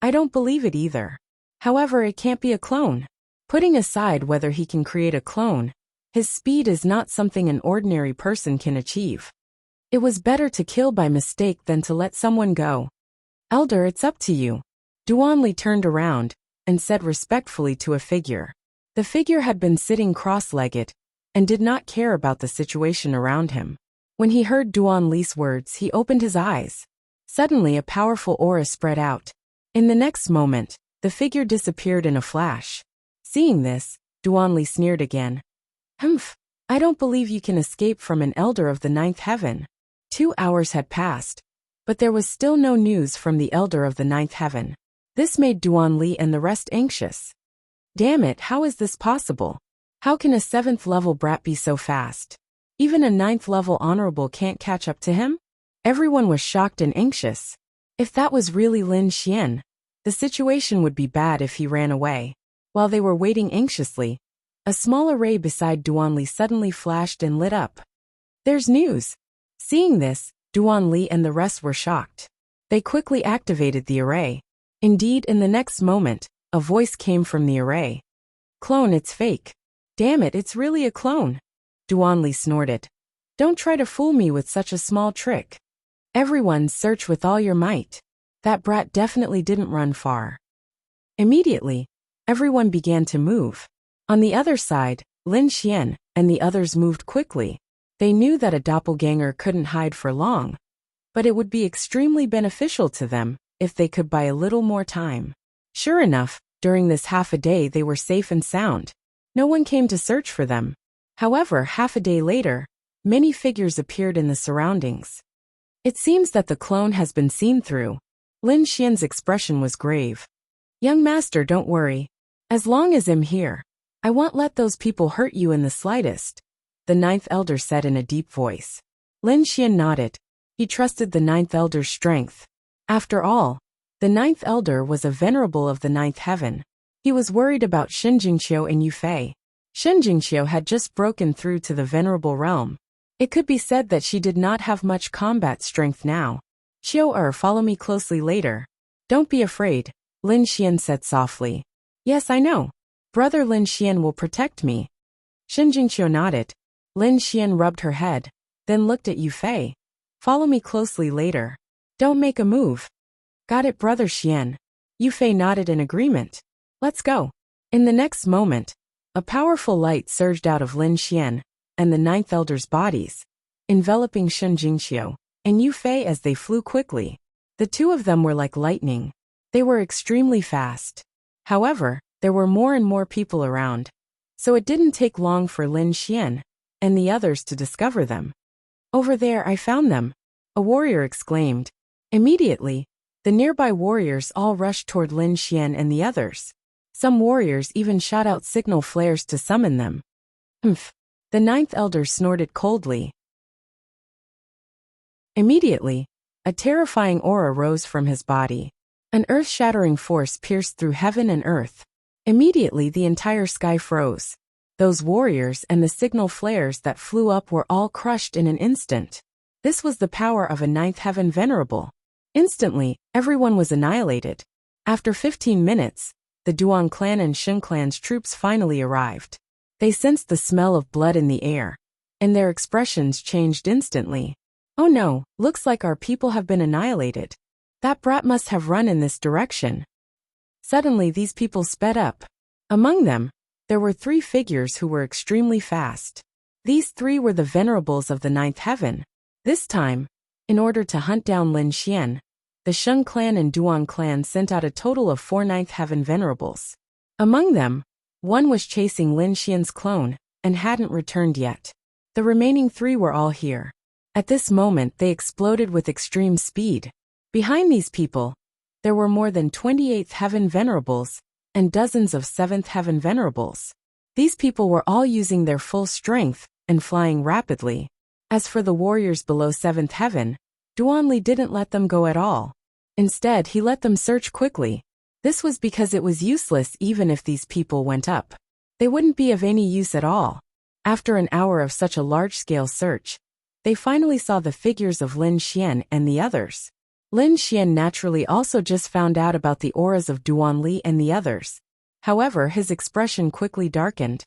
I don't believe it either. However, it can't be a clone. Putting aside whether he can create a clone, his speed is not something an ordinary person can achieve. It was better to kill by mistake than to let someone go. Elder, it's up to you. Duan Li turned around and said respectfully to a figure. The figure had been sitting cross-legged and did not care about the situation around him. When he heard Duan Li's words, he opened his eyes. Suddenly, a powerful aura spread out. In the next moment, the figure disappeared in a flash. Seeing this, Duan Li sneered again. I don't believe you can escape from an elder of the 9th heaven. 2 hours had passed, but there was still no news from the elder of the 9th heaven. This made Duan Li and the rest anxious. Damn it, how is this possible? How can a 7th level brat be so fast? Even a 9th level honorable can't catch up to him? Everyone was shocked and anxious. If that was really Lin Xian, the situation would be bad if he ran away. While they were waiting anxiously, a small array beside Duanli suddenly flashed and lit up. There's news! Seeing this, Duanli and the rest were shocked. They quickly activated the array. Indeed, in the next moment, a voice came from the array. Clone, it's fake. Damn it, it's really a clone. Duanli snorted. Don't try to fool me with such a small trick. Everyone search with all your might. That brat definitely didn't run far. Immediately, everyone began to move. On the other side, Lin Xian and the others moved quickly. They knew that a doppelganger couldn't hide for long, but it would be extremely beneficial to them if they could buy a little more time. Sure enough, during this half a day they were safe and sound. No one came to search for them. However, half a day later, many figures appeared in the surroundings. It seems that the clone has been seen through. Lin Xian's expression was grave. Young master, don't worry. As long as I'm here, I won't let those people hurt you in the slightest, the 9th elder said in a deep voice. Lin Xian nodded. He trusted the 9th elder's strength. After all, the 9th elder was a venerable of the 9th heaven. He was worried about Shen Jingqiu and Yu Fei. Shen Jingqiu had just broken through to the venerable realm. It could be said that she did not have much combat strength now. Qiu follow me closely later. Don't be afraid, Lin Xian said softly. Yes, I know. Brother Lin Xian will protect me. Shen Jingqiu nodded. Lin Xian rubbed her head, then looked at Yu Fei. Follow me closely later. Don't make a move. Got it, Brother Xian. Yu Fei nodded in agreement. Let's go. In the next moment, a powerful light surged out of Lin Xian and the 9th elder's bodies, enveloping Shen Jingqiu and Yu Fei as they flew quickly. The two of them were like lightning. They were extremely fast. However, there were more and more people around, so it didn't take long for Lin Xian and the others to discover them. Over there, I found them, a warrior exclaimed. Immediately, the nearby warriors all rushed toward Lin Xian and the others. Some warriors even shot out signal flares to summon them. Humph! The 9th elder snorted coldly. Immediately, a terrifying aura rose from his body. An earth-shattering force pierced through heaven and earth. Immediately the entire sky froze. Those warriors and the signal flares that flew up were all crushed in an instant. This was the power of a 9th heaven venerable. Instantly, everyone was annihilated. After 15 minutes, the Duan clan and Shen clan's troops finally arrived. They sensed the smell of blood in the air, and their expressions changed instantly. Oh no, looks like our people have been annihilated. That brat must have run in this direction. Suddenly these people sped up. Among them, there were 3 figures who were extremely fast. These 3 were the venerables of the 9th heaven. This time, in order to hunt down Lin Xian, the Sheng clan and Duan clan sent out a total of 4 9th heaven venerables. Among them, one was chasing Lin Xian's clone and hadn't returned yet. The remaining 3 were all here. At this moment they exploded with extreme speed. Behind these people, there were more than 28th heaven venerables and dozens of 7th heaven venerables. These people were all using their full strength and flying rapidly. As for the warriors below 7th heaven, Duanli didn't let them go at all. Instead, he let them search quickly. This was because it was useless even if these people went up. They wouldn't be of any use at all. After an hour of such a large-scale search, they finally saw the figures of Lin Xian and the others. Lin Xian naturally also just found out about the auras of Duanli and the others. However, his expression quickly darkened.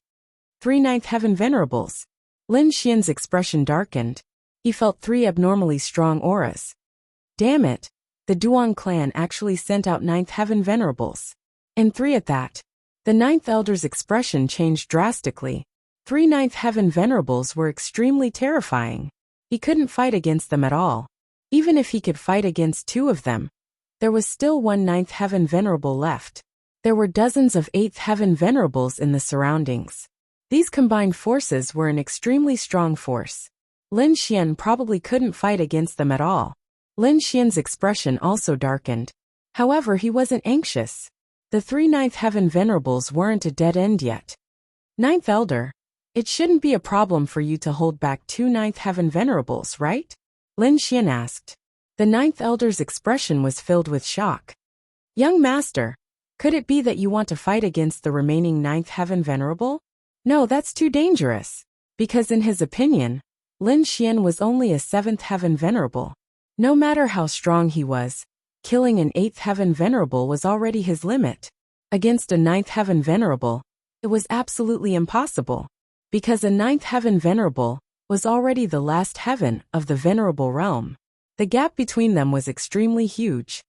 3 9th heaven venerables. Lin Xian's expression darkened. He felt 3 abnormally strong auras. Damn it! The Duan clan actually sent out 9th heaven venerables. And 3 at that. The 9th elder's expression changed drastically. 3 9th heaven venerables were extremely terrifying. He couldn't fight against them at all. Even if he could fight against 2 of them, there was still 1 9th heaven venerable left. There were dozens of 8th heaven venerables in the surroundings. These combined forces were an extremely strong force. Lin Xian probably couldn't fight against them at all. Lin Xian's expression also darkened. However, he wasn't anxious. The three Ninth Heaven Venerables weren't a dead end yet. Ninth Elder, it shouldn't be a problem for you to hold back two Ninth Heaven Venerables, right? Lin Xian asked. The Ninth Elder's expression was filled with shock. Young Master, could it be that you want to fight against the remaining Ninth Heaven Venerable? No, that's too dangerous. Because in his opinion, Lin Xian was only a Seventh Heaven Venerable. No matter how strong he was, killing an Eighth Heaven Venerable was already his limit. Against a Ninth Heaven Venerable, it was absolutely impossible. Because a Ninth Heaven Venerable was already the last heaven of the Venerable realm. The gap between them was extremely huge.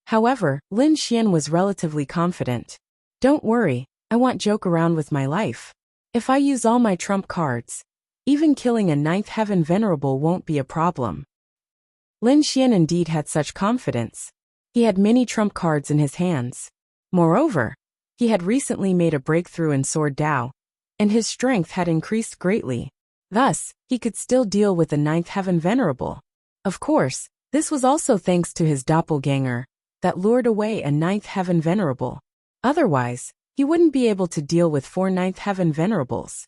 However, Lin Xian was relatively confident. Don't worry, I won't joke around with my life. If I use all my trump cards, even killing a Ninth Heaven Venerable won't be a problem. Lin Xian indeed had such confidence. He had many trump cards in his hands. Moreover, he had recently made a breakthrough in Sword Dao, and his strength had increased greatly. Thus, he could still deal with the Ninth Heaven Venerable. Of course, this was also thanks to his doppelganger that lured away a Ninth Heaven Venerable. Otherwise, he wouldn't be able to deal with four Ninth Heaven Venerables.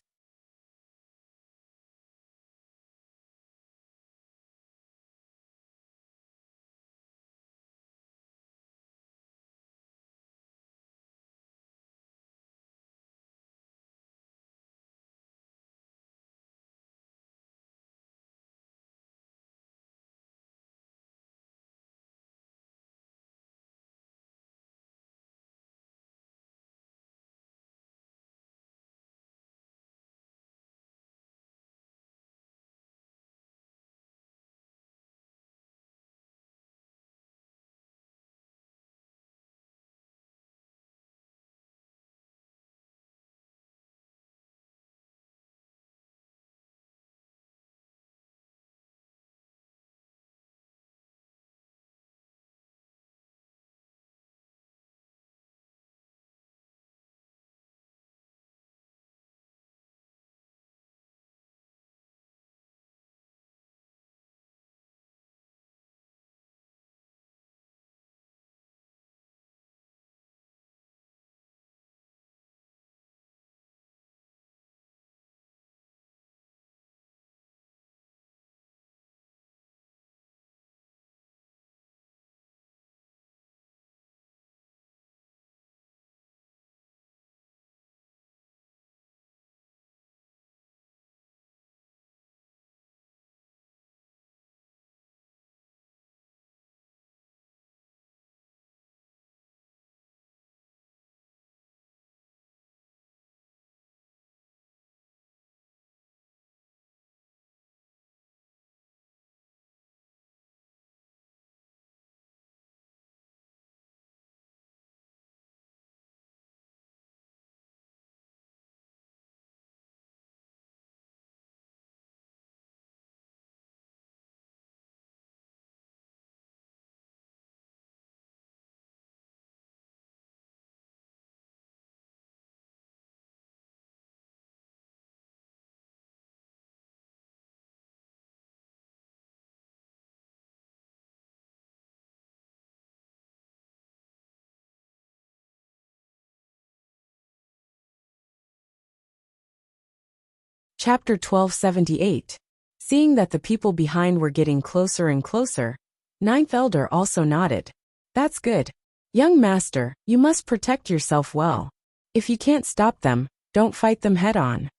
Chapter 1278. Seeing that the people behind were getting closer and closer, Ninth Elder also nodded. That's good. Young Master, you must protect yourself well. If you can't stop them, don't fight them head-on.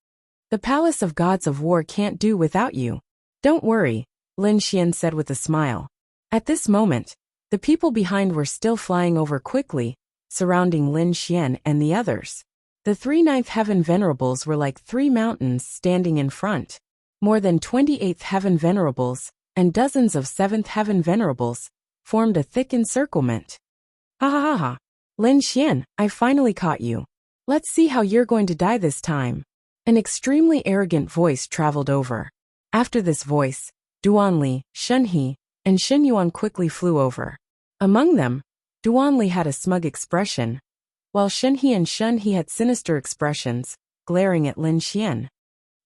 The Palace of Gods of War can't do without you. Don't worry, Lin Xian said with a smile. At this moment, the people behind were still flying over quickly, surrounding Lin Xian and the others. The three Ninth Heaven Venerables were like three mountains standing in front. More than 28th Heaven Venerables and dozens of 7th Heaven Venerables formed a thick encirclement. Ha ha ha ha. Lin Xian, I finally caught you. Let's see how you're going to die this time. An extremely arrogant voice traveled over. After this voice, Duanli, Shenhe, and Shenyuan quickly flew over. Among them, Duanli had a smug expression, while Shenhe and Shenhe had sinister expressions, glaring at Lin Xian.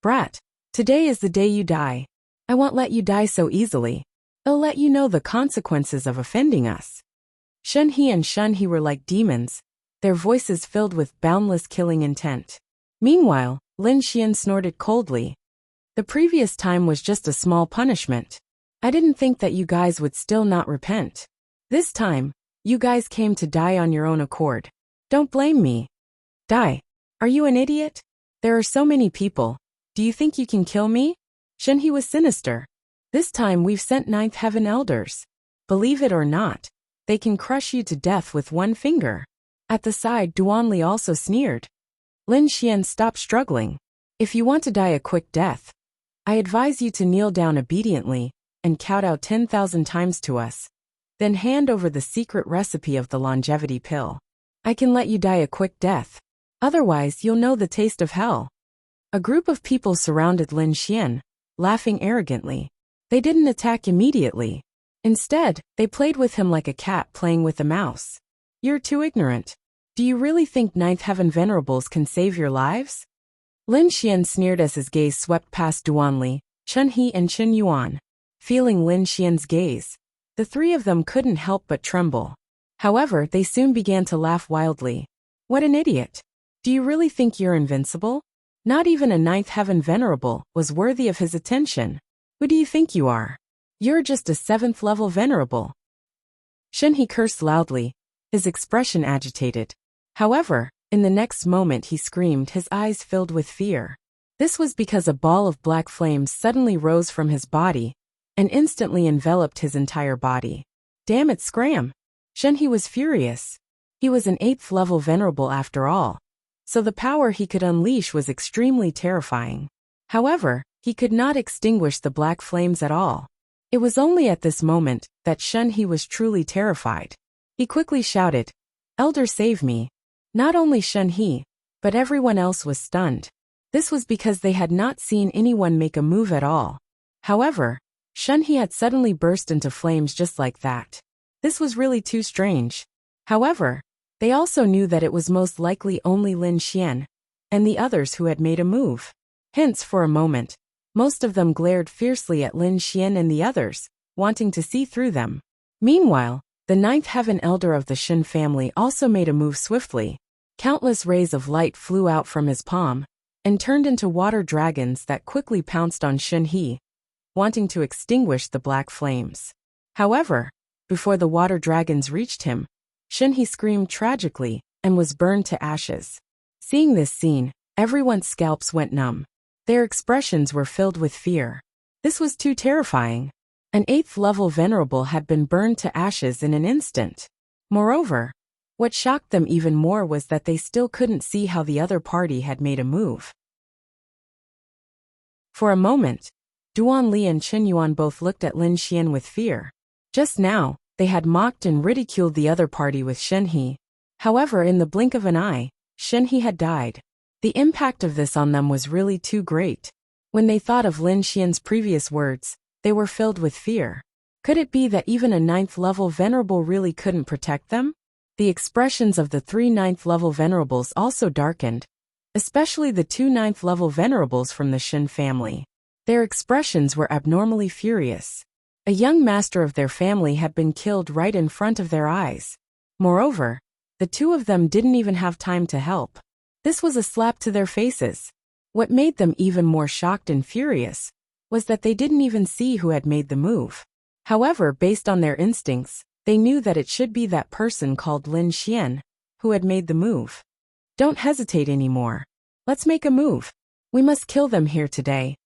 Brat, today is the day you die. I won't let you die so easily. I'll let you know the consequences of offending us. Shen He and Shun He were like demons, their voices filled with boundless killing intent. Meanwhile, Lin Xian snorted coldly. The previous time was just a small punishment. I didn't think that you guys would still not repent. This time, you guys came to die on your own accord. Don't blame me. Die. Are you an idiot? There are so many people. Do you think you can kill me? Shen He was sinister. This time we've sent Ninth Heaven Elders. Believe it or not, they can crush you to death with one finger. At the side, Duanli also sneered. Lin Xian, stop struggling. If you want to die a quick death, I advise you to kneel down obediently and count out 10,000 times to us. Then hand over the secret recipe of the longevity pill. I can let you die a quick death. Otherwise, you'll know the taste of hell. A group of people surrounded Lin Xian, laughing arrogantly. They didn't attack immediately. Instead, they played with him like a cat playing with a mouse. You're too ignorant. Do you really think Ninth Heaven Venerables can save your lives? Lin Xian sneered as his gaze swept past Duanli, Chun He and Qin Yuan. Feeling Lin Xian's gaze, the three of them couldn't help but tremble. However, they soon began to laugh wildly. What an idiot. Do you really think you're invincible? Not even a Ninth Heaven Venerable was worthy of his attention. Who do you think you are? You're just a 7th level Venerable. Shen He cursed loudly, his expression agitated. However, in the next moment he screamed, his eyes filled with fear. This was because a ball of black flames suddenly rose from his body and instantly enveloped his entire body. Damn it, scram! Shen He was furious. He was an 8th level Venerable after all, so the power he could unleash was extremely terrifying. However, he could not extinguish the black flames at all. It was only at this moment that Shen He was truly terrified. He quickly shouted, "Elder, save me!" Not only Shen He, but everyone else was stunned. This was because they had not seen anyone make a move at all. However, Shen He had suddenly burst into flames just like that. This was really too strange. However, they also knew that it was most likely only Lin Xian and the others who had made a move. Hence, for a moment, most of them glared fiercely at Lin Xian and the others, wanting to see through them. Meanwhile, the 9th Heaven Elder of the Shin family also made a move swiftly. Countless rays of light flew out from his palm and turned into water dragons that quickly pounced on Shen He, wanting to extinguish the black flames. However, before the water dragons reached him, Shen He screamed tragically and was burned to ashes. Seeing this scene, everyone's scalps went numb. Their expressions were filled with fear. This was too terrifying. An 8th level Venerable had been burned to ashes in an instant. Moreover, what shocked them even more was that they still couldn't see how the other party had made a move. For a moment, Duanli and Qin Yuan both looked at Lin Xian with fear. Just now, they had mocked and ridiculed the other party with Shen He. However, in the blink of an eye, Shen He had died. The impact of this on them was really too great. When they thought of Lin Xian's previous words, they were filled with fear. Could it be that even a 9th level Venerable really couldn't protect them? The expressions of the 3 9th level Venerables also darkened, especially the 2 9th level Venerables from the Shin family. Their expressions were abnormally furious. A young master of their family had been killed right in front of their eyes. Moreover, the two of them didn't even have time to help. This was a slap to their faces. What made them even more shocked and furious was that they didn't even see who had made the move. However, based on their instincts, they knew that it should be that person called Lin Xian who had made the move. Don't hesitate anymore. Let's make a move. We must kill them here today.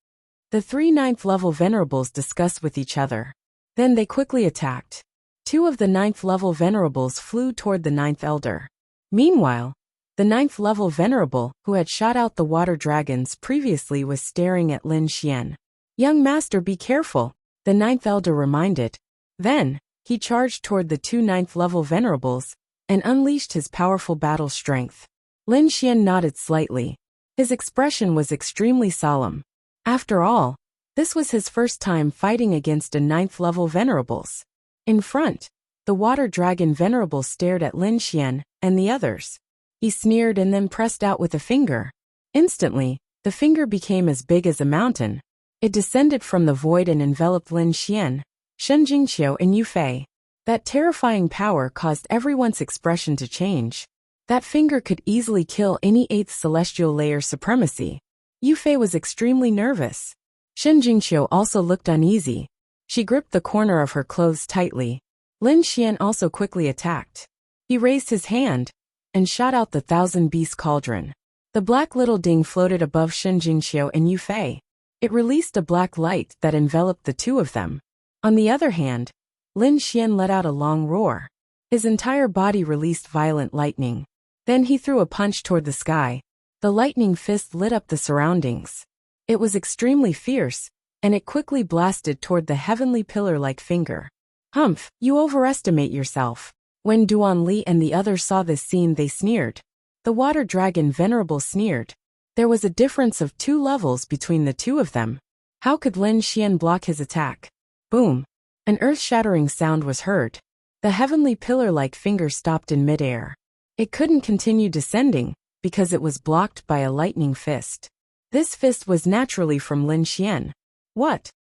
The 3 9th level Venerables discussed with each other. Then they quickly attacked. 2 of the 9th level Venerables flew toward the 9th Elder. Meanwhile, the 9th level Venerable, who had shot out the water dragons previously, was staring at Lin Xian. Young master, be careful, the 9th Elder reminded. Then, he charged toward the 2 9th level Venerables and unleashed his powerful battle strength. Lin Xian nodded slightly. His expression was extremely solemn. After all, this was his first time fighting against a 9th level Venerables. In front, the water dragon Venerable stared at Lin Xian and the others. He sneered and then pressed out with a finger. Instantly, the finger became as big as a mountain. It descended from the void and enveloped Lin Xian, Shen Jingqiu and Yu Fei. That terrifying power caused everyone's expression to change. That finger could easily kill any 8th celestial layer supremacy. Yu Fei was extremely nervous. Shen Jingqiu also looked uneasy. She gripped the corner of her clothes tightly. Lin Xian also quickly attacked. He raised his hand and shot out the thousand-beast cauldron. The black little ding floated above Shen Jingqiu and Yu Fei. It released a black light that enveloped the two of them. On the other hand, Lin Xian let out a long roar. His entire body released violent lightning. Then he threw a punch toward the sky. The lightning fist lit up the surroundings. It was extremely fierce, and it quickly blasted toward the heavenly pillar-like finger. Humph, you overestimate yourself. When Duan Li and the others saw this scene, they sneered. The water dragon Venerable sneered. There was a difference of 2 levels between the two of them. How could Lin Xian block his attack? Boom! An earth-shattering sound was heard. The heavenly pillar-like finger stopped in midair. It couldn't continue descending, because it was blocked by a lightning fist. This fist was naturally from Lin Xian. What?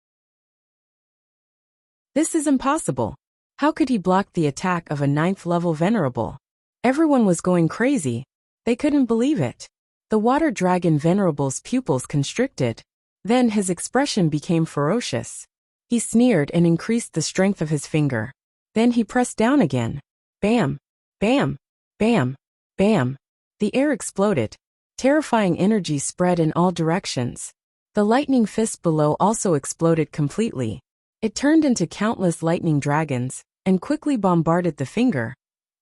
This is impossible. How could he block the attack of a 9th-level Venerable? Everyone was going crazy. They couldn't believe it. The water dragon Venerable's pupils constricted. Then his expression became ferocious. He sneered and increased the strength of his finger. Then he pressed down again. Bam! Bam! Bam! Bam! The air exploded. Terrifying energy spread in all directions. The lightning fist below also exploded completely. It turned into countless lightning dragons and quickly bombarded the finger,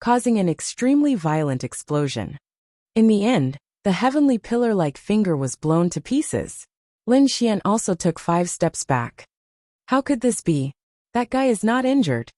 causing an extremely violent explosion. In the end, the heavenly pillar-like finger was blown to pieces. Lin Xian also took 5 steps back. How could this be? That guy is not injured.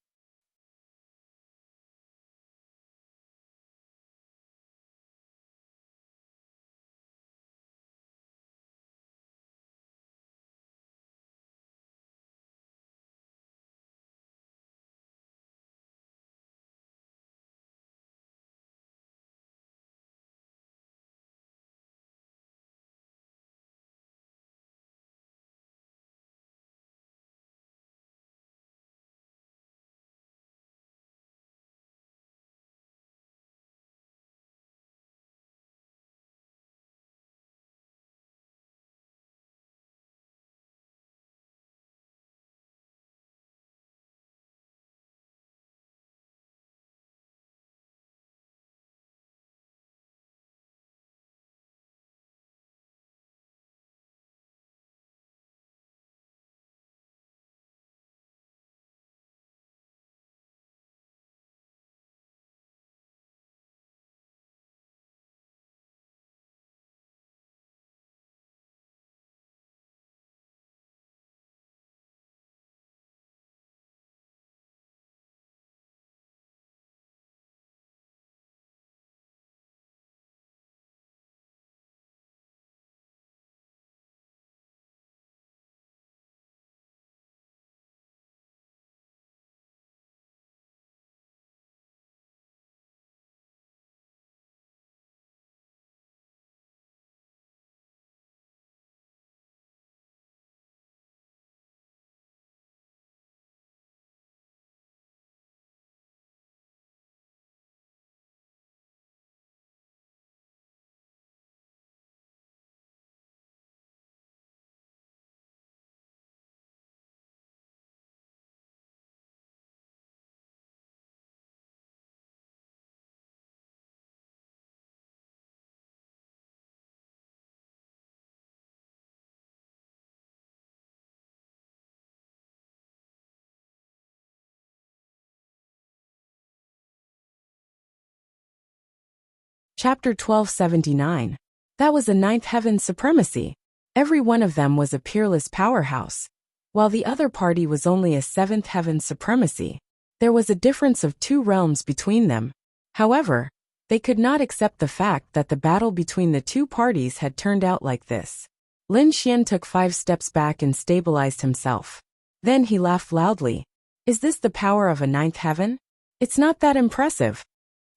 Chapter 1279. That was a 9th heaven supremacy. Every one of them was a peerless powerhouse, while the other party was only a 7th heaven supremacy. There was a difference of 2 realms between them. However, they could not accept the fact that the battle between the 2 parties had turned out like this. Lin Xian took 5 steps back and stabilized himself. Then he laughed loudly. Is this the power of a 9th heaven? It's not that impressive.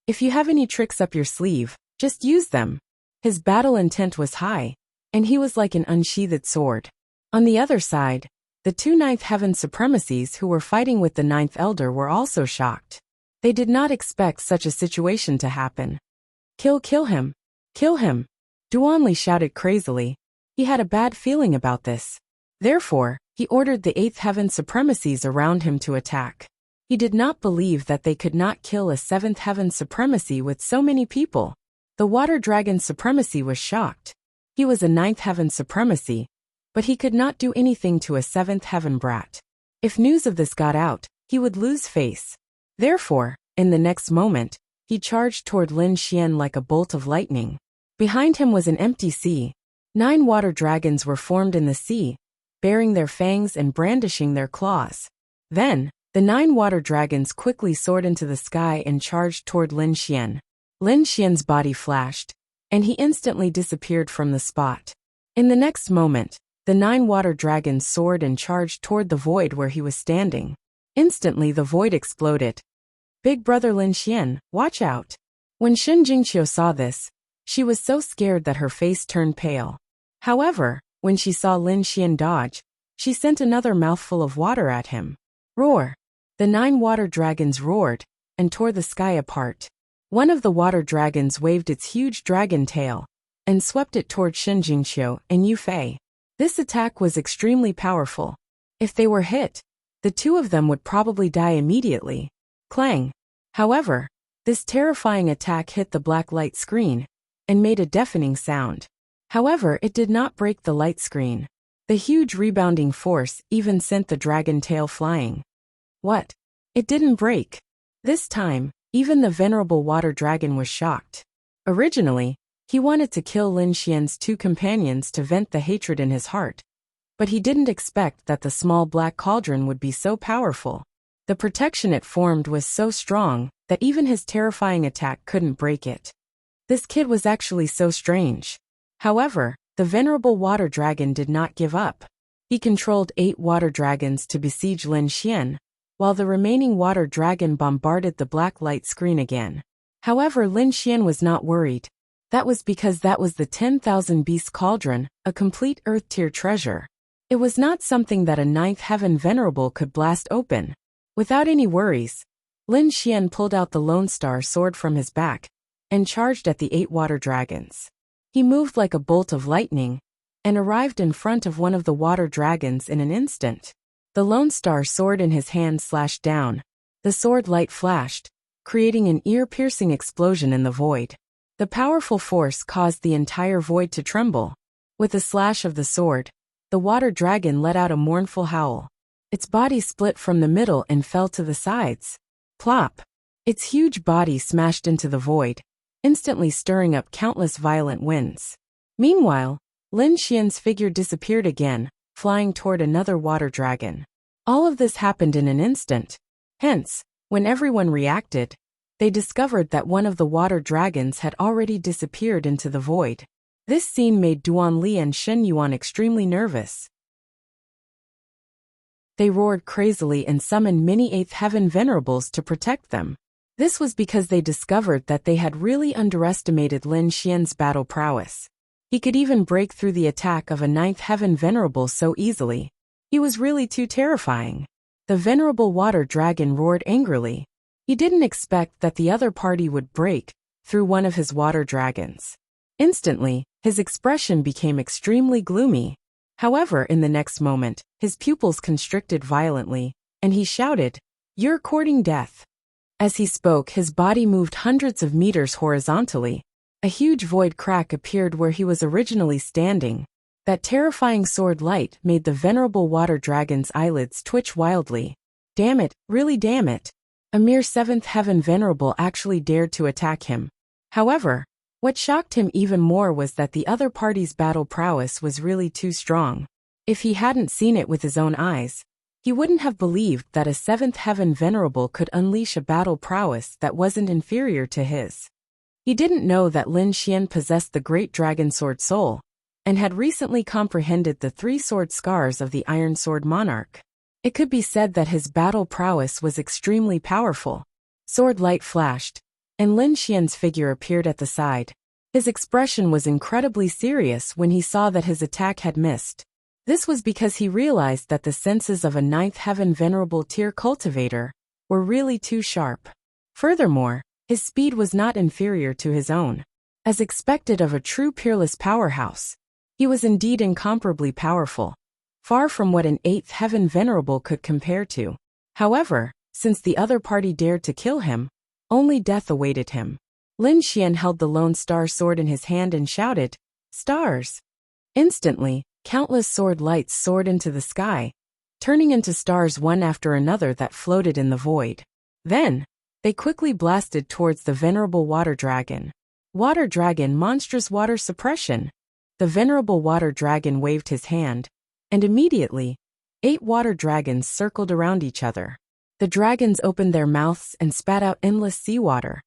If you have any tricks up your sleeve, just use them. His battle intent was high, and he was like an unsheathed sword. On the other side, The two Ninth Heaven Supremacies who were fighting with the Ninth Elder were also shocked. They did not expect such a situation to happen. Kill him! Kill him! Duanli shouted crazily. He had a bad feeling about this. Therefore, he ordered the Eighth Heaven Supremacies around him to attack. He did not believe that they could not kill a Seventh Heaven Supremacy with so many people. The Water Dragon Supremacy was shocked. He was a Ninth Heaven Supremacy, but he could not do anything to a Seventh Heaven brat. If news of this got out, he would lose face. Therefore, in the next moment, he charged toward Lin Xian like a bolt of lightning. Behind him was an empty sea. 9 water dragons were formed in the sea, baring their fangs and brandishing their claws. Then, the 9 water dragons quickly soared into the sky and charged toward Lin Xian. Lin Xian's body flashed, and he instantly disappeared from the spot. In the next moment, the 9 water dragons soared and charged toward the void where he was standing. Instantly the void exploded. Big brother Lin Xian, watch out! When Shen Jingqiu saw this, she was so scared that her face turned pale. However, when she saw Lin Xian dodge, she sent another mouthful of water at him. Roar! The 9 water dragons roared and tore the sky apart. One of the water dragons waved its huge dragon tail and swept it toward Shen Jingqiu and Yu Fei. This attack was extremely powerful. If they were hit, the two of them would probably die immediately. Clang! However, this terrifying attack hit the black light screen and made a deafening sound. However, it did not break the light screen. The huge rebounding force even sent the dragon tail flying. What? It didn't break. This time, even the venerable water dragon was shocked. Originally, he wanted to kill Lin Xian's 2 companions to vent the hatred in his heart. But he didn't expect that the small black cauldron would be so powerful. The protection it formed was so strong that even his terrifying attack couldn't break it. This kid was actually so strange. However, the venerable water dragon did not give up. He controlled 8 water dragons to besiege Lin Xian, while the remaining water dragon bombarded the black light screen again. However, Lin Xian was not worried. That was because that was the 10,000 Beast Cauldron, a complete Earth-tier treasure. It was not something that a 9th Heaven Venerable could blast open. Without any worries, Lin Xian pulled out the Lone Star sword from his back and charged at the 8 water dragons. He moved like a bolt of lightning and arrived in front of one of the water dragons in an instant. The Lone Star sword in his hand slashed down. The sword light flashed, creating an ear-piercing explosion in the void. The powerful force caused the entire void to tremble. With a slash of the sword, the water dragon let out a mournful howl. Its body split from the middle and fell to the sides. Plop! Its huge body smashed into the void, instantly stirring up countless violent winds. Meanwhile, Lin Xian's figure disappeared again, flying toward another water dragon. All of this happened in an instant. Hence, when everyone reacted, they discovered that one of the water dragons had already disappeared into the void. This scene made Duanli and Shen Yuan extremely nervous. They roared crazily and summoned many 8th Heaven Venerables to protect them. This was because they discovered that they had really underestimated Lin Xian's battle prowess. He could even break through the attack of a 9th Heaven Venerable so easily. He was really too terrifying. The venerable water dragon roared angrily. He didn't expect that the other party would break through one of his water dragons. Instantly, his expression became extremely gloomy. However, in the next moment, his pupils constricted violently, and he shouted, "You're courting death." As he spoke, his body moved hundreds of meters horizontally. A huge void crack appeared where he was originally standing. That terrifying sword light made the venerable water dragon's eyelids twitch wildly. Damn it, really damn it. A mere 7th Heaven Venerable actually dared to attack him. However, what shocked him even more was that the other party's battle prowess was really too strong. If he hadn't seen it with his own eyes, he wouldn't have believed that a 7th Heaven Venerable could unleash a battle prowess that wasn't inferior to his. He didn't know that Lin Xian possessed the Great Dragon Sword Soul, and had recently comprehended the 3 sword scars of the Iron Sword Monarch. It could be said that his battle prowess was extremely powerful. Sword light flashed, and Lin Xian's figure appeared at the side. His expression was incredibly serious when he saw that his attack had missed. This was because he realized that the senses of a ninth heaven venerable tier cultivator were really too sharp. Furthermore, his speed was not inferior to his own. As expected of a true peerless powerhouse, he was indeed incomparably powerful, far from what an eighth heaven venerable could compare to. However, since the other party dared to kill him, only death awaited him. Lin Xian held the Lone Star sword in his hand and shouted, "Stars!" Instantly, countless sword lights soared into the sky, turning into stars one after another that floated in the void. Then, they quickly blasted towards the venerable water dragon. Water dragon, monstrous water suppression. The venerable water dragon waved his hand, and immediately, 8 water dragons circled around each other. The dragons opened their mouths and spat out endless seawater,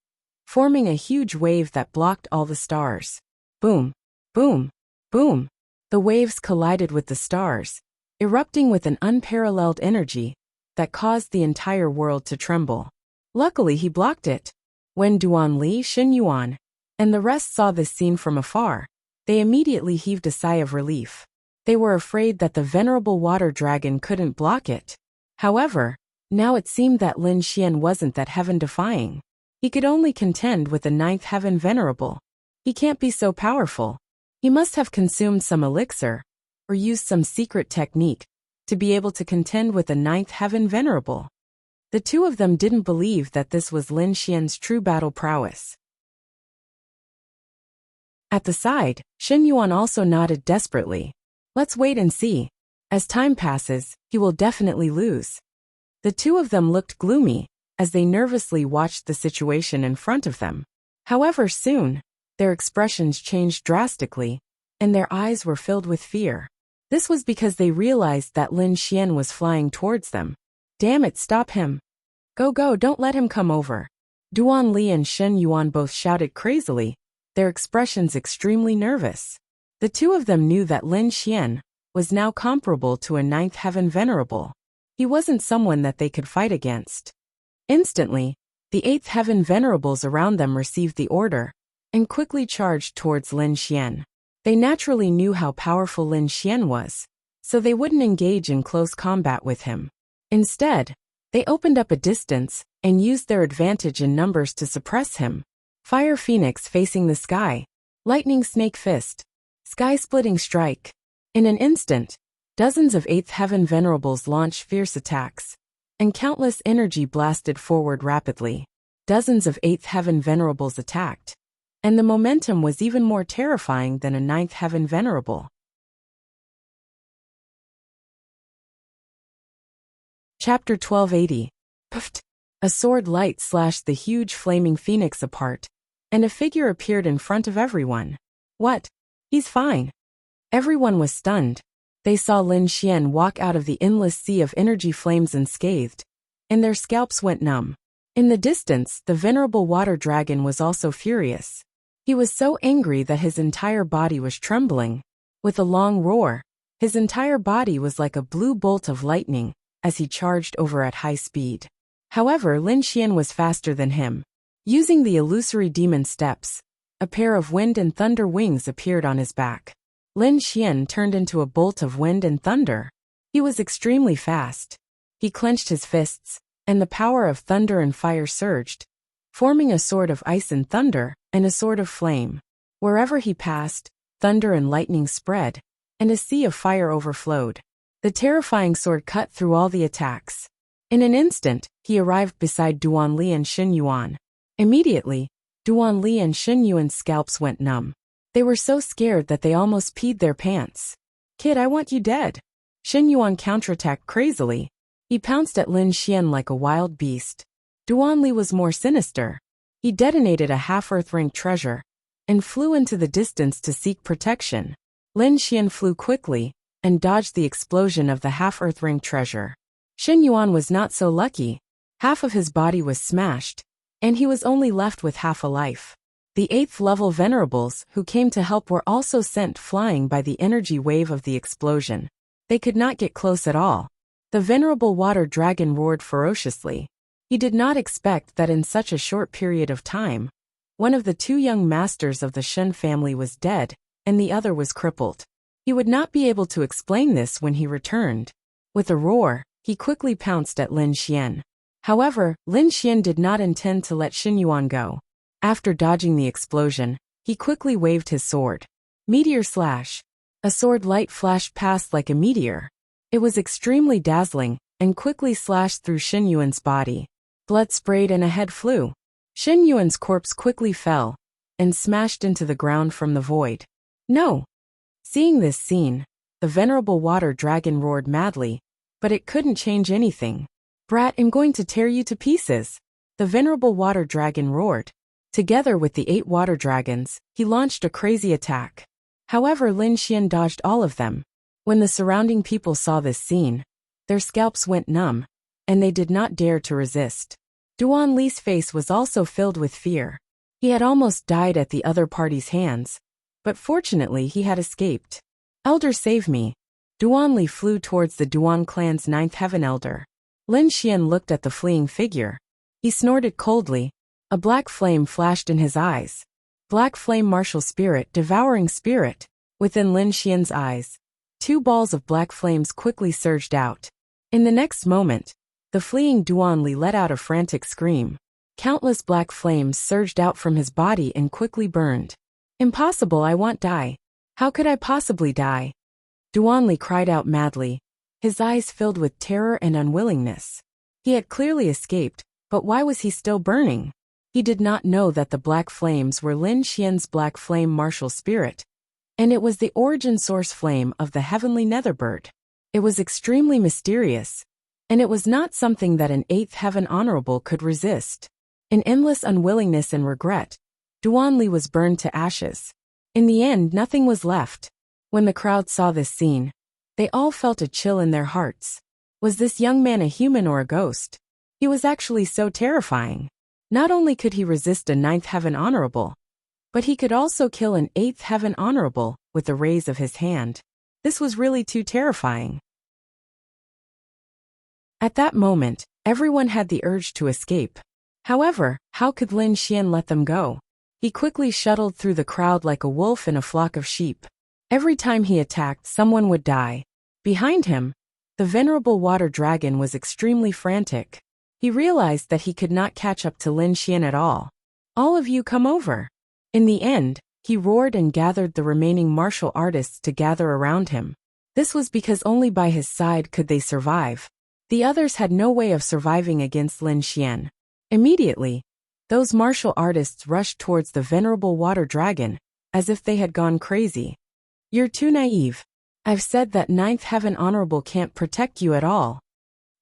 forming a huge wave that blocked all the stars. Boom, boom, boom. The waves collided with the stars, erupting with an unparalleled energy that caused the entire world to tremble. Luckily, he blocked it. When Duan Li, Xin Yuan, and the rest saw this scene from afar, they immediately heaved a sigh of relief. They were afraid that the venerable water dragon couldn't block it. However, now it seemed that Lin Xian wasn't that heaven-defying. He could only contend with the ninth heaven venerable. He can't be so powerful. He must have consumed some elixir, or used some secret technique, to be able to contend with the ninth heaven venerable. The two of them didn't believe that this was Lin Xian's true battle prowess. At the side, Xin Yuan also nodded desperately. Let's wait and see. As time passes, he will definitely lose. The two of them looked gloomy, as they nervously watched the situation in front of them. However, soon, their expressions changed drastically, and their eyes were filled with fear. This was because they realized that Lin Xian was flying towards them. Damn it, stop him. Go, don't let him come over. Duan Li and Shen Yuan both shouted crazily, their expressions extremely nervous. The two of them knew that Lin Xian was now comparable to a ninth heaven venerable. He wasn't someone that they could fight against. Instantly, the eighth heaven venerables around them received the order, and quickly charged towards Lin Xian. They naturally knew how powerful Lin Xian was, so they wouldn't engage in close combat with him. Instead, they opened up a distance and used their advantage in numbers to suppress him. Fire Phoenix facing the sky, Lightning Snake Fist, Sky-Splitting Strike. In an instant, dozens of eighth heaven venerables launched fierce attacks, and countless energy blasted forward rapidly. Dozens of eighth heaven venerables attacked, and the momentum was even more terrifying than a ninth heaven venerable. Chapter 1280. Puffed. A sword light slashed the huge flaming phoenix apart, and a figure appeared in front of everyone. What? He's fine. Everyone was stunned. They saw Lin Xian walk out of the endless sea of energy flames unscathed, and their scalps went numb. In the distance, the venerable water dragon was also furious. He was so angry that his entire body was trembling. With a long roar, his entire body was like a blue bolt of lightning as he charged over at high speed. However, Lin Xian was faster than him. Using the illusory demon steps, a pair of wind and thunder wings appeared on his back. Lin Xian turned into a bolt of wind and thunder. He was extremely fast. He clenched his fists, and the power of thunder and fire surged, forming a sword of ice and thunder and a sword of flame. Wherever he passed, thunder and lightning spread, and a sea of fire overflowed. The terrifying sword cut through all the attacks. In an instant, he arrived beside Duan Li and Xin Yuan. Immediately, Duan Li and Xin Yuan's scalps went numb. They were so scared that they almost peed their pants. Kid, I want you dead. Xin Yuan counterattacked crazily. He pounced at Lin Xian like a wild beast. Duan Li was more sinister. He detonated a half-Earth-ring treasure and flew into the distance to seek protection. Lin Xian flew quickly and dodged the explosion of the half-Earth-ring treasure. Xin Yuan was not so lucky. Half of his body was smashed, and he was only left with half a life. The 8th level venerables who came to help were also sent flying by the energy wave of the explosion. They could not get close at all. The venerable water dragon roared ferociously. He did not expect that in such a short period of time, one of the 2 young masters of the Shen family was dead, and the other was crippled. He would not be able to explain this when he returned. With a roar, he quickly pounced at Lin Xian. However, Lin Xian did not intend to let Xinyuan go. After dodging the explosion, he quickly waved his sword. Meteor slash. A sword light flashed past like a meteor. It was extremely dazzling, and quickly slashed through Xinyuan's body. Blood sprayed and a head flew. Xinyuan's corpse quickly fell, and smashed into the ground from the void. No! Seeing this scene, the venerable water dragon roared madly, but it couldn't change anything. Brat, I'm going to tear you to pieces! The venerable water dragon roared. Together with the 8 water dragons, he launched a crazy attack. However, Lin Xian dodged all of them. When the surrounding people saw this scene, their scalps went numb, and they did not dare to resist. Duan Li's face was also filled with fear. He had almost died at the other party's hands, but fortunately he had escaped. Elder, save me. Duan Li flew towards the Duan clan's 9th heaven elder. Lin Xian looked at the fleeing figure. He snorted coldly. A black flame flashed in his eyes. Black flame martial spirit, devouring spirit. Within Lin Xian's eyes, 2 balls of black flames quickly surged out. In the next moment, the fleeing Duan Li let out a frantic scream. Countless black flames surged out from his body and quickly burned. Impossible, I won't die. How could I possibly die? Duan Li cried out madly, his eyes filled with terror and unwillingness. He had clearly escaped, but why was he still burning? He did not know that the black flames were Lin Xian's black flame martial spirit, and it was the origin source flame of the heavenly netherbird. It was extremely mysterious, and it was not something that an 8th heaven honorable could resist. In endless unwillingness and regret, Duan Li was burned to ashes. In the end, nothing was left. When the crowd saw this scene, they all felt a chill in their hearts. Was this young man a human or a ghost? He was actually so terrifying. Not only could he resist a 9th heaven honorable, but he could also kill an 8th heaven honorable with the raise of his hand. This was really too terrifying. At that moment, everyone had the urge to escape. However, how could Lin Xian let them go? He quickly shuttled through the crowd like a wolf in a flock of sheep. Every time he attacked, someone would die. Behind him, the venerable water dragon was extremely frantic. He realized that he could not catch up to Lin Xian at all. All of you come over. In the end, he roared and gathered the remaining martial artists to gather around him. This was because only by his side could they survive. The others had no way of surviving against Lin Xian. Immediately, those martial artists rushed towards the venerable water dragon, as if they had gone crazy. You're too naive. I've said that 9th heaven honorable can't protect you at all.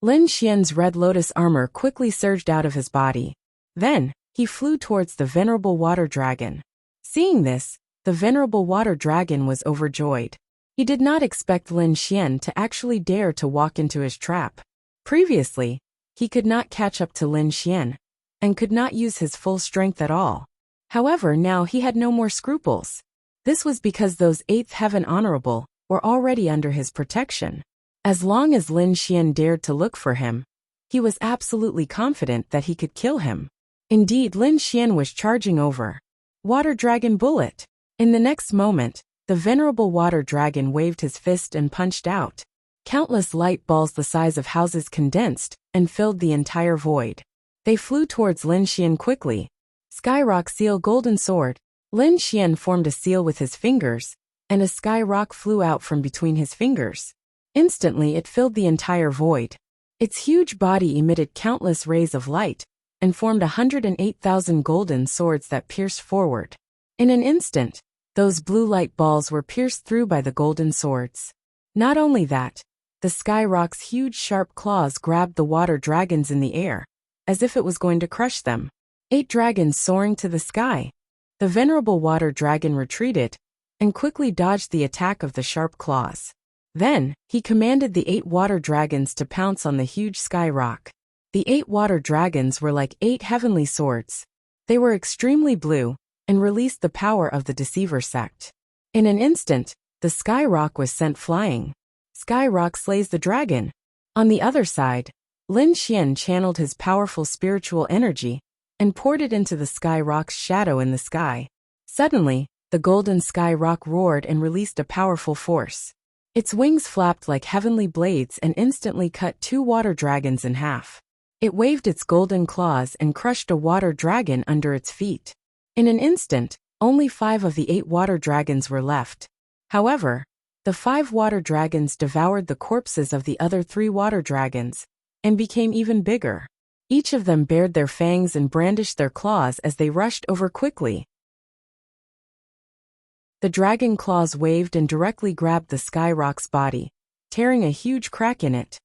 Lin Xian's red lotus armor quickly surged out of his body. Then, he flew towards the venerable water dragon. Seeing this, the venerable water dragon was overjoyed. He did not expect Lin Xian to actually dare to walk into his trap. Previously, he could not catch up to Lin Xian, and could not use his full strength at all. However, now he had no more scruples. This was because those 8th heaven honorable were already under his protection. As long as Lin Xian dared to look for him, he was absolutely confident that he could kill him. Indeed, Lin Xian was charging over. Water Dragon Bullet. In the next moment, the venerable water dragon waved his fist and punched out. Countless light balls the size of houses condensed and filled the entire void. They flew towards Lin Xian quickly. Skyrock Seal Golden Sword. Lin Xian formed a seal with his fingers, and a skyrock flew out from between his fingers. Instantly it filled the entire void. Its huge body emitted countless rays of light, and formed 108,000 golden swords that pierced forward. In an instant, those blue light balls were pierced through by the golden swords. Not only that, the skyrock's huge sharp claws grabbed the water dragons in the air, as if it was going to crush them. 8 dragons soaring to the sky. The venerable water dragon retreated, and quickly dodged the attack of the sharp claws. Then, he commanded the 8 water dragons to pounce on the huge skyrock. The 8 water dragons were like 8 heavenly swords. They were extremely blue, and released the power of the Deceiver sect. In an instant, the skyrock was sent flying. Skyrock slays the dragon. On the other side, Lin Xian channeled his powerful spiritual energy, and poured it into the skyrock's shadow in the sky. Suddenly, the golden sky rock roared and released a powerful force. Its wings flapped like heavenly blades and instantly cut 2 water dragons in half. It waved its golden claws and crushed a water dragon under its feet. In an instant, only 5 of the 8 water dragons were left. However, the 5 water dragons devoured the corpses of the other 3 water dragons and became even bigger. Each of them bared their fangs and brandished their claws as they rushed over quickly. The dragon claws waved and directly grabbed the sky rock's body, tearing a huge crack in it.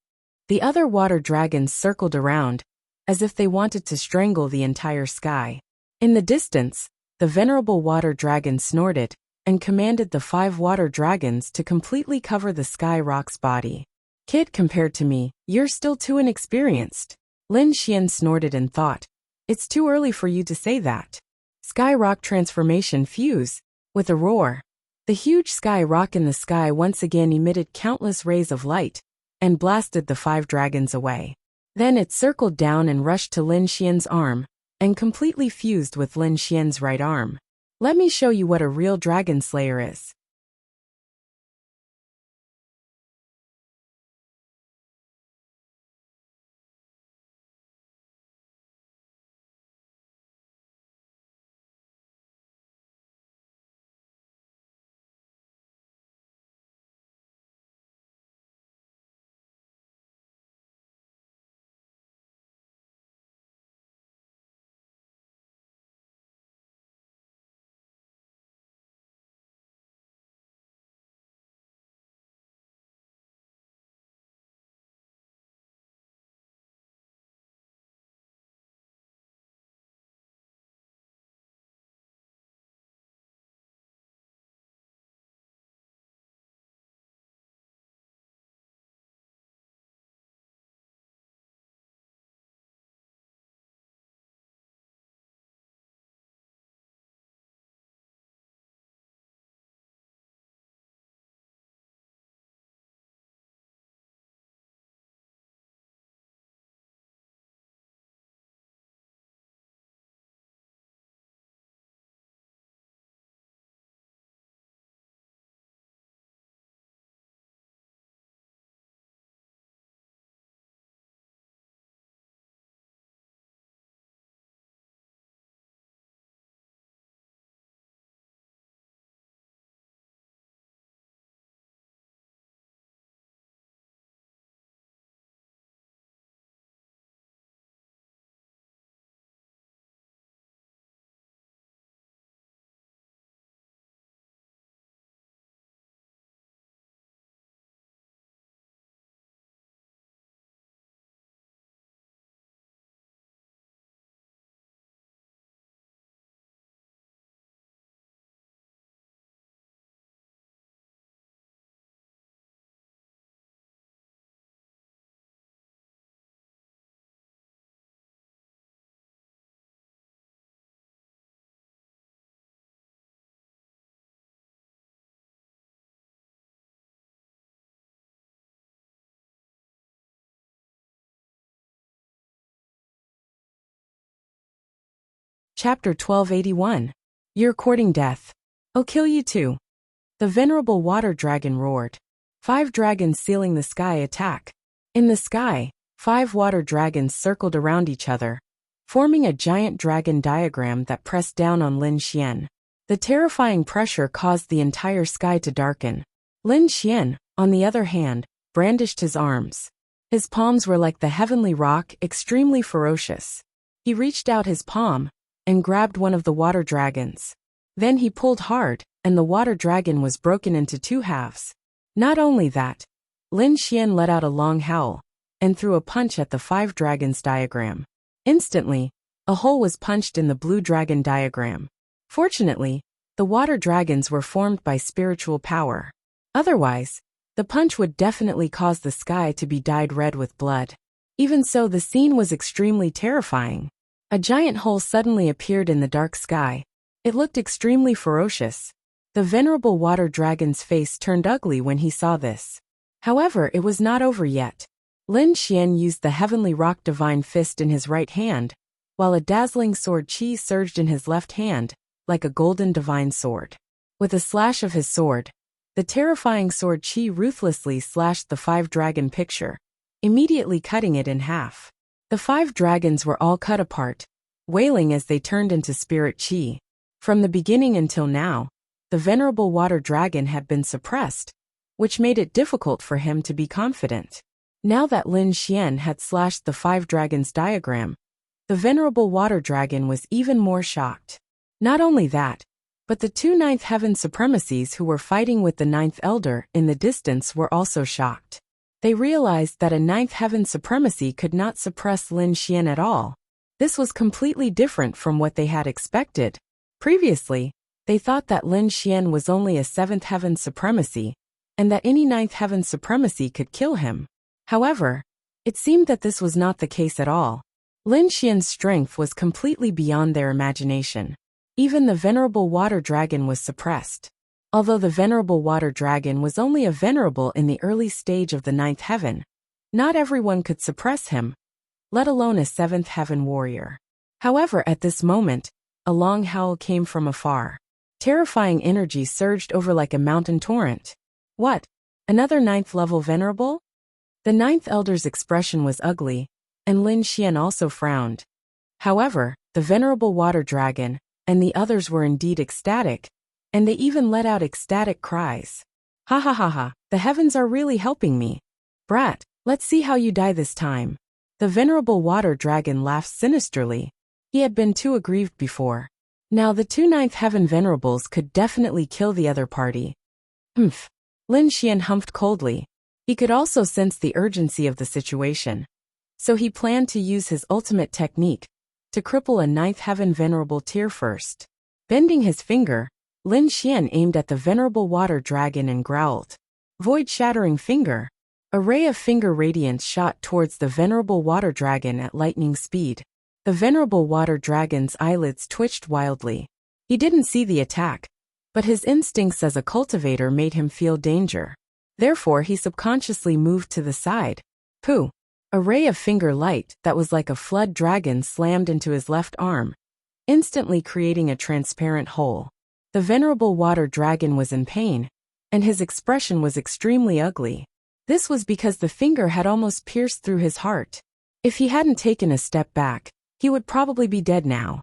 The other water dragons circled around, as if they wanted to strangle the entire sky. In the distance, the venerable water dragon snorted and commanded the 5 water dragons to completely cover the sky rock's body. Kid, compared to me, you're still too inexperienced. Lin Xian snorted and thought, it's too early for you to say that. Sky rock transformation fuse. With a roar, the huge sky rock in the sky once again emitted countless rays of light and blasted the 5 dragons away. Then it circled down and rushed to Lin Xian's arm and completely fused with Lin Xian's right arm. Let me show you what a real dragon slayer is. Chapter 1281. You're courting death. I'll kill you too. The venerable water dragon roared. 5 dragons sealing the sky attack. In the sky, 5 water dragons circled around each other, forming a giant dragon diagram that pressed down on Lin Xian. The terrifying pressure caused the entire sky to darken. Lin Xian, on the other hand, brandished his arms. His palms were like the heavenly rock, extremely ferocious. He reached out his palm and grabbed one of the water dragons. Then he pulled hard, and the water dragon was broken into 2 halves. Not only that, Lin Xian let out a long howl and threw a punch at the 5 dragons diagram. Instantly, a hole was punched in the blue dragon diagram. Fortunately, the water dragons were formed by spiritual power. Otherwise, the punch would definitely cause the sky to be dyed red with blood. Even so, the scene was extremely terrifying. A giant hole suddenly appeared in the dark sky. It looked extremely ferocious. The venerable water dragon's face turned ugly when he saw this. However, it was not over yet. Lin Xian used the heavenly rock divine fist in his right hand, while a dazzling sword chi surged in his left hand, like a golden divine sword. With a slash of his sword, the terrifying sword Qi ruthlessly slashed the 5-dragon picture, immediately cutting it in half. The 5 dragons were all cut apart, wailing as they turned into spirit Qi. From the beginning until now, the venerable water dragon had been suppressed, which made it difficult for him to be confident. Now that Lin Xian had slashed the 5 dragons diagram, the venerable water dragon was even more shocked. Not only that, but the 2 ninth heaven supremacies who were fighting with the 9th elder in the distance were also shocked. They realized that a 9th heaven supremacy could not suppress Lin Xian at all. This was completely different from what they had expected. Previously, they thought that Lin Xian was only a 7th heaven supremacy, and that any 9th heaven supremacy could kill him. However, it seemed that this was not the case at all. Lin Xian's strength was completely beyond their imagination. Even the venerable water dragon was suppressed. Although the venerable water dragon was only a venerable in the early stage of the 9th heaven, not everyone could suppress him, let alone a 7th heaven warrior. However, at this moment, a long howl came from afar. Terrifying energy surged over like a mountain torrent. What? Another 9th level venerable? The 9th elder's expression was ugly, and Lin Xian also frowned. However, the venerable water dragon and the others were indeed ecstatic, and they even let out ecstatic cries. Ha ha ha ha, the heavens are really helping me. Brat, let's see how you die this time. The venerable water dragon laughed sinisterly. He had been too aggrieved before. Now the 2 ninth heaven venerables could definitely kill the other party. Lin Xian humphed coldly. He could also sense the urgency of the situation. So he planned to use his ultimate technique to cripple a 9th heaven venerable tier first. Bending his finger, Lin Xian aimed at the venerable water dragon and growled. Void-shattering finger. A ray of finger radiance shot towards the venerable water dragon at lightning speed. The venerable water dragon's eyelids twitched wildly. He didn't see the attack, but his instincts as a cultivator made him feel danger. Therefore, he subconsciously moved to the side. Pooh! A ray of finger light that was like a flood dragon slammed into his left arm, instantly creating a transparent hole. The venerable water dragon was in pain, and his expression was extremely ugly. This was because the finger had almost pierced through his heart. If he hadn't taken a step back, he would probably be dead now.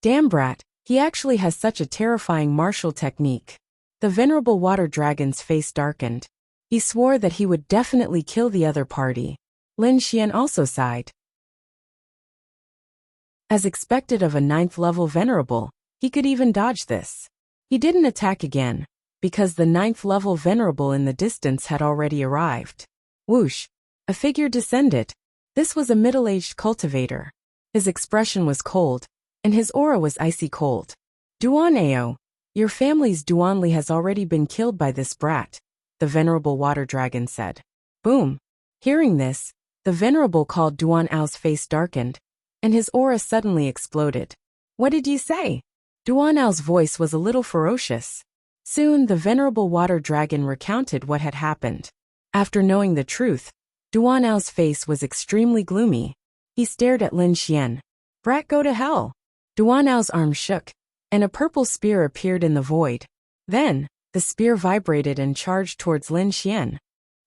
Damn brat, he actually has such a terrifying martial technique. The venerable water dragon's face darkened. He swore that he would definitely kill the other party. Lin Xian also sighed. As expected of a 9th level venerable, he could even dodge this. He didn't attack again, because the 9th level venerable in the distance had already arrived. Whoosh! A figure descended. This was a middle-aged cultivator. His expression was cold, and his aura was icy cold. Duan Ao, your family's Duanli has already been killed by this brat, the venerable water dragon said. Boom! Hearing this, the venerable called Duan Ao's face darkened, and his aura suddenly exploded. What did you say? Duan Ao's voice was a little ferocious. Soon the venerable water dragon recounted what had happened. After knowing the truth, Duan Ao's face was extremely gloomy. He stared at Lin Xian. Brat, go to hell! Duan Ao's arm shook, and a purple spear appeared in the void. Then, the spear vibrated and charged towards Lin Xian.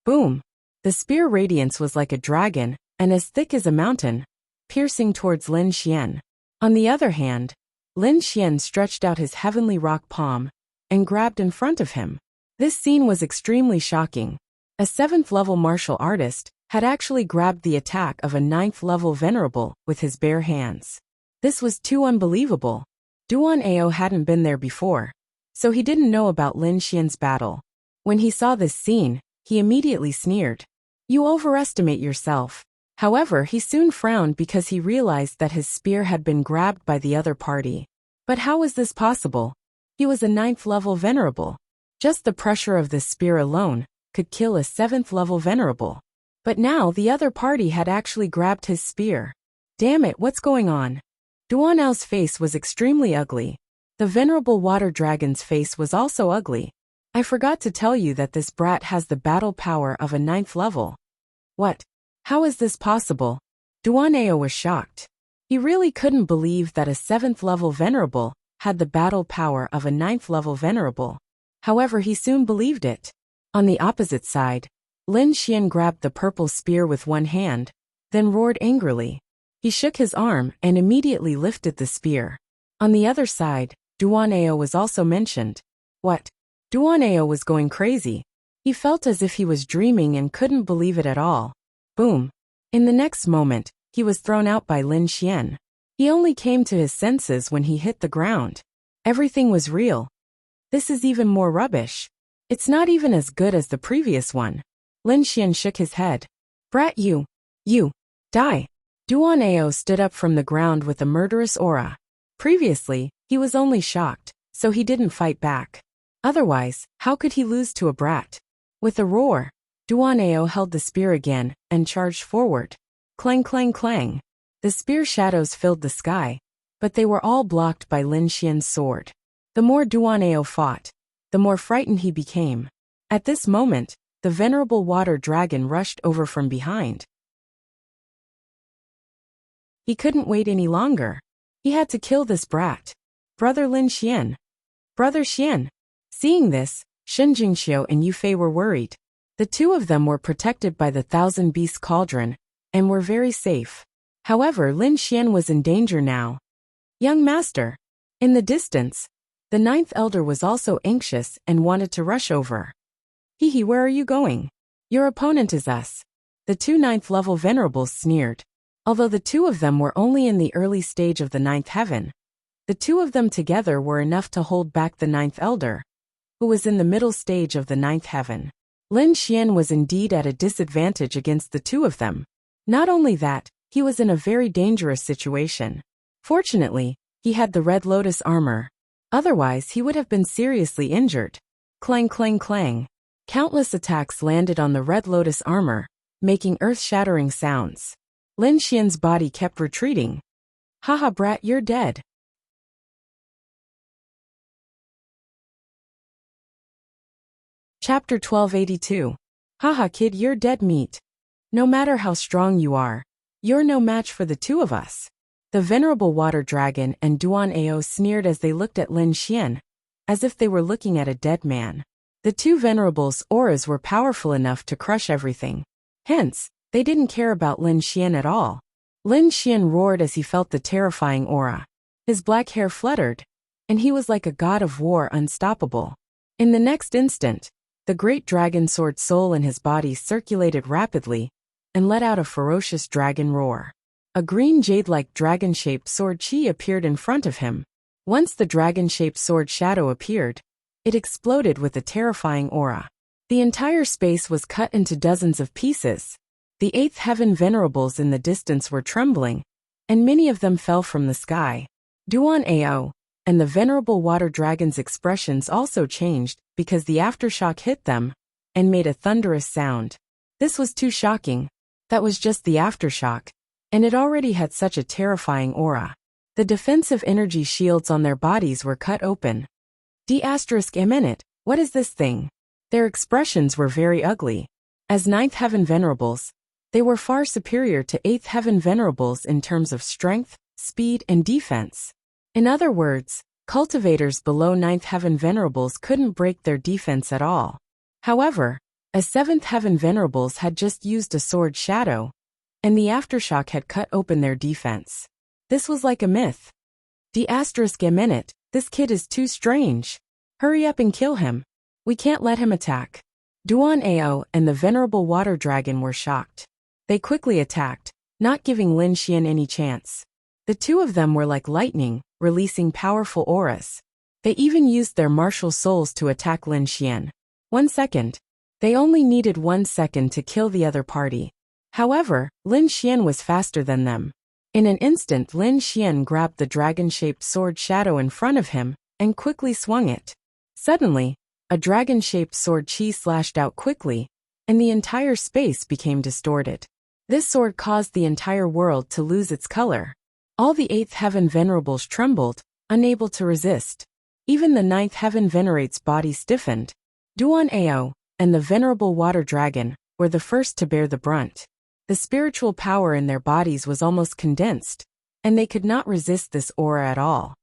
Boom! The spear radiance was like a dragon, and as thick as a mountain, piercing towards Lin Xian. On the other hand, Lin Xian stretched out his heavenly rock palm and grabbed in front of him. This scene was extremely shocking. A 7th level martial artist had actually grabbed the attack of a 9th level venerable with his bare hands. This was too unbelievable. Duan Ao hadn't been there before, so he didn't know about Lin Xian's battle. When he saw this scene, he immediately sneered. You overestimate yourself. However, he soon frowned because he realized that his spear had been grabbed by the other party. But how was this possible? He was a 9th level venerable. Just the pressure of this spear alone could kill a 7th level venerable. But now the other party had actually grabbed his spear. Damn it, what's going on? Duan Ao's face was extremely ugly. The venerable water dragon's face was also ugly. I forgot to tell you that this brat has the battle power of a 9th level. What? How is this possible? Duan Ao was shocked. He really couldn't believe that a 7th level venerable had the battle power of a 9th-level venerable. However, he soon believed it. On the opposite side, Lin Xian grabbed the purple spear with one hand, then roared angrily. He shook his arm and immediately lifted the spear. On the other side, Duaneo was also mentioned. What? Duaneo was going crazy. He felt as if he was dreaming and couldn't believe it at all. Boom. In the next moment, he was thrown out by Lin Xian. He only came to his senses when he hit the ground. Everything was real. This is even more rubbish. It's not even as good as the previous one. Lin Xian shook his head. Brat, you, die. Duaneo stood up from the ground with a murderous aura. Previously, he was only shocked, so he didn't fight back. Otherwise, how could he lose to a brat? With a roar, Duaneo held the spear again and charged forward. Clang, clang, clang. The spear shadows filled the sky, but they were all blocked by Lin Xian's sword. The more Duaneo fought, the more frightened he became. At this moment, the venerable water dragon rushed over from behind. He couldn't wait any longer. He had to kill this brat. Brother Lin Xian. Brother Xian. Seeing this, Shen Jingxiu and Yu Fei were worried. The two of them were protected by the Thousand Beast Cauldron and were very safe. However, Lin Xian was in danger now. Young master. In the distance, the 9th elder was also anxious and wanted to rush over. Hehe, where are you going? Your opponent is us. The two 9th-level venerables sneered. Although the two of them were only in the early stage of the 9th heaven, the two of them together were enough to hold back the 9th elder, who was in the middle stage of the 9th heaven. Lin Xian was indeed at a disadvantage against the two of them. Not only that, he was in a very dangerous situation. Fortunately, he had the Red Lotus armor. Otherwise, he would have been seriously injured. Clang, clang, clang. Countless attacks landed on the Red Lotus armor, making earth-shattering sounds. Lin Xian's body kept retreating. Haha, brat, you're dead. Chapter 1282. Haha, kid, you're dead meat. No matter how strong you are, you're no match for the two of us. The venerable water dragon and Duaneo sneered as they looked at Lin Xian, as if they were looking at a dead man. The two venerables' auras were powerful enough to crush everything. Hence, they didn't care about Lin Xian at all. Lin Xian roared as he felt the terrifying aura. His black hair fluttered, and he was like a god of war, unstoppable. In the next instant, the great dragon sword soul in his body circulated rapidly and let out a ferocious dragon roar. A green jade-like dragon-shaped sword chi appeared in front of him. Once the dragon-shaped sword shadow appeared, it exploded with a terrifying aura. The entire space was cut into dozens of pieces. The 8th heaven venerables in the distance were trembling, and many of them fell from the sky. Duaneo and the venerable water dragon's expressions also changed because the aftershock hit them and made a thunderous sound. This was too shocking. That was just the aftershock, and it already had such a terrifying aura. The defensive energy shields on their bodies were cut open. D***, what is this thing? Their expressions were very ugly. As 9th heaven venerables, they were far superior to 8th heaven venerables in terms of strength, speed, and defense. In other words, cultivators below 9th heaven venerables couldn't break their defense at all. However, as 7th heaven venerables had just used a sword shadow, and the aftershock had cut open their defense. This was like a myth. D***, this kid is too strange. Hurry up and kill him. We can't let him attack. Duaneo and the venerable water dragon were shocked. They quickly attacked, not giving Lin Xian any chance. The two of them were like lightning, releasing powerful auras. They even used their martial souls to attack Lin Xian. 1 second. They only needed 1 second to kill the other party. However, Lin Xian was faster than them. In an instant, Lin Xian grabbed the dragon-shaped sword shadow in front of him and quickly swung it. Suddenly, a dragon-shaped sword chi slashed out quickly, and the entire space became distorted. This sword caused the entire world to lose its color. All the 8th heaven venerables trembled, unable to resist. Even the 9th heaven venerate's body stiffened. Duaneo and the venerable water dragon were the first to bear the brunt. The spiritual power in their bodies was almost condensed, and they could not resist this aura at all.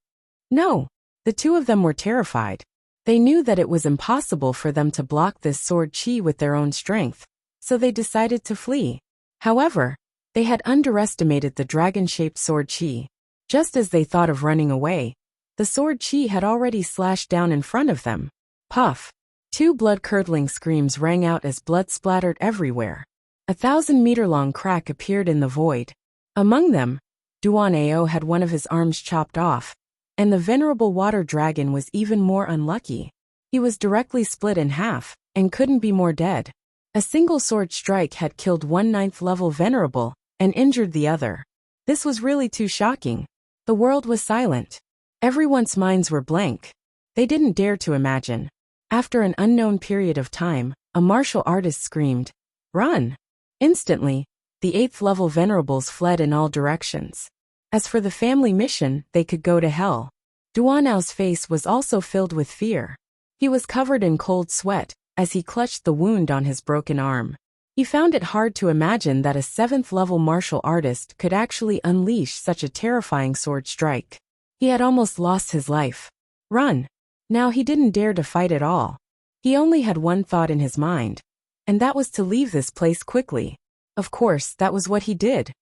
No, The two of them were terrified. They knew that it was impossible for them to block this sword chi with their own strength, so they decided to flee. However, they had underestimated the dragon-shaped sword chi. Just as they thought of running away, the sword chi had already slashed down in front of them. Puff! Two blood-curdling screams rang out as blood splattered everywhere. 1,000-meter-long crack appeared in the void. Among them, Duan Ao had one of his arms chopped off, and the venerable water dragon was even more unlucky. He was directly split in half, and couldn't be more dead. A single sword strike had killed one 9th level venerable, and injured the other. This was really too shocking. The world was silent. Everyone's minds were blank. They didn't dare to imagine. After an unknown period of time, a martial artist screamed, "Run!" Instantly, the 8th level venerables fled in all directions. As for the family mission, they could go to hell. Duan Ao's face was also filled with fear. He was covered in cold sweat as he clutched the wound on his broken arm. He found it hard to imagine that a 7th level martial artist could actually unleash such a terrifying sword strike. He had almost lost his life. Run! Now he didn't dare to fight at all. He only had one thought in his mind, and that was to leave this place quickly. Of course, that was what he did.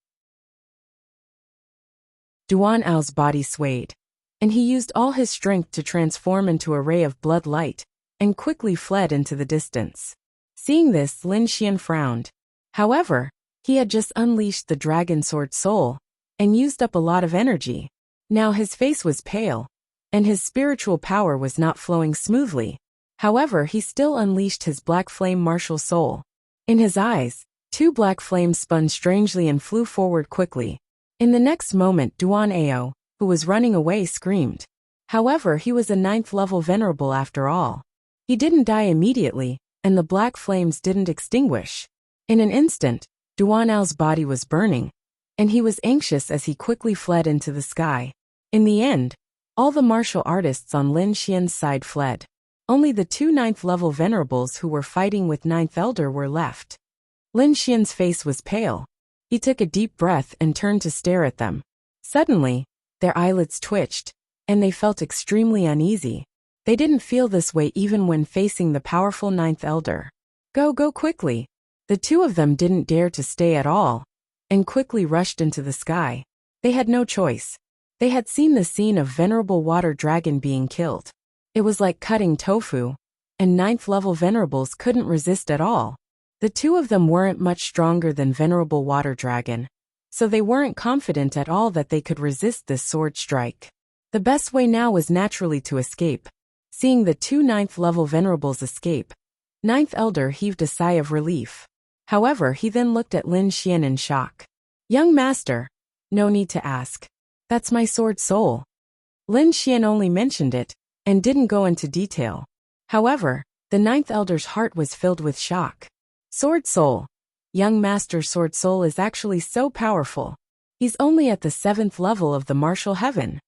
Duan Ao's body swayed, and he used all his strength to transform into a ray of blood light, and quickly fled into the distance. Seeing this, Lin Xian frowned. However, he had just unleashed the dragon sword soul, and used up a lot of energy. Now his face was pale, and his spiritual power was not flowing smoothly. However, he still unleashed his black flame martial soul. In his eyes, two black flames spun strangely and flew forward quickly. In the next moment, Duan Ao, who was running away, screamed. However, he was a 9th level venerable after all. He didn't die immediately, and the black flames didn't extinguish. In an instant, Duan Ao's body was burning, and he was anxious as he quickly fled into the sky. In the end, all the martial artists on Lin Xian's side fled. Only the two 9th level venerables who were fighting with 9th elder were left. Lin Xian's face was pale. He took a deep breath and turned to stare at them. Suddenly, their eyelids twitched, and they felt extremely uneasy. They didn't feel this way even when facing the powerful 9th elder. Go quickly! The two of them didn't dare to stay at all, and quickly rushed into the sky. They had no choice. They had seen the scene of venerable water dragon being killed. It was like cutting tofu, and 9th level venerables couldn't resist at all. The two of them weren't much stronger than venerable water dragon, so they weren't confident at all that they could resist this sword strike. The best way now was naturally to escape. Seeing the two 9th level venerables escape, 9th elder heaved a sigh of relief. However, he then looked at Lin Xian in shock. "Young master, no need to ask. That's my sword soul." Lin Xian only mentioned it, and didn't go into detail. However, the 9th elder's heart was filled with shock. Sword soul. Young master sword soul is actually so powerful. He's only at the 7th level of the martial heaven.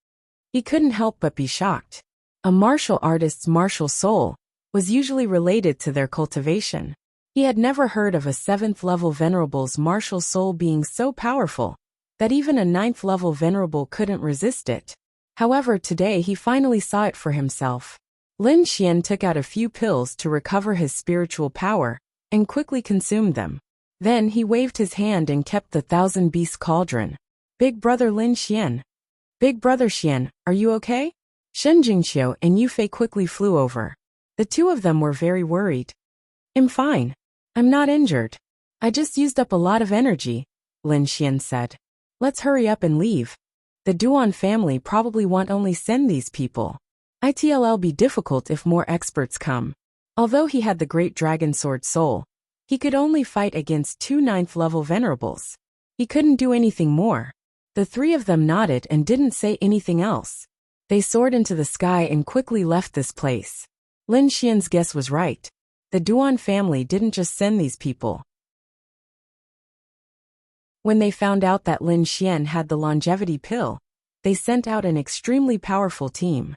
He couldn't help but be shocked. A martial artist's martial soul was usually related to their cultivation. He had never heard of a 7th level venerable's martial soul being so powerful that even a 9th level venerable couldn't resist it. However, today he finally saw it for himself. Lin Xian took out a few pills to recover his spiritual power, and quickly consumed them. Then he waved his hand and kept the 1,000-beast cauldron. "Big brother Lin Xian. Big brother Xian, are you okay?" Shen Jingqiu and Yufei quickly flew over. The two of them were very worried. "I'm fine. I'm not injured. I just used up a lot of energy," Lin Xian said. "Let's hurry up and leave. The Duan family probably won't only send these people. It'll be difficult if more experts come." Although he had the great dragon sword soul, he could only fight against two 9th level venerables. He couldn't do anything more. The three of them nodded and didn't say anything else. They soared into the sky and quickly left this place. Lin Xian's guess was right. The Duan family didn't just send these people. When they found out that Lin Xian had the longevity pill, they sent out an extremely powerful team.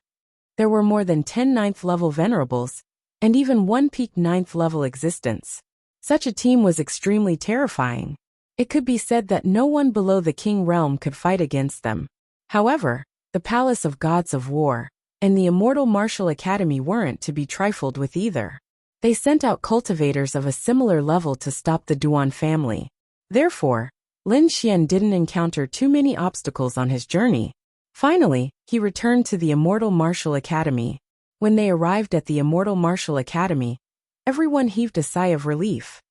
There were more than 10 9th level venerables, and even one peak 9th level existence. Such a team was extremely terrifying. It could be said that no one below the king realm could fight against them. However, the Palace of Gods of War and the Immortal Martial Academy weren't to be trifled with either. They sent out cultivators of a similar level to stop the Duan family. Therefore, Lin Xian didn't encounter too many obstacles on his journey. Finally, he returned to the Immortal Martial Academy. When they arrived at the Immortal Martial Academy, everyone heaved a sigh of relief.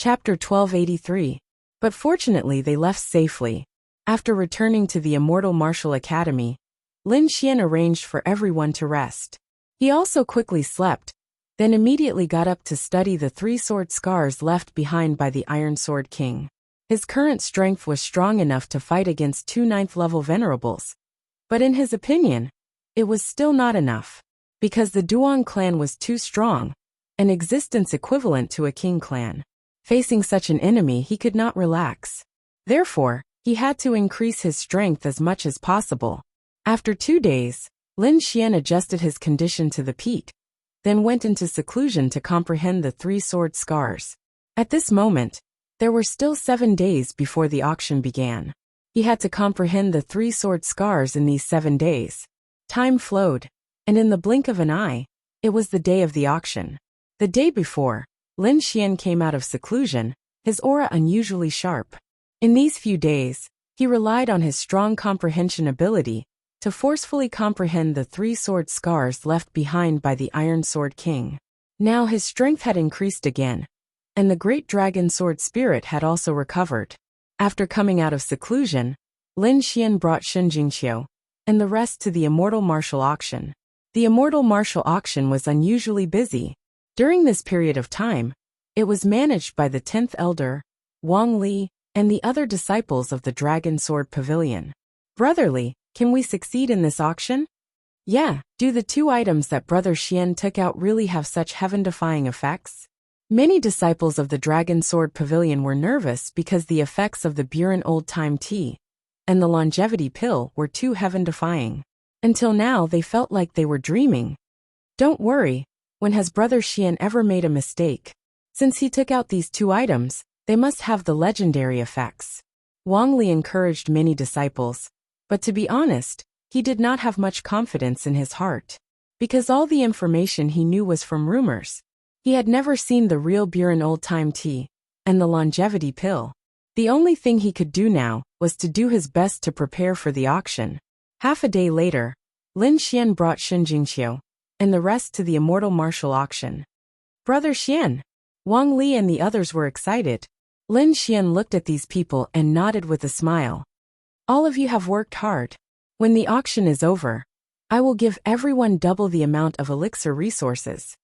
Chapter 1283. But fortunately they left safely. After returning to the Immortal Martial Academy, Lin Xian arranged for everyone to rest. He also quickly slept, then immediately got up to study the 3 sword scars left behind by the Iron Sword King. His current strength was strong enough to fight against 2 9th-level venerables. But in his opinion, it was still not enough. Because the Duan clan was too strong, an existence equivalent to a king clan. Facing such an enemy he could not relax. Therefore, he had to increase his strength as much as possible. After 2 days, Lin Xian adjusted his condition to the peak, then went into seclusion to comprehend the 3 sword scars. At this moment, there were still 7 days before the auction began. He had to comprehend the 3 sword scars in these 7 days. Time flowed, and in the blink of an eye, it was the day of the auction. The day before, Lin Xian came out of seclusion, his aura unusually sharp. In these few days, he relied on his strong comprehension ability to forcefully comprehend the 3 sword scars left behind by the Iron Sword King. Now his strength had increased again, and the great dragon sword spirit had also recovered. After coming out of seclusion, Lin Xian brought Shen Jingqiu and the rest to the Immortal Martial Auction. The Immortal Martial Auction was unusually busy. During this period of time, it was managed by the 10th Elder, Wang Li, and the other disciples of the Dragon Sword Pavilion. Brotherly, can we succeed in this auction? Yeah, do the 2 items that Brother Xian took out really have such heaven-defying effects? Many disciples of the Dragon Sword Pavilion were nervous because the effects of the Buren old-time tea and the longevity pill were too heaven-defying. Until now they felt like they were dreaming. Don't worry. When has Brother Xian ever made a mistake? Since he took out these 2 items, they must have the legendary effects. Wang Li encouraged many disciples, but to be honest, He did not have much confidence in his heart, because all the information he knew was from rumors. He had never seen the real Buren old-time tea and the longevity pill. The only thing he could do now was to do his best to prepare for the auction. Half a day later, Lin Xian brought Shen Jingqiu and the rest to the immortal martial auction. Brother Xian, Wang Li and the others were excited. Lin Xian looked at these people and nodded with a smile. All of you have worked hard. When the auction is over, I will give everyone double the amount of elixir resources.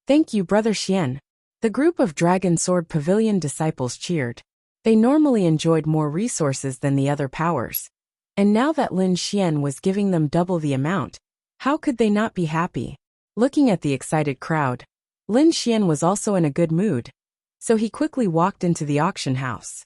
Thank you, Brother Xian. The group of Dragon Sword Pavilion disciples cheered. They normally enjoyed more resources than the other powers. And now that Lin Xian was giving them double the amount, how could they not be happy? Looking at the excited crowd, Lin Xian was also in a good mood, so he quickly walked into the auction house.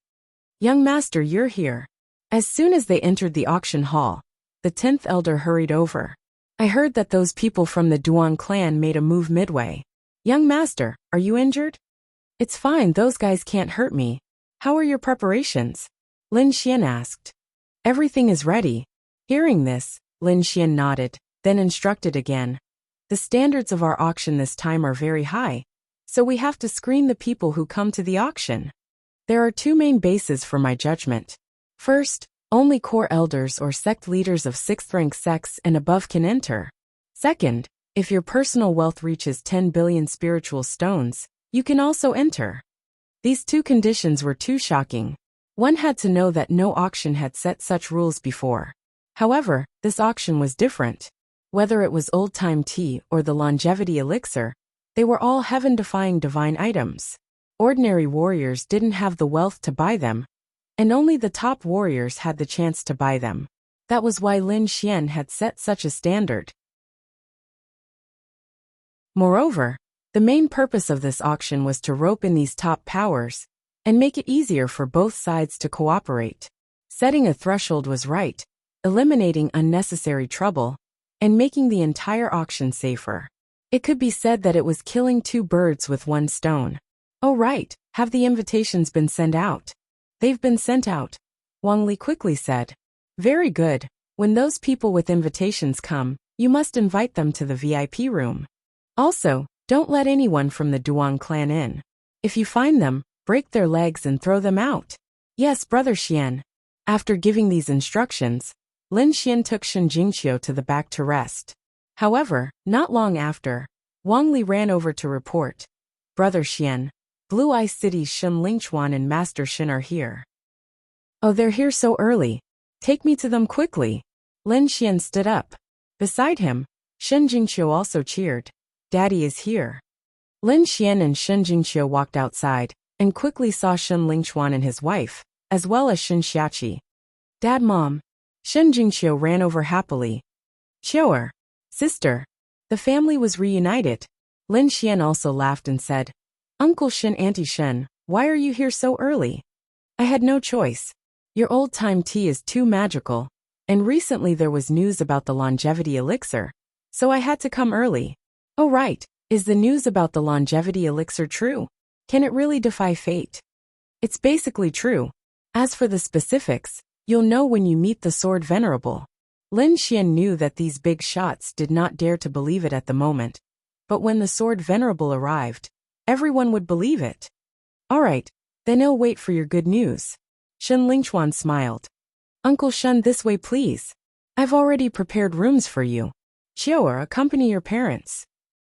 Young master, you're here. As soon as they entered the auction hall, the 10th elder hurried over. I heard that those people from the Duan clan made a move midway. Young master, are you injured? It's fine, those guys can't hurt me. How are your preparations? Lin Xian asked. Everything is ready. Hearing this, Lin Xian nodded, then instructed again. The standards of our auction this time are very high, so we have to screen the people who come to the auction. There are two main bases for my judgment. First, only core elders or sect leaders of 6th rank sects and above can enter. Second, if your personal wealth reaches 10 billion spiritual stones, you can also enter. These two conditions were too shocking. One had to know that no auction had set such rules before. However, this auction was different. Whether it was old-time tea or the longevity elixir, they were all heaven-defying divine items. Ordinary warriors didn't have the wealth to buy them, and only the top warriors had the chance to buy them. That was why Lin Xian had set such a standard. Moreover, the main purpose of this auction was to rope in these top powers and make it easier for both sides to cooperate. Setting a threshold was right, eliminating unnecessary trouble, and making the entire auction safer. It could be said that it was killing two birds with one stone. Oh right, have the invitations been sent out? They've been sent out, Wang Li quickly said. Very good. When those people with invitations come, you must invite them to the VIP room. Also, don't let anyone from the Duan clan in. If you find them, break their legs and throw them out. Yes, Brother Xian. After giving these instructions, Lin Xian took Shen Jingqiu to the back to rest. However, not long after, Wang Li ran over to report. Brother Xian, Blue Eye City's Shen Lingchuan and Master Shen are here. Oh, they're here so early. Take me to them quickly. Lin Xian stood up. Beside him, Shen Jingqiu also cheered. Daddy is here. Lin Xian and Shen Jingqiu walked outside and quickly saw Shen Lingchuan and his wife, as well as Shen Xiaqi. Dad, Mom. Shen Jingqiu ran over happily. Qiu'er, sister. The family was reunited. Lin Xian also laughed and said, Uncle Shen, Auntie Shen, why are you here so early? I had no choice. Your old-time tea is too magical, and recently there was news about the longevity elixir, so I had to come early. Oh right, is the news about the longevity elixir true? Can it really defy fate? It's basically true. As for the specifics, you'll know when you meet the Sword Venerable. Lin Xian knew that these big shots did not dare to believe it at the moment, but when the Sword Venerable arrived, everyone would believe it. Alright, then I'll wait for your good news. Shen Lingchuan smiled. Uncle Shen, this way please. I've already prepared rooms for you. Qiu'er, accompany your parents.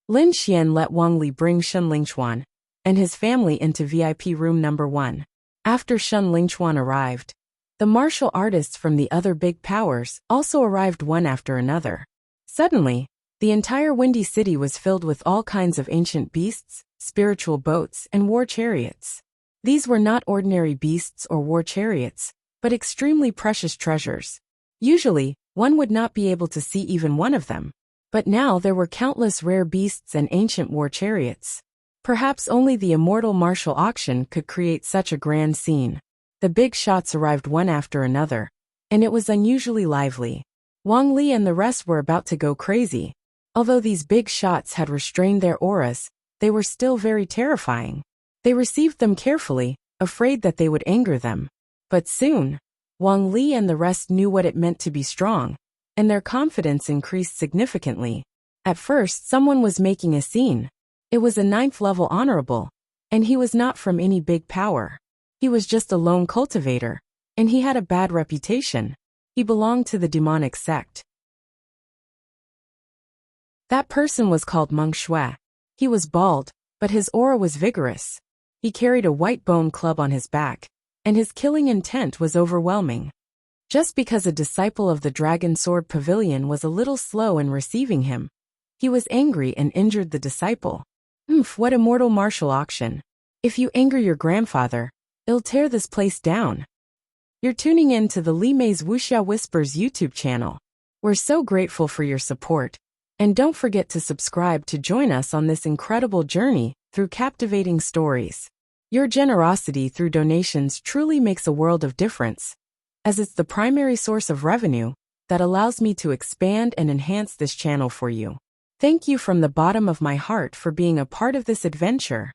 Lin Xian let Wang Li bring Shen Lingchuan and his family into VIP room number 1. After Shen Lingchuan arrived, the martial artists from the other big powers also arrived one after another. Suddenly, the entire Windy City was filled with all kinds of ancient beasts, spiritual boats, and war chariots. These were not ordinary beasts or war chariots, but extremely precious treasures. Usually, one would not be able to see even one of them. But now there were countless rare beasts and ancient war chariots. Perhaps only the immortal martial auction could create such a grand scene. The big shots arrived one after another, and it was unusually lively. Wang Li and the rest were about to go crazy. Although these big shots had restrained their auras, they were still very terrifying. They received them carefully, afraid that they would anger them. But soon, Wang Li and the rest knew what it meant to be strong, and their confidence increased significantly. At first, someone was making a scene. It was a 9th level honorable, and he was not from any big power. He was just a lone cultivator, and he had a bad reputation. He belonged to the demonic sect. That person was called Meng Shui. He was bald, but his aura was vigorous. He carried a white bone club on his back, and his killing intent was overwhelming. Just because a disciple of the Dragon Sword Pavilion was a little slow in receiving him, he was angry and injured the disciple. What a mortal martial auction. If you anger your grandfather, it'll tear this place down. You're tuning in to the Li Mei's Wuxia Whispers YouTube channel. We're so grateful for your support, and don't forget to subscribe to join us on this incredible journey through captivating stories. Your generosity through donations truly makes a world of difference, as it's the primary source of revenue that allows me to expand and enhance this channel for you. Thank you from the bottom of my heart for being a part of this adventure.